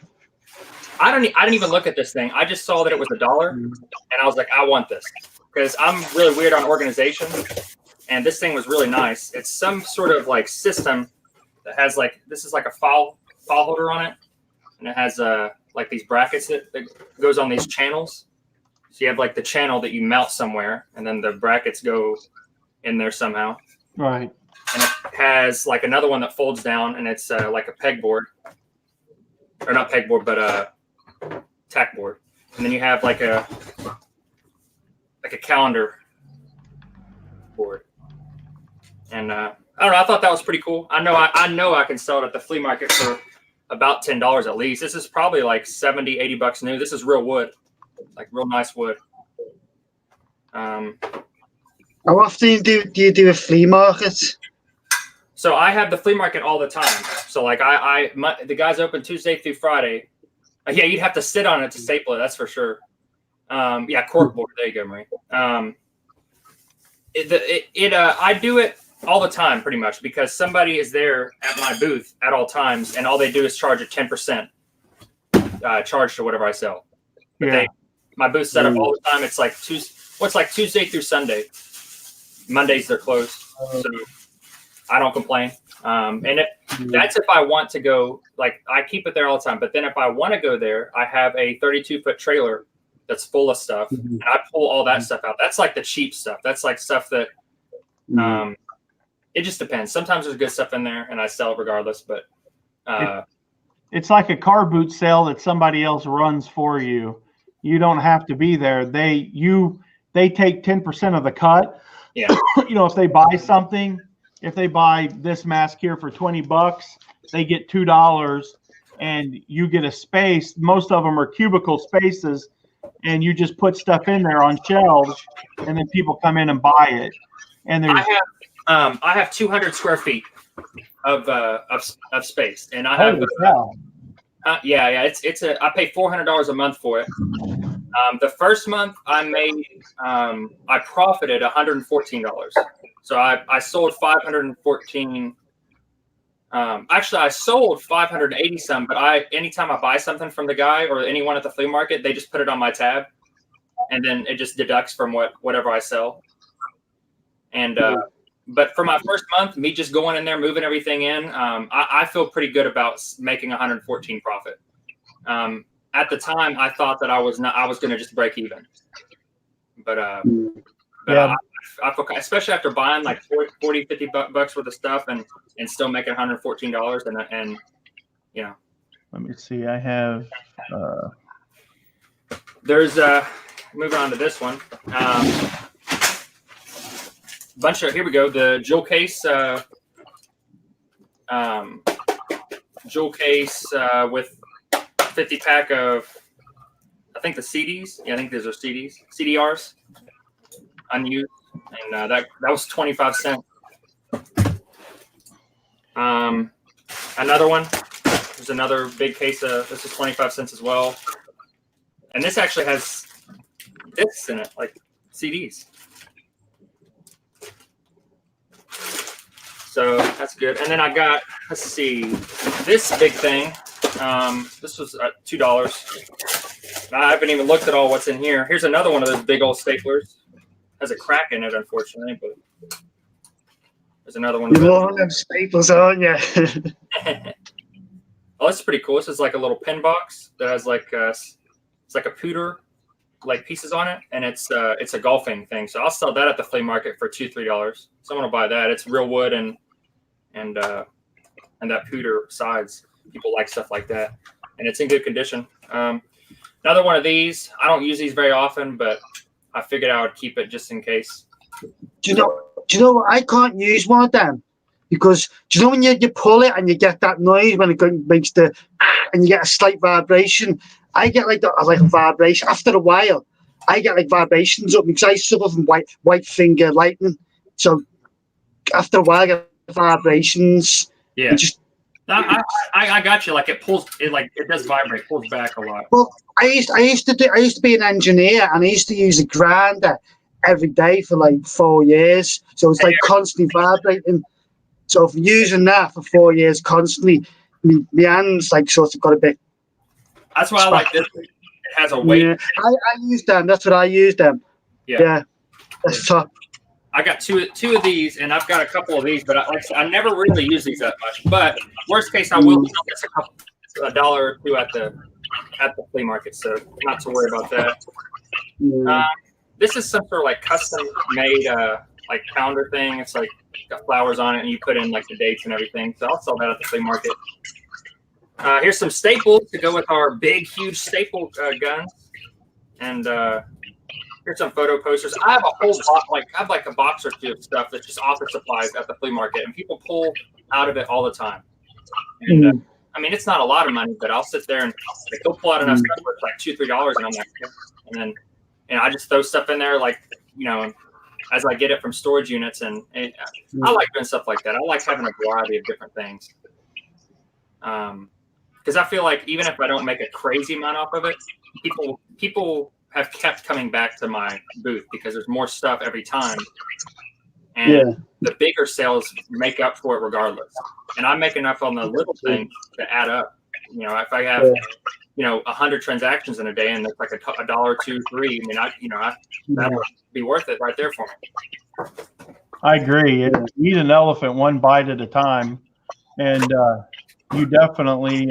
I didn't even look at this thing. I just saw that it was $1, and I was like, I want this because I'm really weird on organization, and this thing was really nice. It's some sort of like system that has like, this is like a file holder on it, and it has like these brackets that goes on these channels. So you have like the channel that you mount somewhere, and then the brackets go in there somehow. Right. And it has like another one that folds down, and it's like a pegboard, or not pegboard, but tack board. And then you have like a calendar board. And I don't know. I thought that was pretty cool. I know I can sell it at the flea market for about $10 at least. This is probably like 70, 80 bucks new. This is real wood, like real nice wood. How often do you do a flea market? So I have the flea market all the time. So like the guys open Tuesday through Friday. Yeah, you'd have to sit on it to staple it. That's for sure. Yeah, corkboard. There you go, Marie. I do it all the time pretty much because somebody is there at my booth at all times, and all they do is charge a 10% charge to whatever I sell. But my booth's set up all the time. It's like Tuesday through Sunday. Mondays they're closed, so I don't complain. And that's if I want to go. Like I keep it there all the time. But then if I want to go there, I have a 32-foot trailer that's full of stuff, and I pull all that stuff out. That's like the cheap stuff. That's like stuff that it just depends. Sometimes there's good stuff in there, and I sell it regardless. But it's like a car boot sale that somebody else runs for you. You don't have to be there. They take 10% of the cut. Yeah. You know, if they buy something, if they buy this mask here for $20, they get $2 and you get a space. Most of them are cubicle spaces, and you just put stuff in there on shelves, and then people come in and buy it. And there's I have 200 square feet of space, and I have I pay $400 a month for it. The first month I made I profited $114. So I sold 514. Actually, I sold 580 some, but anytime I buy something from the guy or anyone at the flea market, they just put it on my tab, and then it just deducts from whatever I sell. And but for my first month, me just going in there, moving everything in, I feel pretty good about making 114 profit. At the time, I thought that I was going to just break even. But I feel, especially after buying like 40, 50 bucks worth of stuff and still making $114 and you know. Let me see. I have. There's moving on to this one. Here we go. The jewel case. Jewel case with 50 pack of, I think the CDs. Yeah, I think these are CDs. CDRs. Unused. And that was 25 cents. Another one. There's another big case of, this is 25 cents as well. And this actually has discs in it, like CDs. So that's good. And then I got, let's see, this big thing. This was $2. I haven't even looked at all what's in here. Here's another one of those big old staplers. Has a crack in it, unfortunately, but there's another one. You're all them staples, aren't you? Oh, this is pretty cool. This is like a little pin box that has like it's like a pewter like pieces on it, and it's a golfing thing. So I'll sell that at the flea market for $2-3. Someone will buy that. It's real wood and that pewter sides. People like stuff like that, and it's in good condition. Another one of these. I don't use these very often, but I figured I would keep it just in case. Do you know what? I can't use one of them because do you know when you pull it and you get that noise when it makes and you get a slight vibration? I get like a vibration after a while. I get like vibrations up because I suffer from white finger lightning. So after a while, I get vibrations. Yeah. I got you. Like it does vibrate, pulls back a lot. Well, I used to be an engineer, and I used to use a grinder every day for like 4 years. So it's like constantly vibrating. So if using that for 4 years constantly, my hands like sort of got a bit. That's why I like this. It has a weight. Yeah, I use them. That's what I use them. Yeah, that's top. I got two of these, and I've got a couple of these, but I never really use these that much. But worst case, I will get a $1 or $2 at the flea market, so not to worry about that. Yeah. This is some sort of like custom made like pounder thing. It's like got flowers on it, and you put in like the dates and everything. So I'll sell that at the flea market. Here's some staples to go with our big, huge staple guns, and here's some photo posters. I have a whole box, a box or two of stuff that's just office supplies at the flea market, and people pull out of it all the time. And I mean, it's not a lot of money, but I'll sit there and they'll pull out enough stuff for like $2-3, and I'm like, and then I just throw stuff in there, like as I get it from storage units, and I like doing stuff like that. I like having a variety of different things, because I feel like even if I don't make a crazy amount off of it, people have kept coming back to my booth because there's more stuff every time, and the bigger sales make up for it regardless. And I make enough on the little things to add up. If I have 100 transactions in a day, and it's like $1, $2, $3, that would be worth it right there for me. I agree. Eat an elephant one bite at a time, and you definitely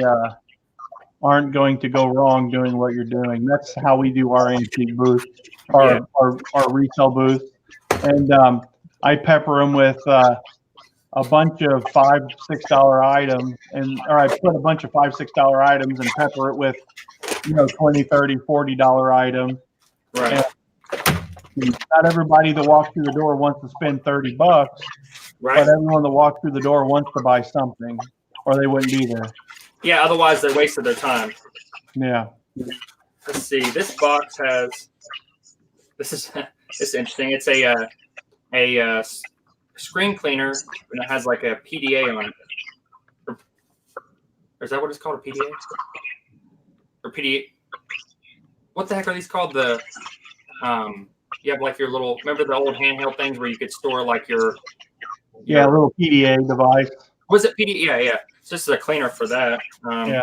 aren't going to go wrong doing what you're doing. That's how we do our antique booth, our resale booth, and I pepper them with a bunch of $5-6 items, or I put a bunch of $5-6 items and pepper it with, $20, $30, $40 items. Right. And not everybody that walks through the door wants to spend $30, Right. but everyone that walks through the door wants to buy something, or they wouldn't be there. Yeah. Otherwise, they wasted their time. Yeah. Let's see. This box has. This is it's interesting. It's a screen cleaner, and it has like a PDA on it. Or is that what it's called? A PDA? Or PDA? What the heck are these called? You have like your little. Remember the old handheld things where you could store like your. Yeah, a little PDA device. Was it PDA? Yeah. So this is a cleaner for that. Yeah.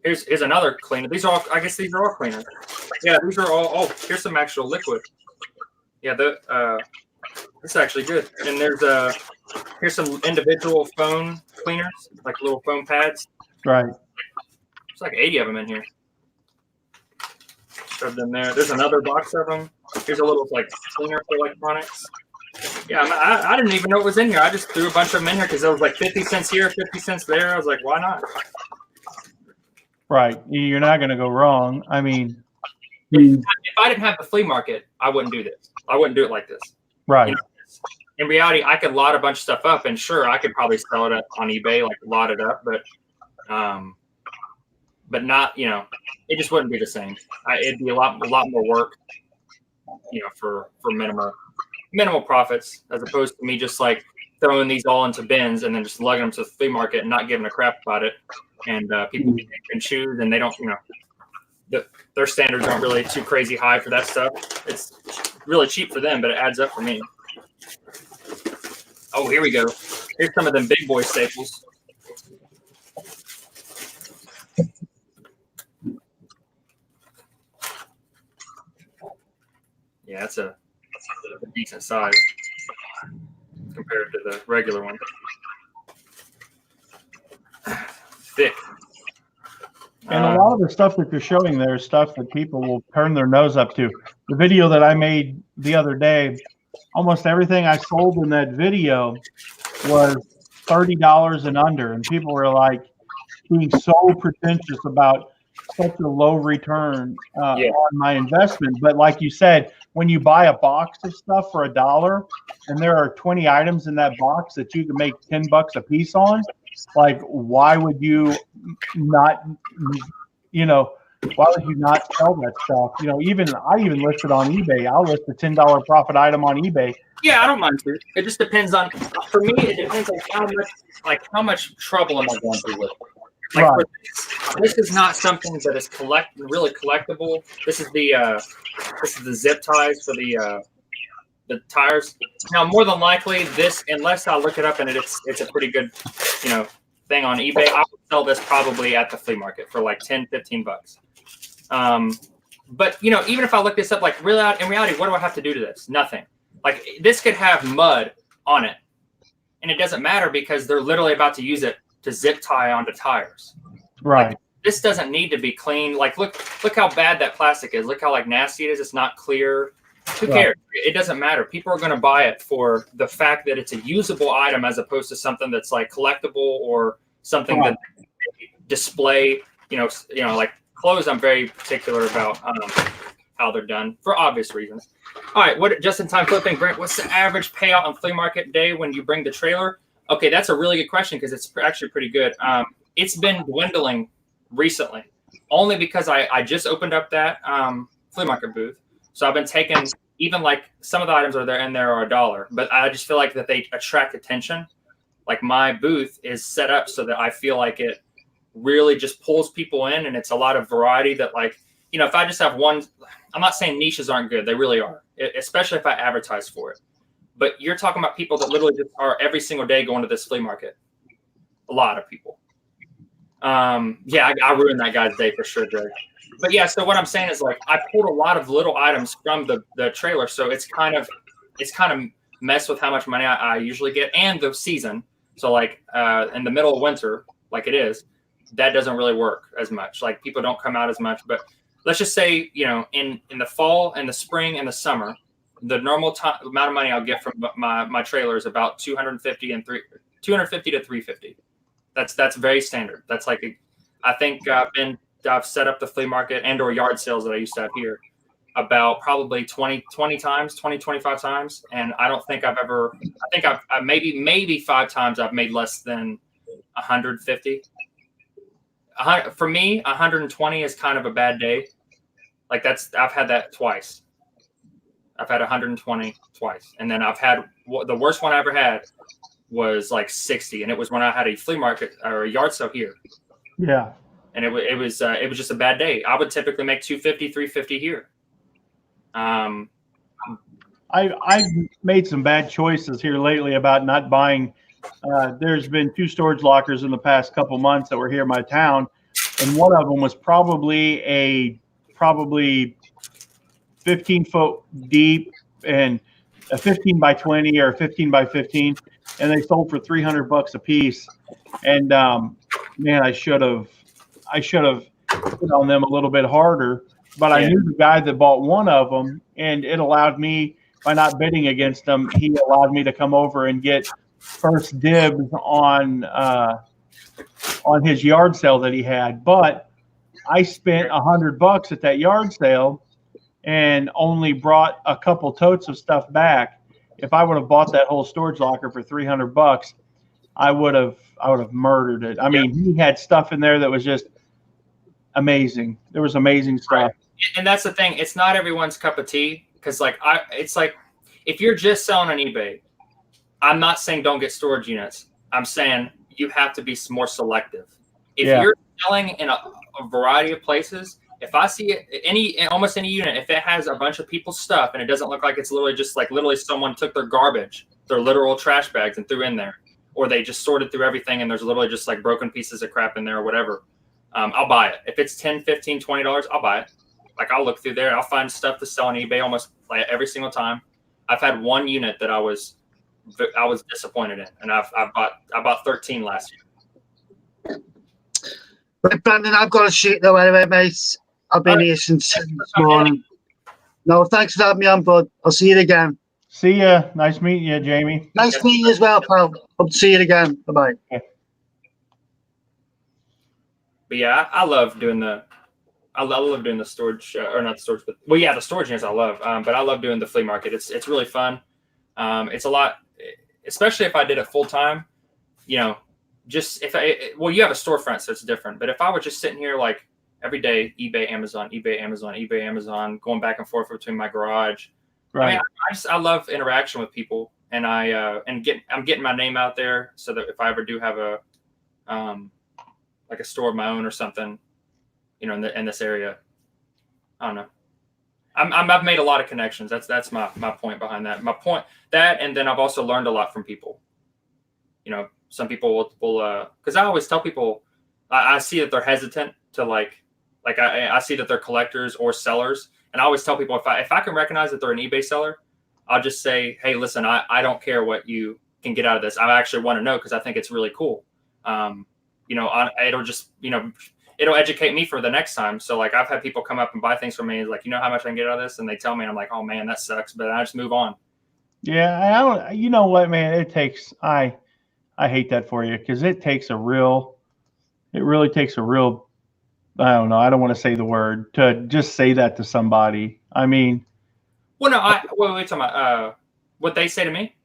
Here's another cleaner. These are all. I guess these are all cleaners. Yeah, these are all. Oh, here's some actual liquid. Yeah, this is actually good. And here's some individual phone cleaners, like little phone pads. Right. There's like 80 of them in here. Shove them there. There's another box of them. Here's a little like cleaner for electronics. Yeah, I didn't even know it was in here. I just threw a bunch of them in here because it was like 50 cents here, 50 cents there. I was like, why not? Right. You're not going to go wrong. I mean, if I didn't have the flea market, I wouldn't do this. I wouldn't do it like this. Right. In reality, I could lot a bunch of stuff up, and sure, I could probably sell it up on eBay, like lot it up, but not, it just wouldn't be the same. It'd be a lot more work, for minimal profits, as opposed to me just like throwing these all into bins and then just lugging them to the flea market and not giving a crap about it. And people can choose, and they don't, their standards aren't really too crazy high for that stuff. It's really cheap for them, but it adds up for me. Oh, here we go. Here's some of them big boy staples. Yeah, that's a decent size compared to the regular one. Thick. And a lot of the stuff that you're showing there is stuff that people will turn their nose up to. The video that I made the other day, almost everything I sold in that video was $30 and under. And people were like being so pretentious about such a low return on my investment. But like you said, when you buy a box of stuff for $1 and there are 20 items in that box that you can make $10 a piece on, like, why would you not, why would you not sell that stuff? I even listed on eBay. I'll list a $10 profit item on eBay. Yeah, I don't mind to. It just depends on, for me, it depends on how much trouble am I going through with it. Like, right. This is not something that is really collectible. This is the zip ties for the tires. Now, more than likely, this, unless I look it up and it's a pretty good, thing on eBay, I would sell this probably at the flea market for like $10-15. But even if I look this up, like in reality, what do I have to do to this? Nothing. Like, this could have mud on it, and it doesn't matter because they're literally about to use it to zip tie onto tires. Right. Like, this doesn't need to be clean. Like, look how bad that plastic is. Look how nasty it is. It's not clear. Who cares? It doesn't matter. People are going to buy it for the fact that it's a usable item as opposed to something that's like collectible or something that they display. Like clothes. I'm very particular about how they're done for obvious reasons. All right, what just-in-time flipping, Brent? What's the average payout on flea market day when you bring the trailer? Okay, that's a really good question because it's actually pretty good. It's been dwindling recently, only because I just opened up that flea market booth. So I've been taking, even like some of the items are $1, but I just feel like that they attract attention. Like, my booth is set up so that I feel like it really just pulls people in, and it's a lot of variety that, like, if I just have one, I'm not saying niches aren't good. They really are, especially if I advertise for it. But you're talking about people that literally just are every single day going to this flea market. A lot of people. I ruined that guy's day for sure, Greg. But yeah, so what I'm saying is, like, I pulled a lot of little items from the trailer, so it's kind of messed with how much money I usually get and the season. So like in the middle of winter, like it is, that doesn't really work as much. Like, people don't come out as much. But let's just say, in the fall and the spring and the summer, the normal amount of money I'll get from my trailer is about 250 to 350. That's very standard. That's like I think I've set up the flea market and or yard sales that I used to have here about probably 20 times, 25 times. And I don't think I've maybe 5 times I've made less than 150. For me, 120 is kind of a bad day. Like I've had that twice. I've had 120 twice. And then I've had the worst one I ever had was like 60. And it was when I had a flea market or a yard sale here. Yeah. And it was just a bad day. I would typically make 250, 350 here. I've made some bad choices here lately about not buying. There's been 2 storage lockers in the past couple months that were here in my town, and one of them was probably 15-foot deep and a 15 by 20 or 15 by 15, and they sold for $300 a piece. And man, I should have put on them a little bit harder. But I knew the guy that bought one of them, and it allowed me, by not bidding against him, he allowed me to come over and get first dibs on his yard sale that he had. But I spent $100 at that yard sale and only brought a couple totes of stuff back. If I would have bought that whole storage locker for $300, I would have murdered it. I mean, he had stuff in there that was just amazing. There was amazing stuff. Right. And that's the thing. It's not everyone's cup of tea, because it's like if you're just selling on eBay, I'm not saying don't get storage units. I'm saying you have to be more selective. If you're selling in a variety of places, if I see almost any unit, if it has a bunch of people's stuff and it doesn't look like it's literally someone took their garbage, their literal trash bags, and threw in there, or they just sorted through everything and there's literally just like broken pieces of crap in there or whatever, I'll buy it. If it's $10, $15, $20, I'll buy it. Like I'll look through there. I'll find stuff to sell on eBay almost like every single time. I've had one unit that I was disappointed in, and I bought 13 last year. Right, Brandon, I've got to shoot though anyway, mate. I've been here since this morning. No, thanks for having me on, bud. I'll see you again. See ya. Nice meeting you, Jamie. Nice meeting you as well, pal. Hope to see you again. Bye-bye. Okay. But yeah, I love doing the storage, or not the storage, but the storage units I love. But I love doing the flea market. It's really fun. It's a lot, especially if I did it full time. You know, just you have a storefront, so it's different. But if I was just sitting here like every day, eBay, Amazon, going back and forth between my garage. Right. I mean, I love interaction with people, and I'm getting my name out there so that if I ever do have a like a store of my own or something, you know, in this area, I don't know. I've made a lot of connections. That's my point behind that. My point that, and then I've also learned a lot from people. You know, some people will because I always tell people I see that they're hesitant to like I see that they're collectors or sellers, and I always tell people if I can recognize that they're an eBay seller, I'll just say, hey, listen, I don't care what you can get out of this. I actually want to know because I think it's really cool. You know, it'll just, you know, it'll educate me for the next time. So like I've had people come up and buy things from me, like, you know how much I can get out of this, and they tell me, and I'm like, oh man, that sucks, but I just move on. Yeah, I don't. You know what, man? It takes. I hate that for you because it takes a real. It really takes a real. I don't know. I don't want to say the word to just say that to somebody. I mean. Well, no. Wait, talking about what they say to me.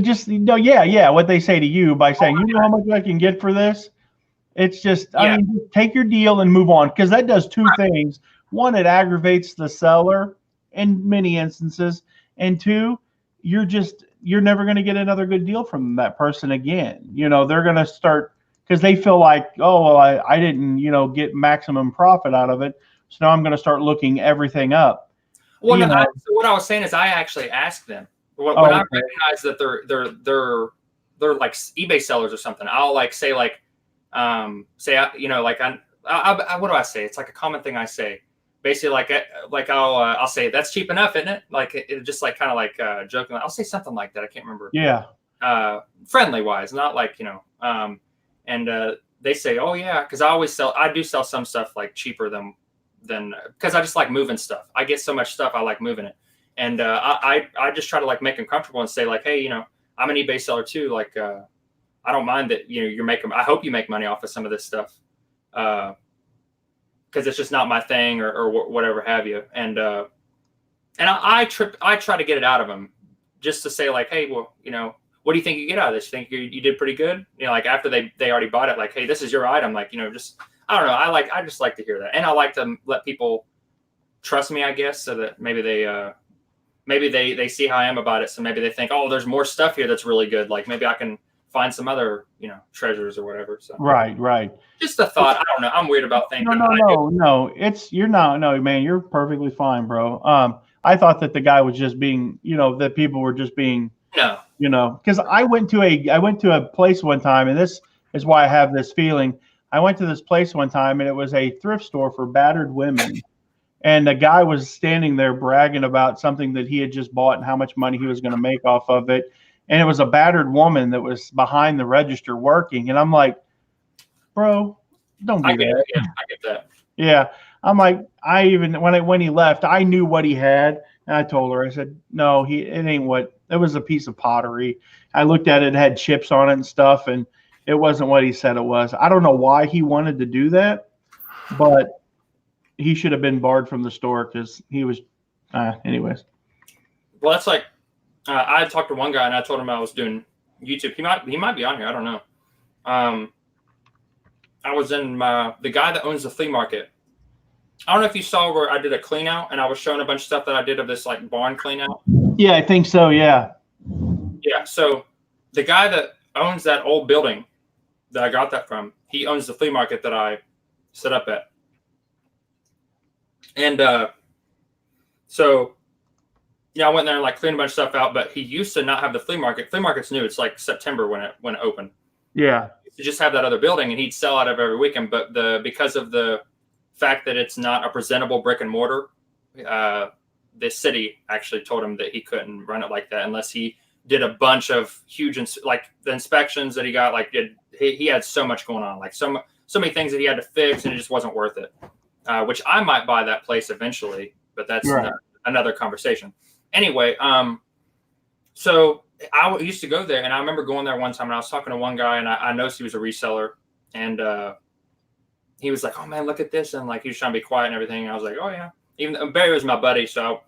Just yeah. What they say to you by saying, you know how much I can get for this. It's just, I mean, take your deal and move on, because that does two things. One, it aggravates the seller in many instances, and two, you're never going to get another good deal from that person again. You know, they're going to start, because they feel like, oh, well, I didn't, you know, get maximum profit out of it, so now I'm going to start looking everything up. Well, no, so what I was saying is I actually asked them when I recognize that they're like eBay sellers or something. I'll like say like. You know, like I what do I say? It's like a common thing I say. Basically, like I'll say that's cheap enough, isn't it? Like it just like kind of like joking. I'll say something like that. I can't remember. Yeah. Friendly wise, not like, you know. And they say, oh yeah, because I do sell some stuff like cheaper than because I just like moving stuff. I get so much stuff, I like moving it. And I just try to like make them comfortable and say like, hey, you know, I'm an eBay seller too. Like, I don't mind that, you know, you're making, I hope you make money off of some of this stuff. Cause it's just not my thing or whatever have you. And I try to get it out of them just to say like, hey, well, you know, what do you think you get out of this? You think you did pretty good? You know, like after they already bought it, like, hey, this is your item. Like, you know, just, I don't know. I just like to hear that. And I like to let people trust me, I guess, so that maybe they see how I am about it. So maybe they think, oh, there's more stuff here that's really good. Like maybe I can find some other, you know, treasures or whatever. So Right. Just a thought. I don't know. I'm weird about things. No. No, man, you're perfectly fine, bro. I thought that the guy was just being, you know, that people were just being, no, you know, because I went to a place one time, and this is why I have this feeling. I went to this place one time, and it was a thrift store for battered women. And the guy was standing there bragging about something that he had just bought and how much money he was going to make off of it. And it was a battered woman that was behind the register working. And I'm like, bro, don't do that. Yeah, I get that. Yeah. I'm like, when he left, I knew what he had. And I told her, I said, no, it ain't what, it was a piece of pottery. I looked at it had chips on it and stuff, and it wasn't what he said it was. I don't know why he wanted to do that, but he should have been barred from the store because he was, anyways. Well, that's like, I had talked to one guy and I told him I was doing YouTube. He might be on here. I don't know. I was in the guy that owns the flea market. I don't know if you saw where I did a clean out and I was showing a bunch of stuff that I did of this like barn clean out. Yeah, I think so. Yeah. Yeah. So the guy that owns that old building that I got that from, he owns the flea market that I set up at. And so, yeah, I went there and like cleaned a bunch of stuff out, but he used to not have the flea market. Flea market's new. It's like September when it opened. Yeah. To just have that other building, and he'd sell out of every weekend. But because of the fact that it's not a presentable brick and mortar, the city actually told him that he couldn't run it like that unless he did a bunch of huge, like the inspections that he got. Like he had so much going on, like so many things that he had to fix, and it just wasn't worth it. Which I might buy that place eventually, but that's another conversation. Anyway, so I used to go there, and I remember going there one time, and I was talking to one guy, and I noticed he was a reseller, and he was like, "Oh man, look at this," and like he was trying to be quiet and everything. And I was like, "Oh yeah." Even though Barry was my buddy, so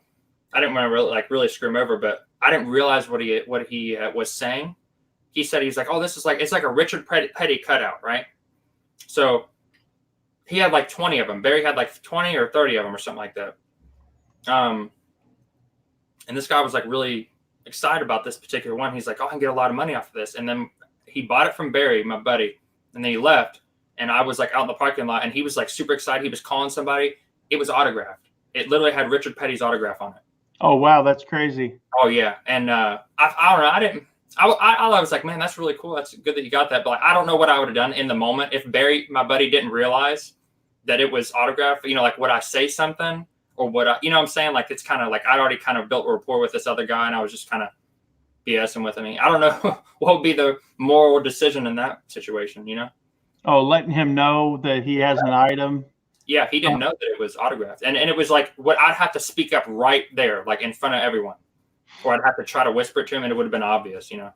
I didn't want to really screw him over, but I didn't realize what he was saying. He said he's like, "Oh, this is like it's like a Richard Petty cutout, right?" So he had like 20 of them. Barry had like 20 or 30 of them or something like that. And this guy was like really excited about this particular one. He's like, "Oh, I can get a lot of money off of this." And then he bought it from Barry, my buddy, and then he left. And I was like out in the parking lot, and he was like super excited. He was calling somebody. It was autographed. It literally had Richard Petty's autograph on it. Oh wow, that's crazy. Oh yeah, and I don't know. I was like, man, that's really cool. That's good that you got that. But like, I don't know what I would have done in the moment if Barry, my buddy, didn't realize that it was autographed. You know, like would I say something or would I? You know what I'm saying? Like it's kind of like I'd already kind of built a rapport with this other guy, and I was just kind of BSing with him. I don't know what would be the moral decision in that situation. You know? Oh, letting him know that he has an item. Yeah, he didn't know that it was autographed. And it was like what I'd have to speak up right there, like in front of everyone. Or I'd have to try to whisper it to him and it would have been obvious, you know.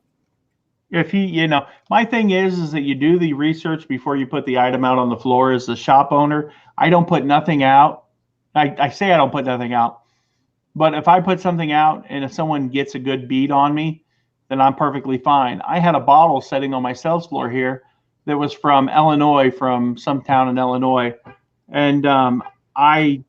If he, you know, my thing is that you do the research before you put the item out on the floor. As the shop owner, I don't put nothing out. I say I don't put nothing out. But if I put something out and if someone gets a good beat on me, then I'm perfectly fine. I had a bottle sitting on my sales floor here that was from Illinois, from some town in Illinois. And I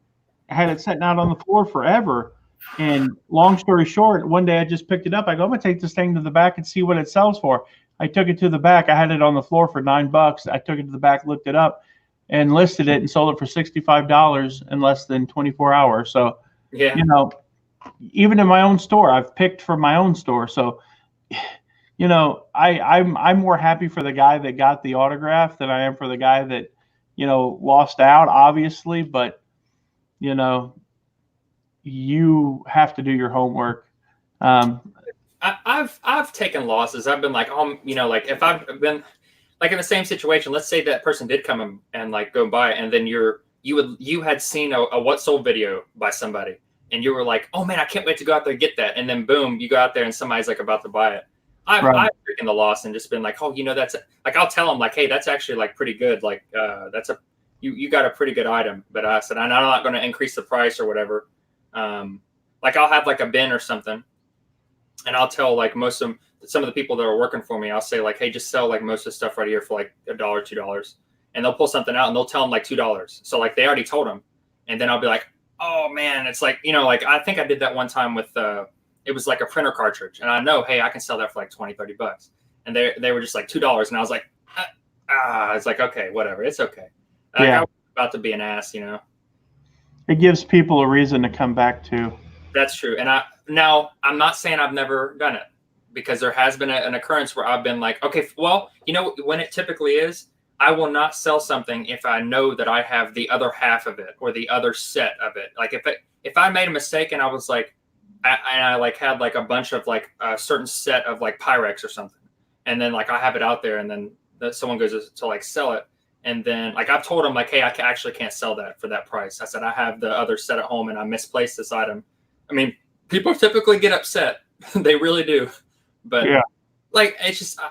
had it sitting out on the floor forever. And long story short, one day I just picked it up. I go, I'm going to take this thing to the back and see what it sells for. I took it to the back. I had it on the floor for $9. I took it to the back, looked it up, and listed it and sold it for $65 in less than 24 hours. So, yeah, you know, even in my own store, I've picked from my own store. So, you know, I'm more happy for the guy that got the autograph than I am for the guy that, you know, lost out, obviously, but, you know, you have to do your homework. I've taken losses. I've been like, you know, like if I've been like in the same situation, let's say that person did come and like go buy it, and then you had seen a what sold video by somebody, and you were like, oh man, I can't wait to go out there and get that. And then boom, you go out there and somebody's like about to buy it. I've taken the loss and just been like, oh, that's like, I'll tell them like, hey, that's actually like pretty good. Like, you got a pretty good item. But I said, I'm not going to increase the price or whatever. Like I'll have like a bin or something, and I'll tell like some of the people that are working for me, I'll say like, hey, just sell like most of the stuff right here for like $1, $2. And they'll pull something out and they'll tell them like $2. So like they already told them. And then I'll be like, oh man, it's like, like I think I did that one time with, it was like a printer cartridge. And I know, hey, I can sell that for like $20, $30. And they were just like $2. And I was like, it's like, okay, whatever. It's okay. Like, I was about to be an ass, It gives people a reason to come back to. That's true. And I'm not saying I've never done it, because there has been an occurrence where I've been like, okay, well, when it typically is, I will not sell something if I know that I have the other half of it or the other set of it. Like if I made a mistake and I was like, I like had like a bunch of like a certain set of like Pyrex or something, and then like I have it out there, and then someone goes to like sell it, and then like I've told them like, hey, I actually can't sell that for that price. I said I have the other set at home and I misplaced this item. I mean, people typically get upset. They really do. But like, it's just,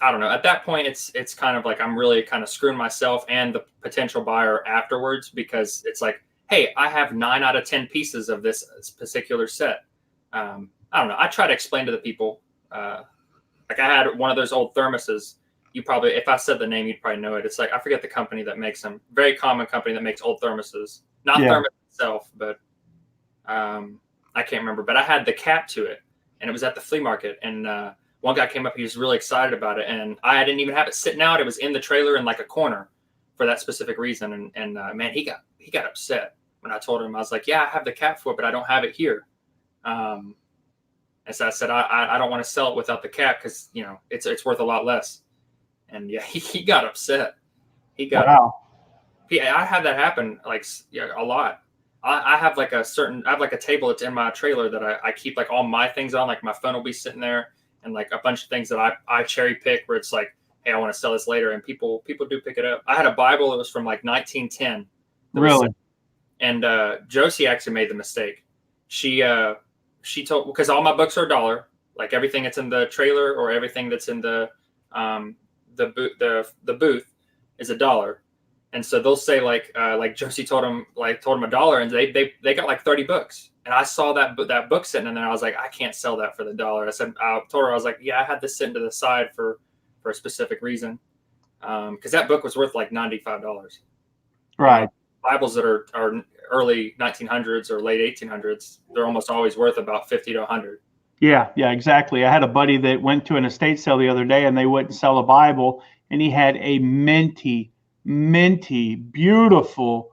I don't know. At that point, it's kind of like I'm really kind of screwing myself and the potential buyer afterwards, because it's like, hey, I have 9 out of 10 pieces of this particular set. I don't know. I try to explain to the people. Like I had one of those old thermoses. You probably, if I said the name, you'd probably know it. It's like, I forget the company that makes them. Very common company that makes old thermoses. Not thermos itself, but I can't remember. But I had the cap to it, and it was at the flea market. And one guy came up, he was really excited about it, and I didn't even have it sitting out. It was in the trailer in like a corner for that specific reason. And man, he got upset when I told him. I was like, yeah, I have the cap for it, but I don't have it here. And so I said, I don't want to sell it without the cap, because it's worth a lot less. And yeah, he got upset. He got. Wow. I had that happen like a lot. I have like I have like a table that's in my trailer that I keep like all my things on. Like my phone will be sitting there, and like a bunch of things that I cherry pick, where it's like, hey, I want to sell this later, and people do pick it up. I had a Bible that was from like 1910. Really? And Josie actually made the mistake. She told, because all my books are $1, like everything that's in the trailer or everything that's in the booth is $1. And so they'll say like Josie told him $1, and they got like 30 books. And I saw that book sitting in there. I was like, I can't sell that for the $1. I told her, I was like, yeah, I had this sitting to the side for a specific reason. Because that book was worth like $95. Right. Bibles that are early 1900s or late 1800s, they're almost always worth about 50 to 100. Yeah, exactly. I had a buddy that went to an estate sale the other day, and they wouldn't sell a Bible, and he had a minty, beautiful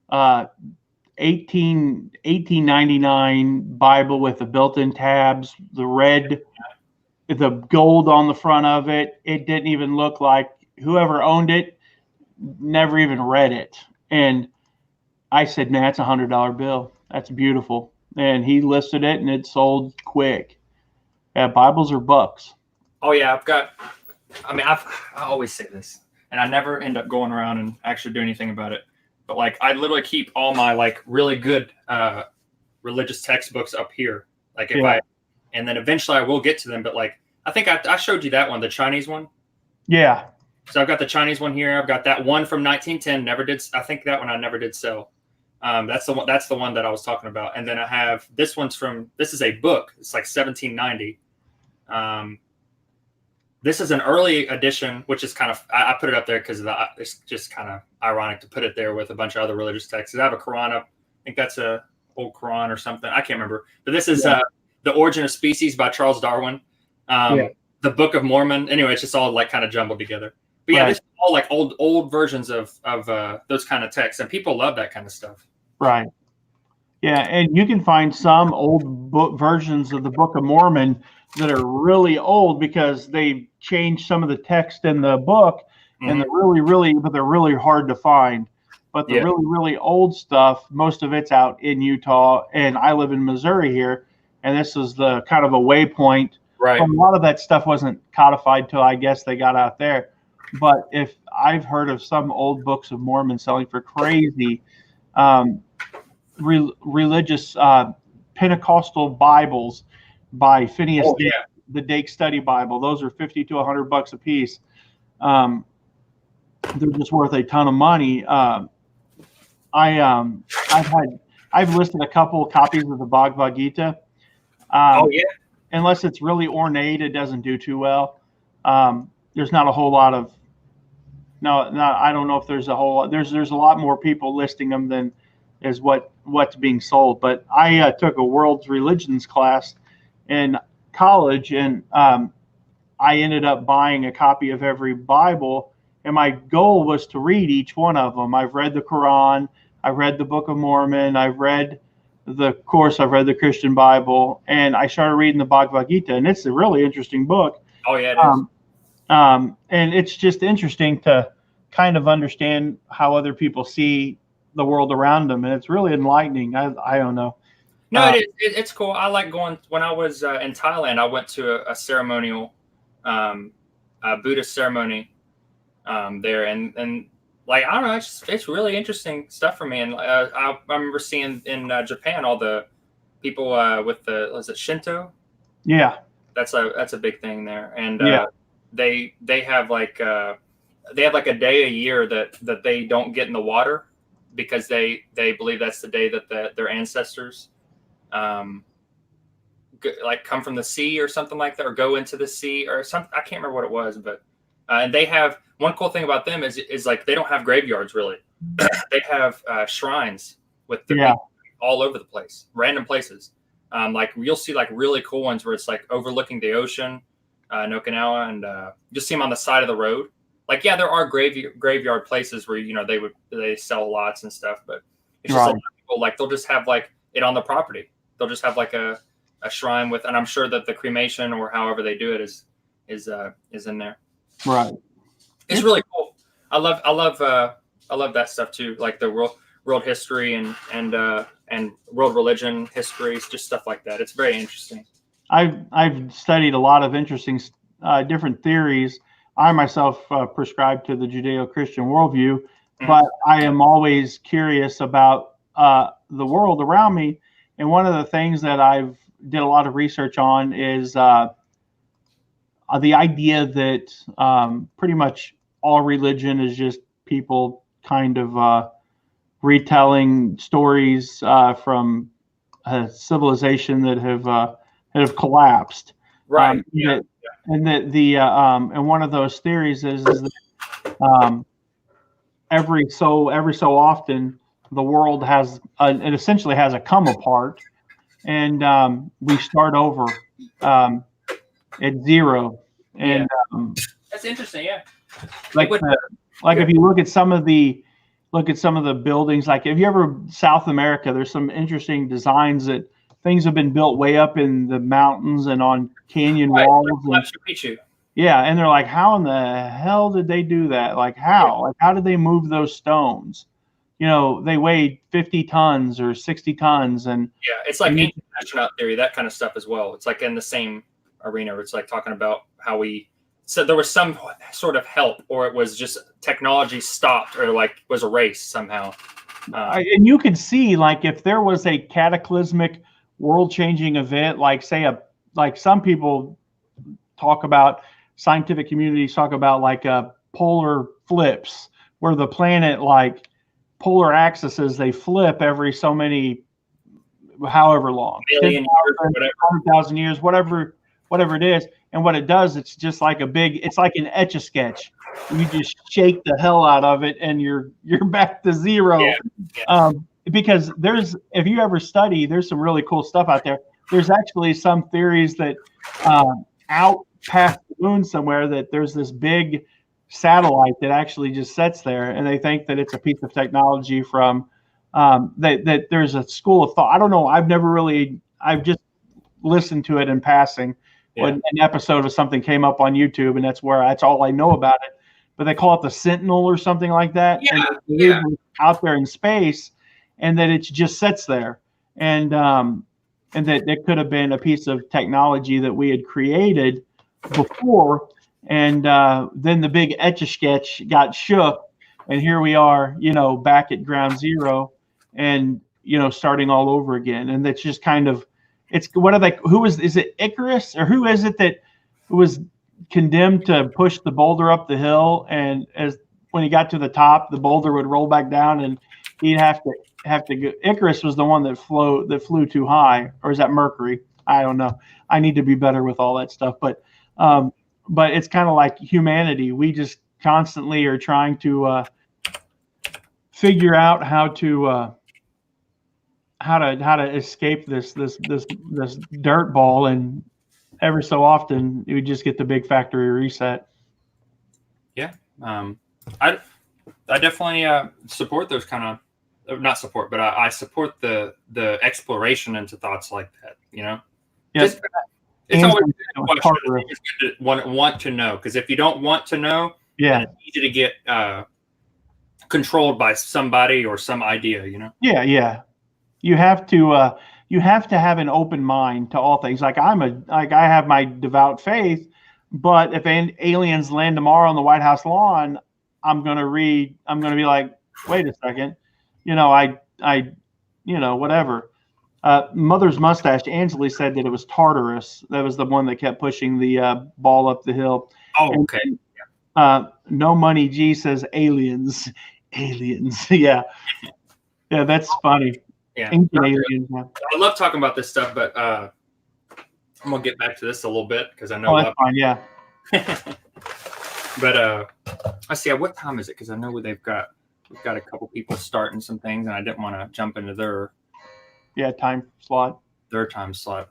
1899 Bible with the built-in tabs, the gold on the front of it. It didn't even look like whoever owned it never even read it. And I said, man, that's $100 bill. That's beautiful. And he listed it, and it sold quick. Yeah, Bibles are bucks. Oh yeah, I always say this, and I never end up going around and actually do anything about it. But like, I literally keep all my like really good religious textbooks up here. Like and then eventually I will get to them. But like, I think I showed you that one, the Chinese one. Yeah. So I've got the Chinese one here. I've got that one from 1910. I think that one I never did sell. That's the one that I was talking about. And then I have this is a book. It's like 1790. This is an early edition, which is kind of, I put it up there because it's just kind of ironic to put it there with a bunch of other religious texts. I have a Quran up. I think that's a old Quran or something. I can't remember. But this is The Origin of Species by Charles Darwin. The Book of Mormon. Anyway, it's just all like kind of jumbled together. But yeah, this is all like old versions of those kind of texts, and people love that kind of stuff. Right. Yeah, and you can find some old book versions of the Book of Mormon that are really old because they changed some of the text in the book, and they're really hard to find. But the really old stuff, most of it's out in Utah, and I live in Missouri here, and this is the kind of a waypoint. Right. A lot of that stuff wasn't codified till I guess they got out there. But if I've heard of some old books of Mormon selling for crazy, religious Pentecostal Bibles by Phineas Oh, Dake, yeah. the Dake Study Bible. Those are $50 to $100 a piece. They're just worth a ton of money. I've listed a couple of copies of the Bhagavad Gita. Oh yeah. Unless it's really ornate, it doesn't do too well. There's not a whole lot of I don't know if there's a whole there's a lot more people listing them than is what's being sold. But I took a world's religions class in college, and I ended up buying a copy of every Bible, and my goal was to read each one of them. I've read the Quran, I've read the Book of Mormon, I've read the Christian Bible, and I started reading the Bhagavad Gita, and it's a really interesting book. Oh yeah, it is. And it's just interesting to kind of understand how other people see the world around them, and it's really enlightening. I don't know. No, it's cool. I like going. When I was in Thailand, I went to a ceremonial, Buddhist ceremony there, and like, I don't know, it's really interesting stuff for me. And I remember seeing in Japan all the people with was it Shinto? Yeah, that's a big thing there. And yeah. They have like a day a year that they don't get in the water because they believe that's the day that their ancestors like come from the sea or something like that, or go into the sea or something. I can't remember what it was, but and they have one cool thing about them is like they don't have graveyards really. They have shrines with the people all over the place, random places. Like you'll see like really cool ones where it's like overlooking the ocean, in Okinawa, and just see them on the side of the road. Like, yeah, there are graveyard places where, you know, they sell lots and stuff, but it's just a lot of people, like, they'll just have like it on the property. They'll just have like a shrine with, and I'm sure that the cremation or however they do it is in there. Right. It's really cool. I love that stuff too, like the world history and world religion histories, just stuff like that. It's very interesting. I've studied a lot of interesting different theories. I myself prescribe to the Judeo-Christian worldview, but I am always curious about the world around me. And one of the things that I've did a lot of research on is the idea that pretty much all religion is just people kind of retelling stories from a civilization that have collapsed. Right. And that and one of those theories is that every so often the world has it essentially has a come apart, and we start over at zero. And that's interesting. Yeah. Like if you look at some of the buildings, like if you ever South America, there's some interesting designs that things have been built way up in the mountains and on canyon walls. Like Machu Picchu. Yeah, and they're like, how in the hell did they do that? Like how? Like how did they move those stones? You know, they weighed 50 tons or 60 tons, and it's like ancient astronaut theory, that kind of stuff as well. It's like in the same arena. It's like talking about how so there was some sort of help, or it was just technology stopped or like was erased somehow. And you could see, like, if there was a cataclysmic world-changing event, like say like some people talk about, scientific communities talk about like polar flips, where the planet, like polar axes, they flip every so many, however long, 1,000,000 years, whatever, 100,000 years, whatever it is. And what it does, it's just like it's like an Etch-a-Sketch. You just shake the hell out of it, and you're back to zero. Because if you ever study, there's some really cool stuff out there. There's actually some theories that out past the moon somewhere, that there's this big satellite that actually just sits there, and they think that it's a piece of technology from that there's a school of thought. I don't know. I've just listened to it in passing. When an episode of something came up on YouTube, and that's all I know about it. But they call it the Sentinel or something like that. And out there in space, and that it just sits there, and that it could have been a piece of technology that we had created before, and then the big Etch-a-Sketch got shook, and here we are, you know, back at ground zero, and you know, starting all over again. And that's just kind of It's what are they? Who is it? Icarus or who is it that was condemned to push the boulder up the hill, and as when he got to the top, the boulder would roll back down, and he'd have to go. Icarus was the one that flew too high, or is that Mercury? I don't know. I need to be better with all that stuff, but it's kind of like humanity. We just constantly are trying to figure out how to escape this dirt ball, and every so often you just get the big factory reset. Yeah, I definitely support those kind of not support, but I support the exploration into thoughts like that. You know, Yes. It's always a question. It's good to want to know, because if you don't want to know, yeah, it's easy to get controlled by somebody or some idea. You know. Yeah. You have to have an open mind to all things. Like I have my devout faith, but if aliens land tomorrow on the White House lawn, I'm gonna be like, wait a second, whatever. Mother's Mustache, Angeli said that it was Tartarus. That was the one that kept pushing the ball up the hill. Oh, okay. No Money G says aliens. Yeah, that's funny. Yeah, aliens. I love talking about this stuff, but I'm gonna get back to this a little bit because I know. Oh, that's fine. Yeah. But I see. What time is it? Because I know we've got a couple people starting some things, and I didn't want to jump into their time slot. Their time slot.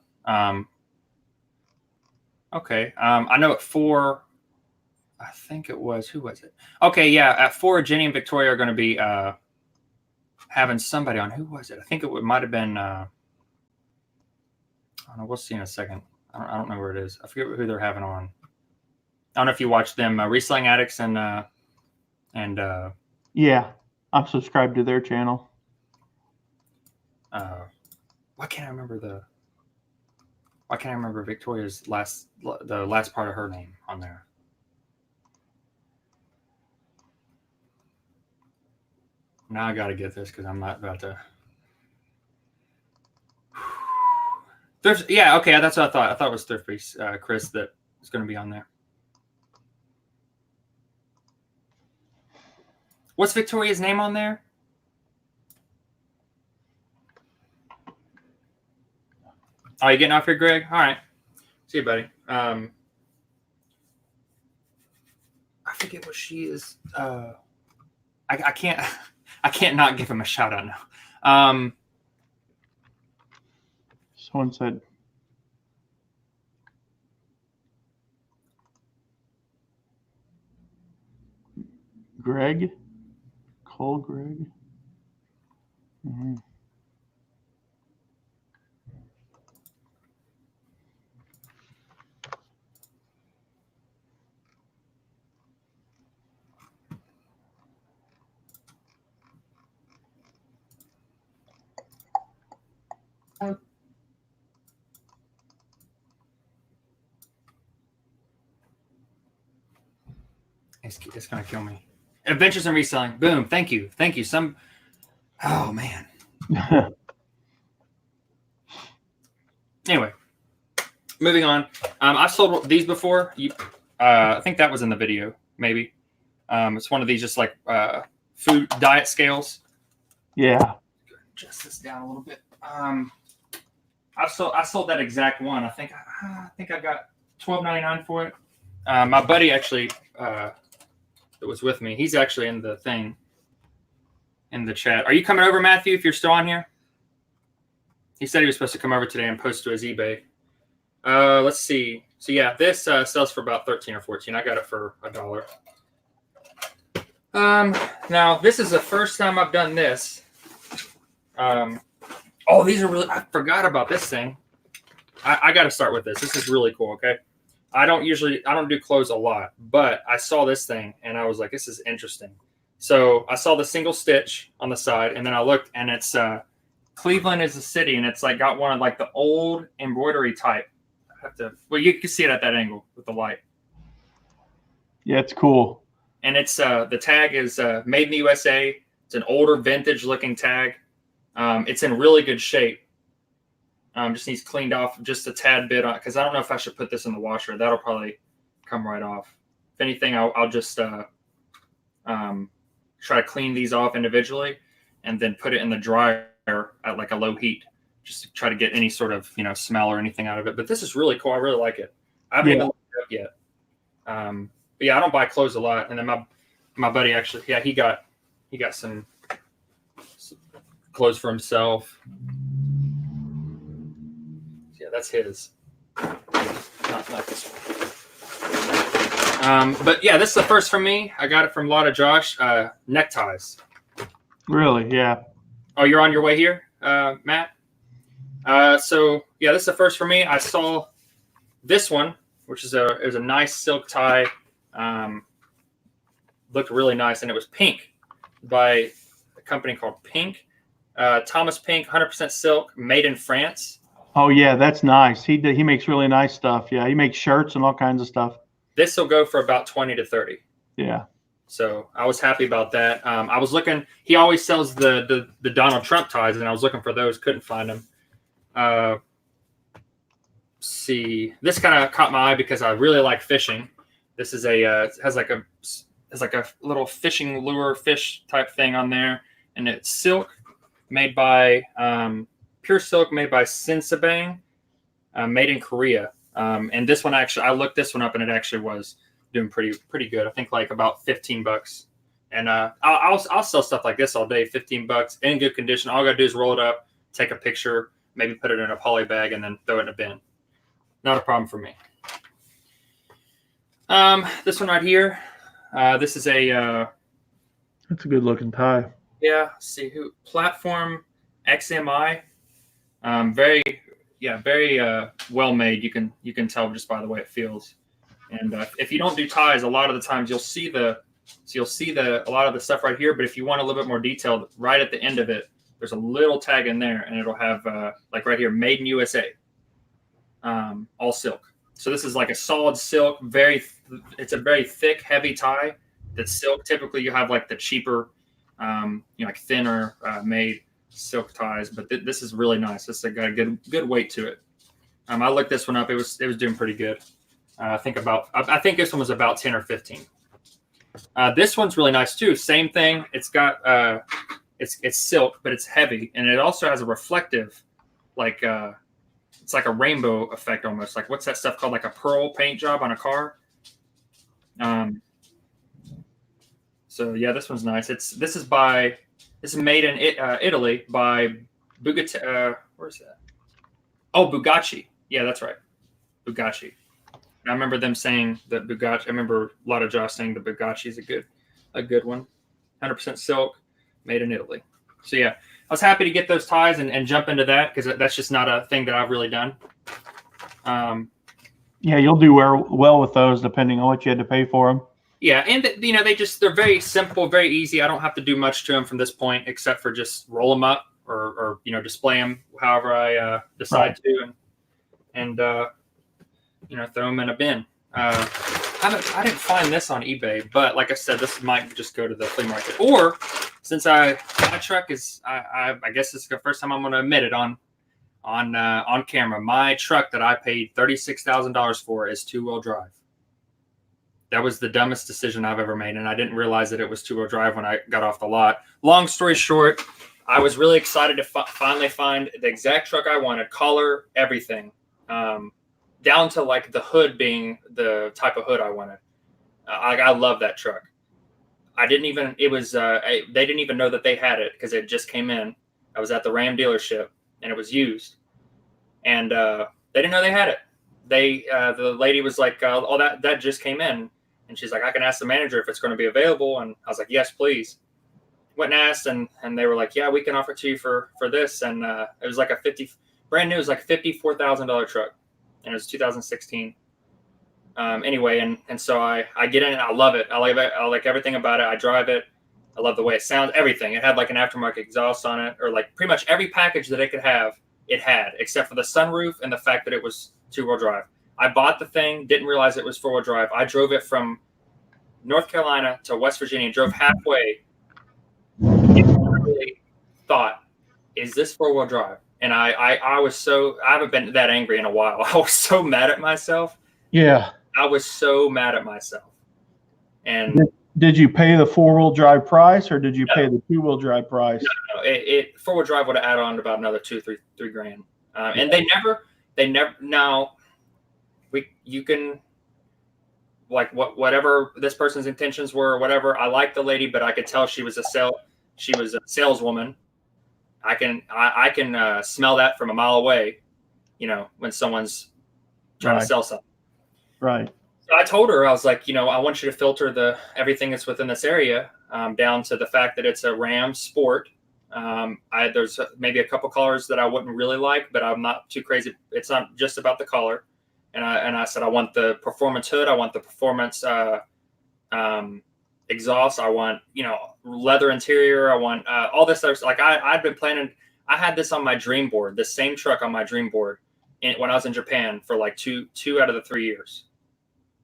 Okay. I know at 4. I think it was. Who was it? Okay. Yeah. At 4, Jenny and Victoria are going to be having somebody on. Who was it? I think it might have been. I don't know. We'll see in a second. I don't know where it is. I forget who they're having on. I don't know if you watch them, Reselling Addicts and yeah, I'm subscribed to their channel. Why can't I remember Victoria's the last part of her name on there? Now I got to get this because I'm not about to. Yeah, okay, that's what I thought. I thought it was Thrifty Chris that was going to be on there. What's Victoria's name on there? Oh, you getting off here, Greg? All right. See you, buddy. I forget what she is. I can't not give him a shout out now. Someone said Greg. Cole Greg. Mm-hmm. It's gonna kill me. Adventures in Reselling. Boom. Thank you. Oh man. Anyway, moving on. I've sold these before. I think that was in the video. Maybe. It's one of these just like food diet scales. Yeah. Adjust this down a little bit. I sold that exact one. I think I got $12.99 for it. My buddy actually that was with me. He's actually in the thing in the chat. Are you coming over, Matthew? If you're still on here, he said he was supposed to come over today and post to his eBay. Let's see. So yeah, this sells for about 13 or 14. I got it for $1. Now this is the first time I've done this. Oh, these are really. I forgot about this thing. I got to start with this. This is really cool. Okay. I don't do clothes a lot, but I saw this thing and I was like, this is interesting. So I saw the single stitch on the side, and then I looked, and it's Cleveland is a city, and it's like got one of like the old embroidery type. You can see it at that angle with the light. Yeah, it's cool. And it's the tag is made in the USA. It's an older vintage looking tag. It's in really good shape. Just needs cleaned off just a tad bit because I don't know if I should put this in the washer. That'll probably come right off. If anything, I'll just try to clean these off individually and then put it in the dryer at like a low heat, just to try to get any sort of smell or anything out of it. But this is really cool. I really like it. I haven't even looked it up yet. But yeah, I don't buy clothes a lot. And then my buddy actually, he got some clothes for himself. Yeah, that's his. Not this one. But yeah, this is the first for me. I got it from Lotta Josh. Neckties. Really? Yeah. Oh, you're on your way here, Matt? So yeah, this is the first for me. I saw this one, which is a nice silk tie. Looked really nice, and it was pink by a company called Pink. Thomas Pink, 100% silk, made in France. Oh yeah, that's nice. He makes really nice stuff. Yeah, he makes shirts and all kinds of stuff. This will go for about 20 to 30. Yeah. So I was happy about that. I was looking. He always sells the Donald Trump ties, and I was looking for those. Couldn't find them. See, this kind of caught my eye because I really like fishing. This is has like a little fishing lure fish type thing on there, and it's silk, made by pure silk, made by Sinsabang, made in Korea. And this one actually, I looked this one up, and it actually was doing pretty good. I think like about $15. And I'll sell stuff like this all day. $15 in good condition. All I gotta do is roll it up, take a picture, maybe put it in a poly bag, and then throw it in a bin. Not a problem for me. This one right here. This is That's a good looking tie. Yeah. Let's see who Platform XMI. Very well made. You can tell just by the way it feels. And if you don't do ties, a lot of the times you'll see a lot of the stuff right here. But if you want a little bit more detailed, right at the end of it, there's a little tag in there, and it'll have like right here, made in USA, all silk. So this is like a solid silk, it's a very thick, heavy tie that's silk. Typically you have like the cheaper, like thinner made silk ties, but this is really nice. This has got a good weight to it. I looked this one up. It was doing pretty good. I think this one was about 10 or 15. This one's really nice too. Same thing. It's got it's silk, but it's heavy, and it also has a reflective, like it's like a rainbow effect almost. Like what's that stuff called? Like a pearl paint job on a car. So yeah, this one's nice. This is made in Italy by Bugatti. Where's that? Oh, Bugatti. Yeah, that's right. Bugatti. I remember them saying that Bugatti. I remember a lot of Josh saying that Bugatti is a good one. 100% silk, made in Italy. So yeah, I was happy to get those ties and jump into that because that's just not a thing that I've really done. Yeah, you'll do well with those depending on what you had to pay for them. Yeah, and they're very simple, very easy. I don't have to do much to them from this point except for just roll them up or display them however I decide to, and throw them in a bin. I didn't find this on eBay, but like I said, this might just go to the flea market. Or since my truck is, I guess this is the first time I'm going to admit it on camera. My truck that I paid $36,000 for is 2-wheel drive. That was the dumbest decision I've ever made, and I didn't realize that it was 2-wheel drive when I got off the lot. Long story short, I was really excited to finally find the exact truck I wanted, color, everything, down to like the hood being the type of hood I wanted. I love that truck. They didn't even know that they had it because it just came in. I was at the Ram dealership, and it was used, and they didn't know they had it. The lady was like, "Oh, that just came in." And she's like, I can ask the manager if it's going to be available. And I was like, yes, please. Went and asked, and they were like, yeah, we can offer it to you for this. And it was like brand new. It was like a $54,000 truck. And it was 2016. Anyway, and so I get in and I love it. I like everything about it. I drive it. I love the way it sounds, everything. It had like an aftermarket exhaust on it, or like pretty much every package that it could have, it had, except for the sunroof and the fact that it was 2-wheel drive. I bought the thing, didn't realize it was 4-wheel drive. I drove it from North Carolina to West Virginia, drove halfway, and really thought, is this 4-wheel drive? And I was so, I haven't been that angry in a while. I was so mad at myself. Yeah. I was so mad at myself. And did you pay the 4-wheel drive price, or did you No. pay the 2-wheel drive price? no, it 4-wheel drive would have added on to about another three grand. And they never, now you can, like, whatever this person's intentions were or whatever. I liked the lady, but I could tell she was a saleswoman. I can smell that from a mile away, when someone's trying to sell something. Right. So I told her, I was like, I want you to filter everything that's within this area down to the fact that it's a Ram Sport. There's maybe a couple colors that I wouldn't really like, but I'm not too crazy. It's not just about the color. And I said, I want the performance hood. I want the performance exhaust. I want, leather interior. I want all this stuff. Like I'd been planning. I had this on my dream board, the same truck on my dream board when I was in Japan for like two out of the 3 years.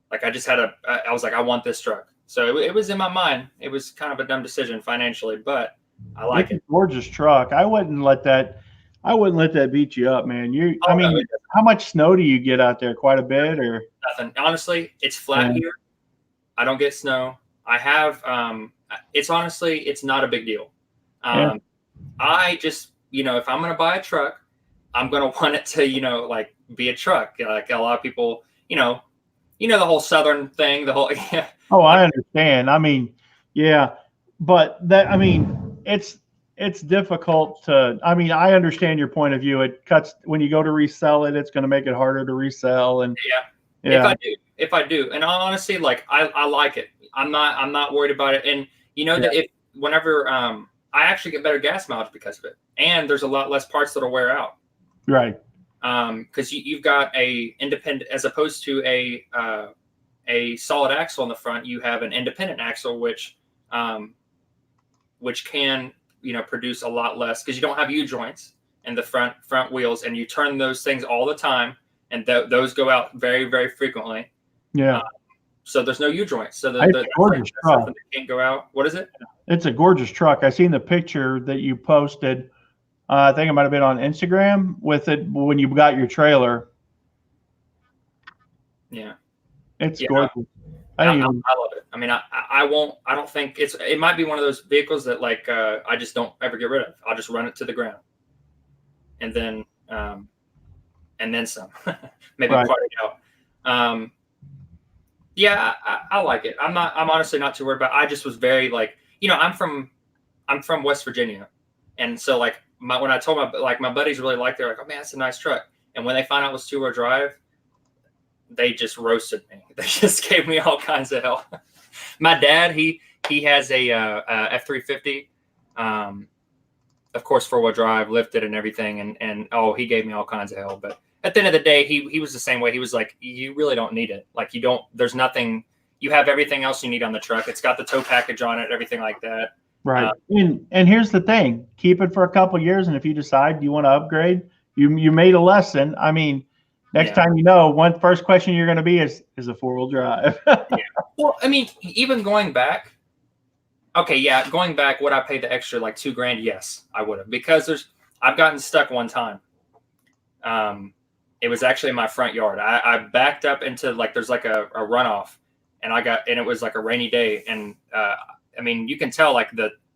Like I just I was like, I want this truck. So it was in my mind. It was kind of a dumb decision financially, but I like it. Gorgeous truck. I wouldn't let that beat you up, man. No, how much snow do you get out there? Quite a bit, or nothing? Honestly, it's flat here. I don't get snow. I have, it's not a big deal. I just, if I'm going to buy a truck, I'm going to want it to, like be a truck. Like a lot of people, the whole Southern thing, the whole, yeah. Oh, I understand. I mean, yeah, but it's difficult to, I understand your point of view. It cuts when you go to resell it, it's going to make it harder to resell. And yeah. If I do. And honestly, like I like it. I'm not worried about it. And that whenever, I actually get better gas mileage because of it. And there's a lot less parts that'll wear out. Right. Because you've got a independent, as opposed to a solid axle on the front, you have an independent axle, which can, produce a lot less because you don't have U-joints in the front wheels, and you turn those things all the time, and those go out very, very frequently. Yeah. So there's no U-joints. So the gorgeous truck that can't go out. What is it? It's a gorgeous truck. I seen the picture that you posted. I think it might have been on Instagram with it when you got your trailer. Yeah. It's gorgeous. I love it. I mean, I don't think it might be one of those vehicles that like, I just don't ever get rid of. I'll just run it to the ground and then some, maybe part it out. Yeah, I like it. I'm honestly not too worried about it. I just was very like, I'm from West Virginia. And so like when I told my buddies really liked it, they're like, oh man, that's a nice truck. And when they found out it was 2-wheel drive, they just roasted me. They just gave me all kinds of hell. My dad, he has a F-350, of course, 4-wheel drive, lifted and everything. And he gave me all kinds of hell. But at the end of the day, he was the same way. He was like, you really don't need it. Like there's nothing, you have everything else you need on the truck. It's got the tow package on it, everything like that. Right. And here's the thing, keep it for a couple of years. And if you decide you want to upgrade, you made a lesson. I mean, next time, first question you're going to be is a 4-wheel drive. Yeah. Well, I mean, even going back, going back, would I pay the extra like $2,000? Yes, I would have, because I've gotten stuck one time. It was actually in my front yard. I backed up into like, there's like a runoff, and it was like a rainy day. And, I mean, you can tell like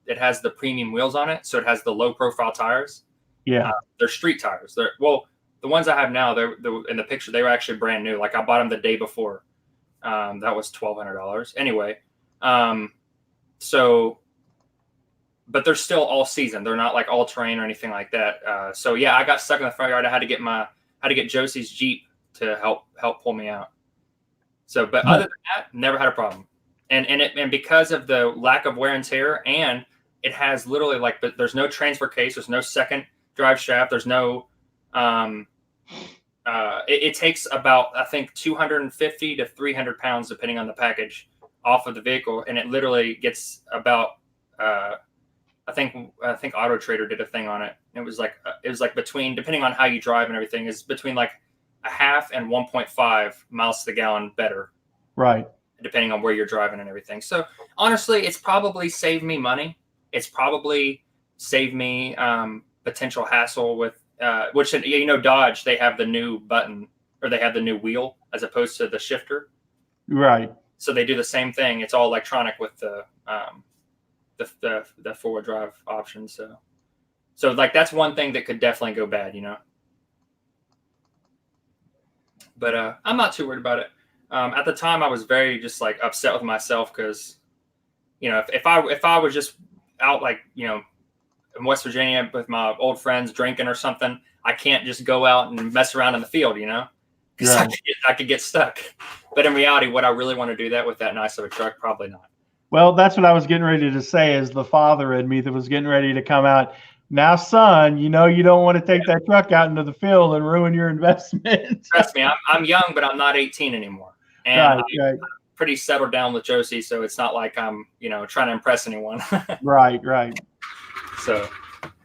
it has the premium wheels on it. So it has the low profile tires. Yeah. They're street tires. The ones I have now, they're in the picture, they were actually brand new. Like I bought them the day before. That was $1,200. Anyway. But they're still all season. They're not like all terrain or anything like that. So yeah, I got stuck in the front yard. I had to get Josie's Jeep to help pull me out. So, but other than that, never had a problem. And because of the lack of wear and tear, and it has literally like, but there's no transfer case. There's no second drive shaft. There's no, it takes about, I think 250 to 300 pounds, depending on the package, off of the vehicle. And it literally gets about, I think Auto Trader did a thing on it. It was like between, depending on how you drive and everything, is between like a half and 1.5 miles to the gallon better. Right. Depending on where you're driving and everything. So honestly, it's probably saved me money. It's probably saved me potential hassle with which Dodge, they have the new button or they have the new wheel as opposed to the shifter. Right. So they do the same thing. It's all electronic with the 4-wheel drive option. So like that's one thing that could definitely go bad, But I'm not too worried about it. At the time, I was very just like upset with myself because, if I was just out like in West Virginia with my old friends drinking or something, I can't just go out and mess around in the field, because I could get stuck. But in reality, would I really want to do that with that nice of a truck? Probably not. Well, that's what I was getting ready to say as the father in me that was getting ready to come out. Now, son, you don't want to take that truck out into the field and ruin your investment. Trust me, I'm young, but I'm not 18 anymore. And I'm pretty settled down with Josie, so it's not like I'm, trying to impress anyone. Right. So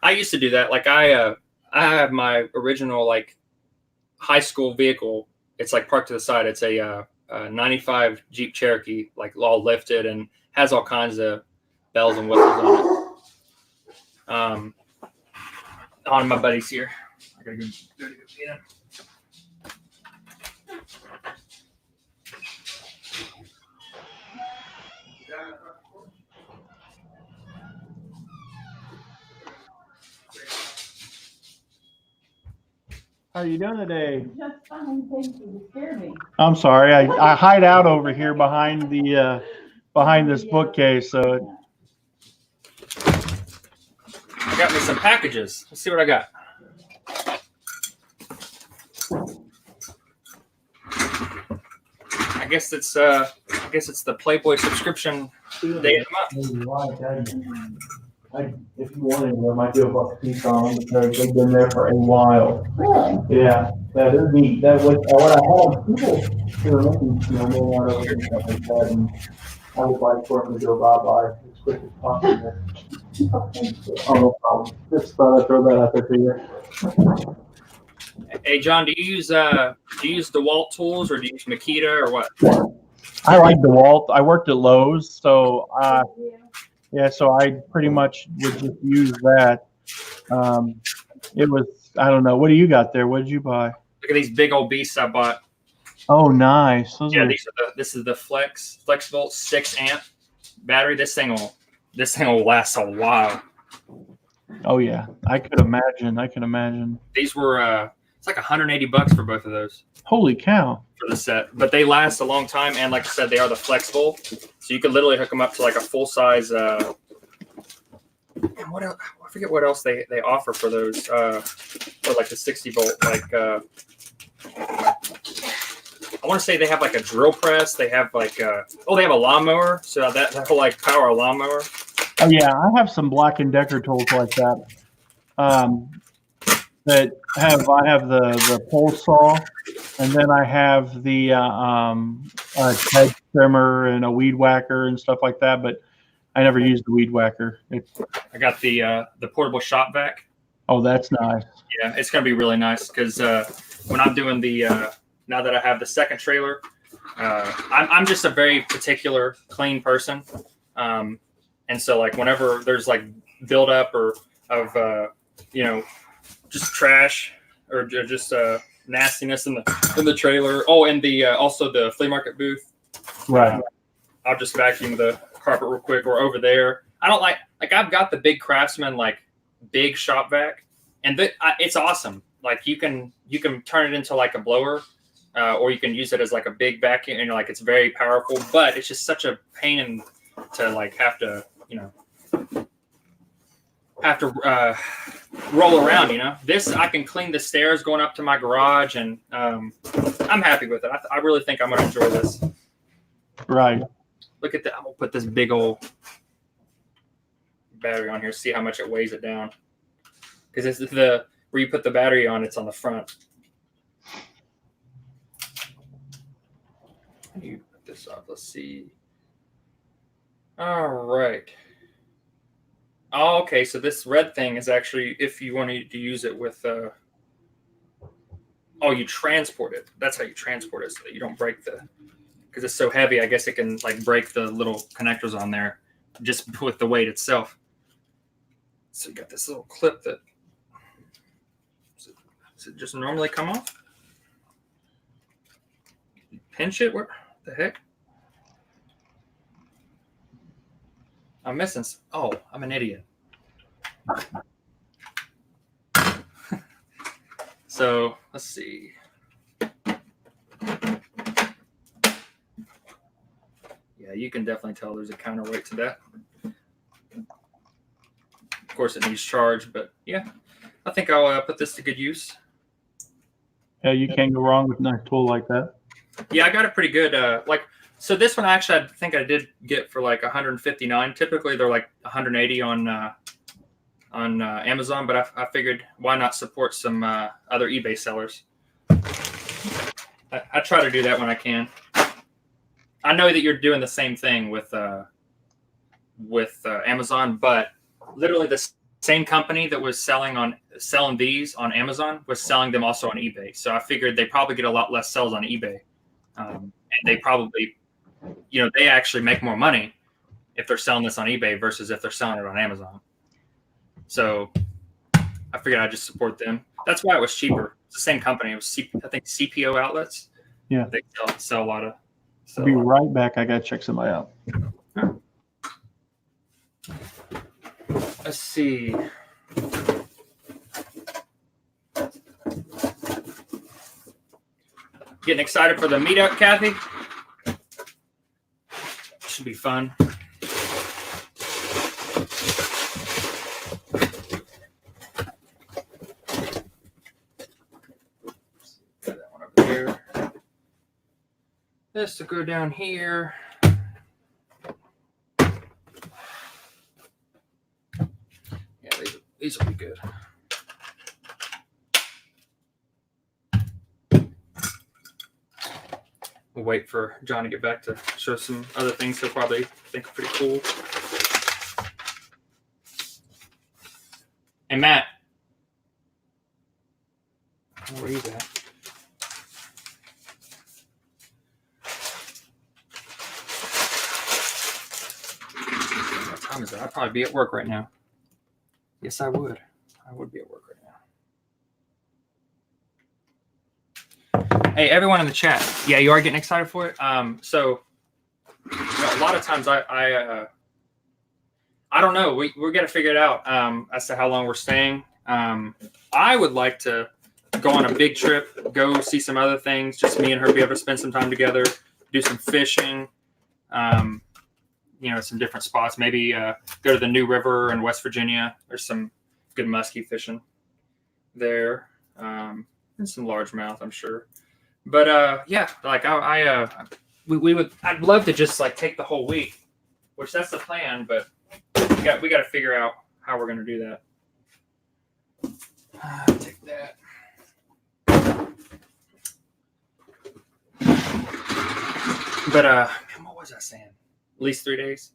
I used to do that. Like I have my original like high school vehicle. It's like parked to the side. It's a 95 Jeep Cherokee, like all lifted and has all kinds of bells and whistles on it. On my buddies here. I gotta go get him. How are you doing today? Just fine, thank you. You scared me. I'm sorry. I hide out over here behind the behind this bookcase. So I got me some packages. Let's see what I got. I guess it's the Playboy subscription day of the month. If you wanted, I might do a buck piece on them because they've been there for a while. Really? Yeah, they're neat. That was what I had. People who are looking, going out over and stuff like that, and I would like for them to go bye as quick as possible. Oh, no problem. Just thought I'd throw that out there to you. Hey John, do you use DeWalt tools or do you use Makita or what? I like DeWalt. I worked at Lowe's, so so I pretty much would just use that. It was, I don't know. What do you got there? What did you buy? Look at these big old beasts I bought. Oh, nice. This is the FlexVolt 6 amp battery. This thing will last a while. Oh yeah, I could imagine. These were it's like $180 for both of those. Holy cow! For the set, but they last a long time, and like I said, they are the FlexVolt, so you could literally hook them up to like a full size. What else? I forget what else they offer for those. For like the 60 volt, like I want to say they have like a drill press. They have like they have a lawnmower, so that will like power a lawnmower. Oh yeah, I have some Black & Decker tools like that. I have the pole saw, and then I have the hedge trimmer and a weed whacker and stuff like that. But I never used the weed whacker. I got the portable shop vac. Oh, that's nice. Yeah, it's gonna be really nice because when I'm doing now that I have the second trailer, I'm just a very particular clean person. And so like whenever there's like buildup or of just trash or just nastiness in the trailer. Oh, and the also the flea market booth. Right. I'll just vacuum the carpet real quick or over there. I don't like I've got the big Craftsman like big shop vac, and it's awesome. Like you can turn it into like a blower, or you can use it as like a big vacuum, and like it's very powerful. But it's just such a pain to like have to roll around. This I can clean the stairs going up to my garage, and I'm happy with it. I really think I'm gonna enjoy this. Right. Look at that. I'm gonna put this big old battery on here. See how much it weighs it down. Because this is where you put the battery on. It's on the front. How do you put this up? Let's see. All right. Oh, okay. So this red thing is actually if you wanted to use it with. You transport it. That's how you transport it, so that you don't break because it's so heavy. I guess it can like break the little connectors on there just with the weight itself. So you got this little clip that. Is it Does it just normally come off? Pinch it? What the heck? I'm missing. Oh, I'm an idiot. So let's see. Yeah, you can definitely tell there's a counterweight to that. Of course, it needs charge, but yeah, I think I'll put this to good use. Yeah, you can't go wrong with a nice tool like that. Yeah, I got a pretty good so this one actually I think I did get for like 159. Typically they're like 180 on Amazon, but I figured why not support some other eBay sellers. I try to do that when I can. I know that you're doing the same thing with Amazon, but literally the same company that was selling these on Amazon was selling them also on eBay. So I figured they probably get a lot less sales on eBay. And they probably, they actually make more money if they're selling this on eBay versus if they're selling it on Amazon. So I figured I'd just support them. That's why it was cheaper. It's the same company. It was, I think, CPO outlets. Yeah. They sell a lot of. I'll be right back. I got to check somebody out. Let's see. Getting excited for the meetup, Kathy? Should be fun. Put that one over there. This will go down here. Yeah, these will be good. We'll wait for John to get back to show some other things he'll probably think are pretty cool. Hey, Matt. Where are you at? What time is it? I'd probably be at work right now. Yes, I would. I would be at work right now. Hey, everyone in the chat. Yeah, you are getting excited for it. So a lot of times I don't know. We're gonna figure it out as to how long we're staying. I would like to go on a big trip, go see some other things. Just me and her be able to spend some time together, do some fishing. Some different spots. Maybe go to the New River in West Virginia. There's some good muskie fishing there, and some largemouth, I'm sure. But yeah, like I'd love to just like take the whole week, which that's the plan. But we got to figure out how we're gonna do that. Take that. But what was I saying? At least 3 days,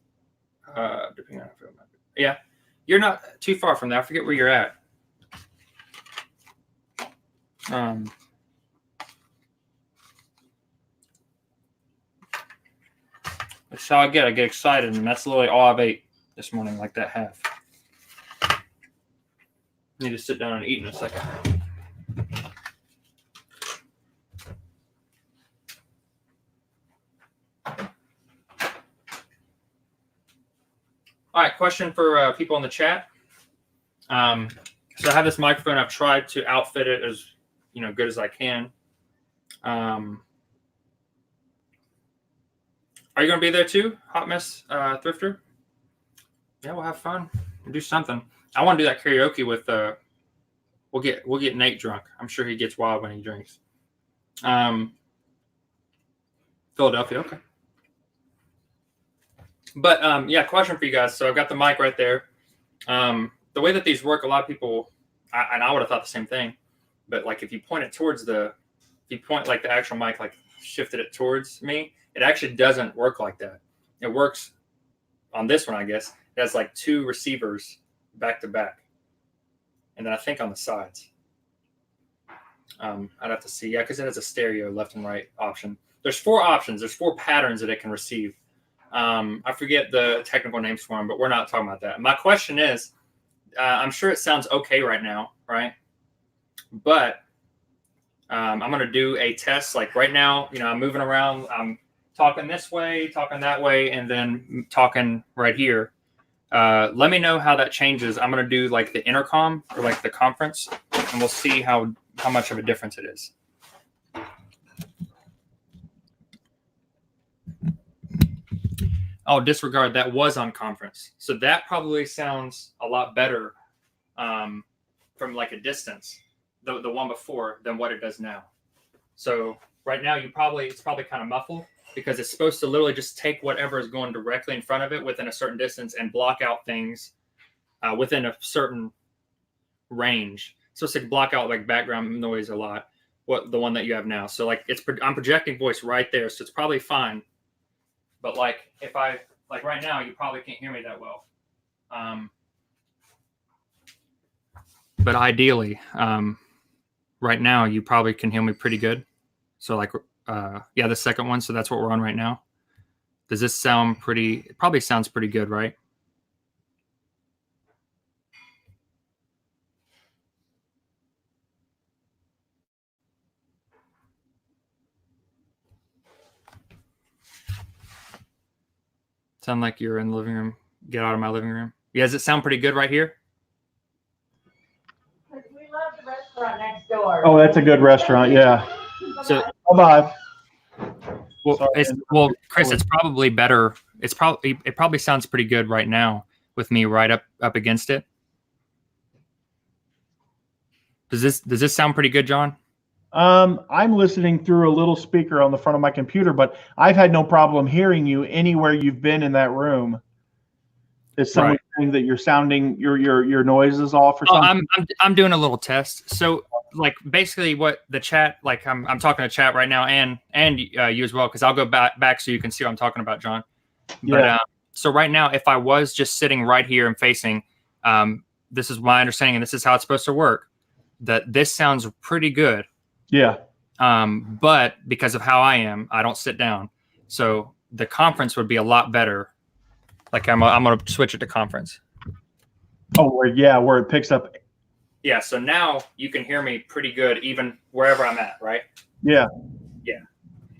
depending on how I feel. Yeah, you're not too far from there. I forget where you're at. That's how I get excited, and that's literally all I've ate this morning, like that half. I need to sit down and eat in a second. All right, question for people in the chat. So I have this microphone. I've tried to outfit it as good as I can. Are you going to be there too, Hot Mess Thrifter? Yeah, we'll have fun. We'll do something. I want to do that karaoke with. We'll get Nate drunk. I'm sure he gets wild when he drinks. Philadelphia, okay. But yeah, question for you guys. So I've got the mic right there. The way that these work, a lot of people, and I would have thought the same thing, but like if you point it towards if you point like the actual mic, like shifted it towards me, it actually doesn't work like that. It works on this one, I guess. It has like two receivers back to back, and then I think on the sides. I'd have to see, yeah, because it has a stereo left and right option. There's 4 options. There's 4 patterns that it can receive. I forget the technical names for them, but we're not talking about that. My question is, I'm sure it sounds okay right now, right? But I'm going to do a test. Like right now, I'm moving around. I'm talking this way, talking that way, and then talking right here. Let me know how that changes. I'm going to do like the intercom or like the conference, and we'll see how much of a difference it is. Oh, disregard. That was on conference. So that probably sounds a lot better from like a distance, the one before, than what it does now. So right now, it's probably kind of muffled because it's supposed to literally just take whatever is going directly in front of it within a certain distance and block out things within a certain range. So it's like block out like background noise a lot. The one that you have now. So like I'm projecting voice right there, so it's probably fine. But like if I like right now, you probably can't hear me that well. But ideally, right now you probably can hear me pretty good. So like the second one. So that's what we're on right now. Does this sound pretty? It probably sounds pretty good, right? Sound like you're in the living room. Get out of my living room. Yeah, does it sound pretty good right here? We love the restaurant next door. Oh, that's a good restaurant. Yeah. So Bye. Well, Chris, it's probably better. It probably sounds pretty good right now with me right up against it. Does this sound pretty good, John? I'm listening through a little speaker on the front of my computer, but I've had no problem hearing you anywhere you've been in that room. Is someone saying that you're sounding your noise is off or something? I'm doing a little test. So like basically what the chat, like I'm talking to chat right now and you as well, because I'll go back so you can see what I'm talking about, John. But so right now, if I was just sitting right here and facing, this is my understanding, and this is how it's supposed to work. That this sounds pretty good. Yeah. But because of how I am, I don't sit down. So the conference would be a lot better. Like I'm going to switch it to conference. Oh, where it picks up. Yeah. So now you can hear me pretty good, even wherever I'm at. Right. Yeah. Yeah.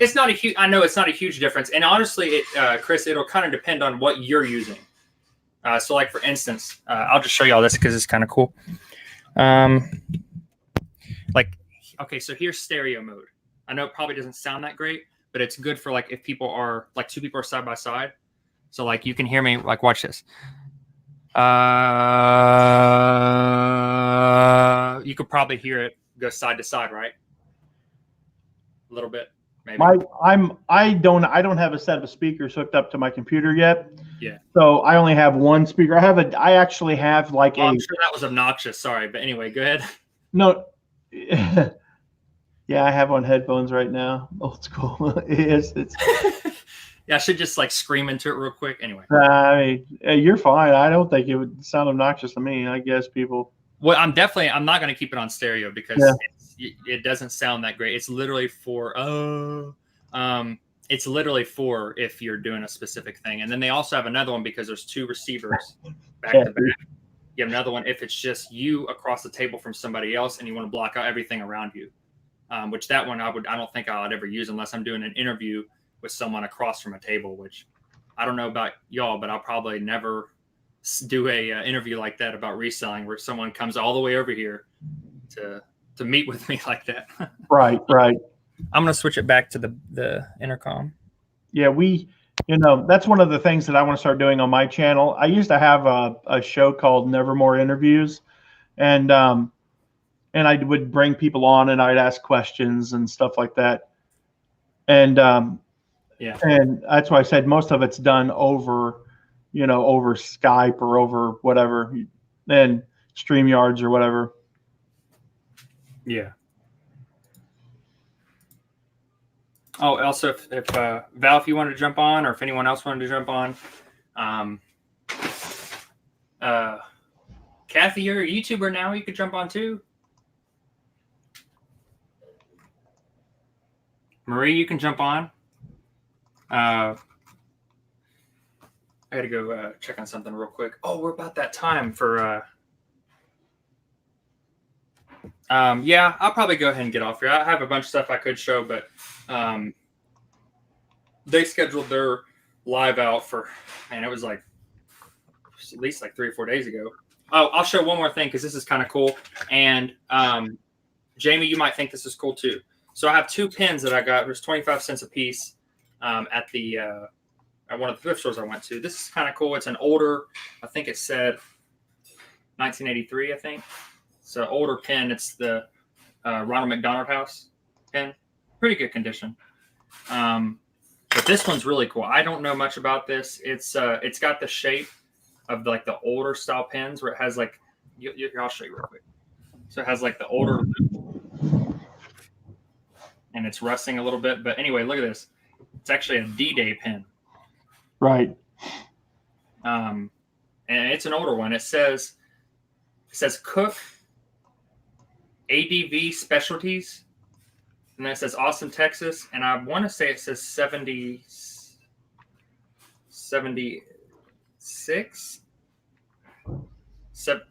It's not a huge, I know it's not a huge difference. And honestly, Chris, it'll kind of depend on what you're using. So like for instance, I'll just show you all this because it's kind of cool. Okay, so here's stereo mode. I know it probably doesn't sound that great, but it's good for like if people are like two people are side by side. So like you can hear me, like watch this. You could probably hear it go side to side, right? A little bit, maybe. I don't have a set of speakers hooked up to my computer yet. Yeah. So I only have one speaker. I actually have like I'm sure that was obnoxious. Sorry, but anyway, go ahead. No. Yeah, I have on headphones right now. Old school. It's Yeah, I should just like scream into it real quick. Anyway. I mean, you're fine. I don't think it would sound obnoxious to me. I guess people. Well, I'm not going to keep it on stereo because it doesn't sound that great. It's literally for if you're doing a specific thing. And then they also have another one because there's two receivers back to back. You have another one if it's just you across the table from somebody else and you want to block out everything around you. Which that one I don't think I'd ever use unless I'm doing an interview with someone across from a table, which I don't know about y'all, but I'll probably never do a interview like that about reselling where someone comes all the way over here to meet with me like that. Right. I'm going to switch it back to the intercom. Yeah, that's one of the things that I want to start doing on my channel. I used to have a show called Nevermore Interviews, and I would bring people on and I'd ask questions and stuff like that. And and that's why I said most of it's done over Skype or over whatever, and StreamYards or whatever. Yeah. Oh, also, if Val, if you wanted to jump on, or if anyone else wanted to jump on, Kathy, you're a YouTuber now. You could jump on too. Marie, you can jump on. I got to go check on something real quick. Oh, we're about that time for. Yeah, I'll probably go ahead and get off here. I have a bunch of stuff I could show, but they scheduled their live out for, man, it was like at least like 3 or 4 days ago. Oh, I'll show one more thing because this is kind of cool. And Jamie, you might think this is cool too. So I have 2 pins that I got. There's 25 cents a piece at the at one of the thrift stores I went to. This is kind of cool. It's an older, I think it said 1983, I think. It's an older pin. It's the Ronald McDonald House pin. Pretty good condition. But this one's really cool. I don't know much about this. It's got the shape of like the older style pins where it has like, I'll show you real quick. So it has like the older, and it's rusting a little bit. But anyway, look at this. It's actually a D-Day pin. Right. And it's an older one. It says Cook ADV Specialties. And then it says Austin, Texas. And I want to say it says 76.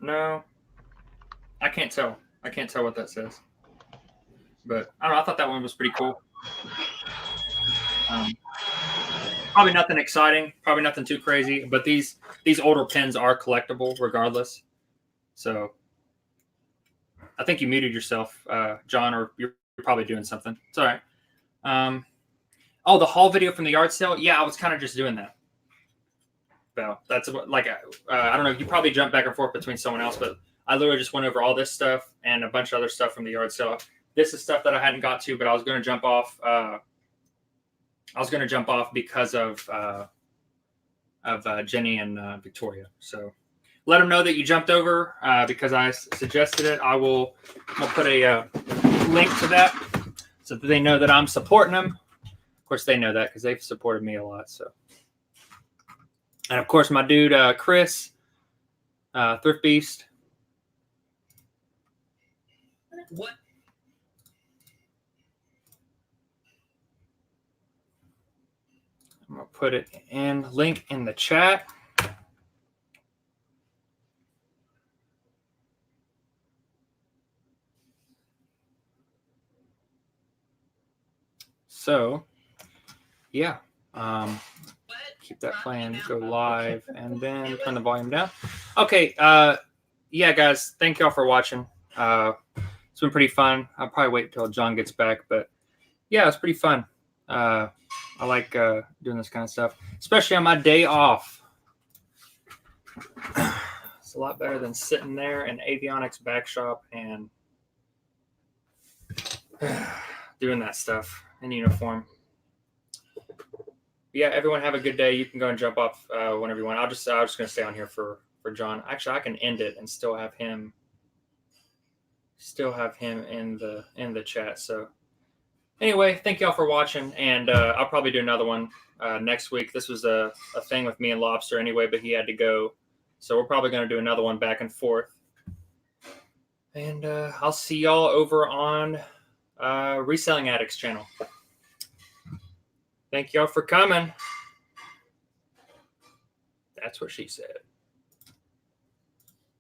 No. I can't tell. I can't tell what that says. But I don't know. I thought that one was pretty cool. Probably nothing exciting. Probably nothing too crazy. But these older pins are collectible regardless. So I think you muted yourself, John, or you're probably doing something. It's all right. Oh, the haul video from the yard sale. Yeah, I was kind of just doing that. Well, that's like, I don't know. You probably jumped back and forth between someone else, but I literally just went over all this stuff and a bunch of other stuff from the yard sale. This is stuff that I hadn't got to, but I was going to jump off. Because of Jenny and Victoria. So let them know that you jumped over because I suggested it. We'll put a link to that so that they know that I'm supporting them. Of course, they know that because they've supported me a lot. So, and of course, my dude Chris, Thrift Beast. What? I'm gonna put it in link in the chat. So, yeah, keep that playing, go live, and then turn the volume down. Okay, yeah, guys, thank y'all for watching. It's been pretty fun. I'll probably wait until John gets back, but yeah, it's pretty fun. I like doing this kind of stuff, especially on my day off. It's a lot better than sitting there in Avionics back shop and doing that stuff in uniform. Yeah, everyone have a good day. You can go and jump off whenever you want. I'm just going to stay on here for John. Actually, I can end it and still have him in the chat. So anyway, thank y'all for watching, and I'll probably do another one next week. This was a thing with me and Lobster anyway, but he had to go. So we're probably going to do another one back and forth. And I'll see y'all over on Reselling Addicts channel. Thank y'all for coming. That's what she said.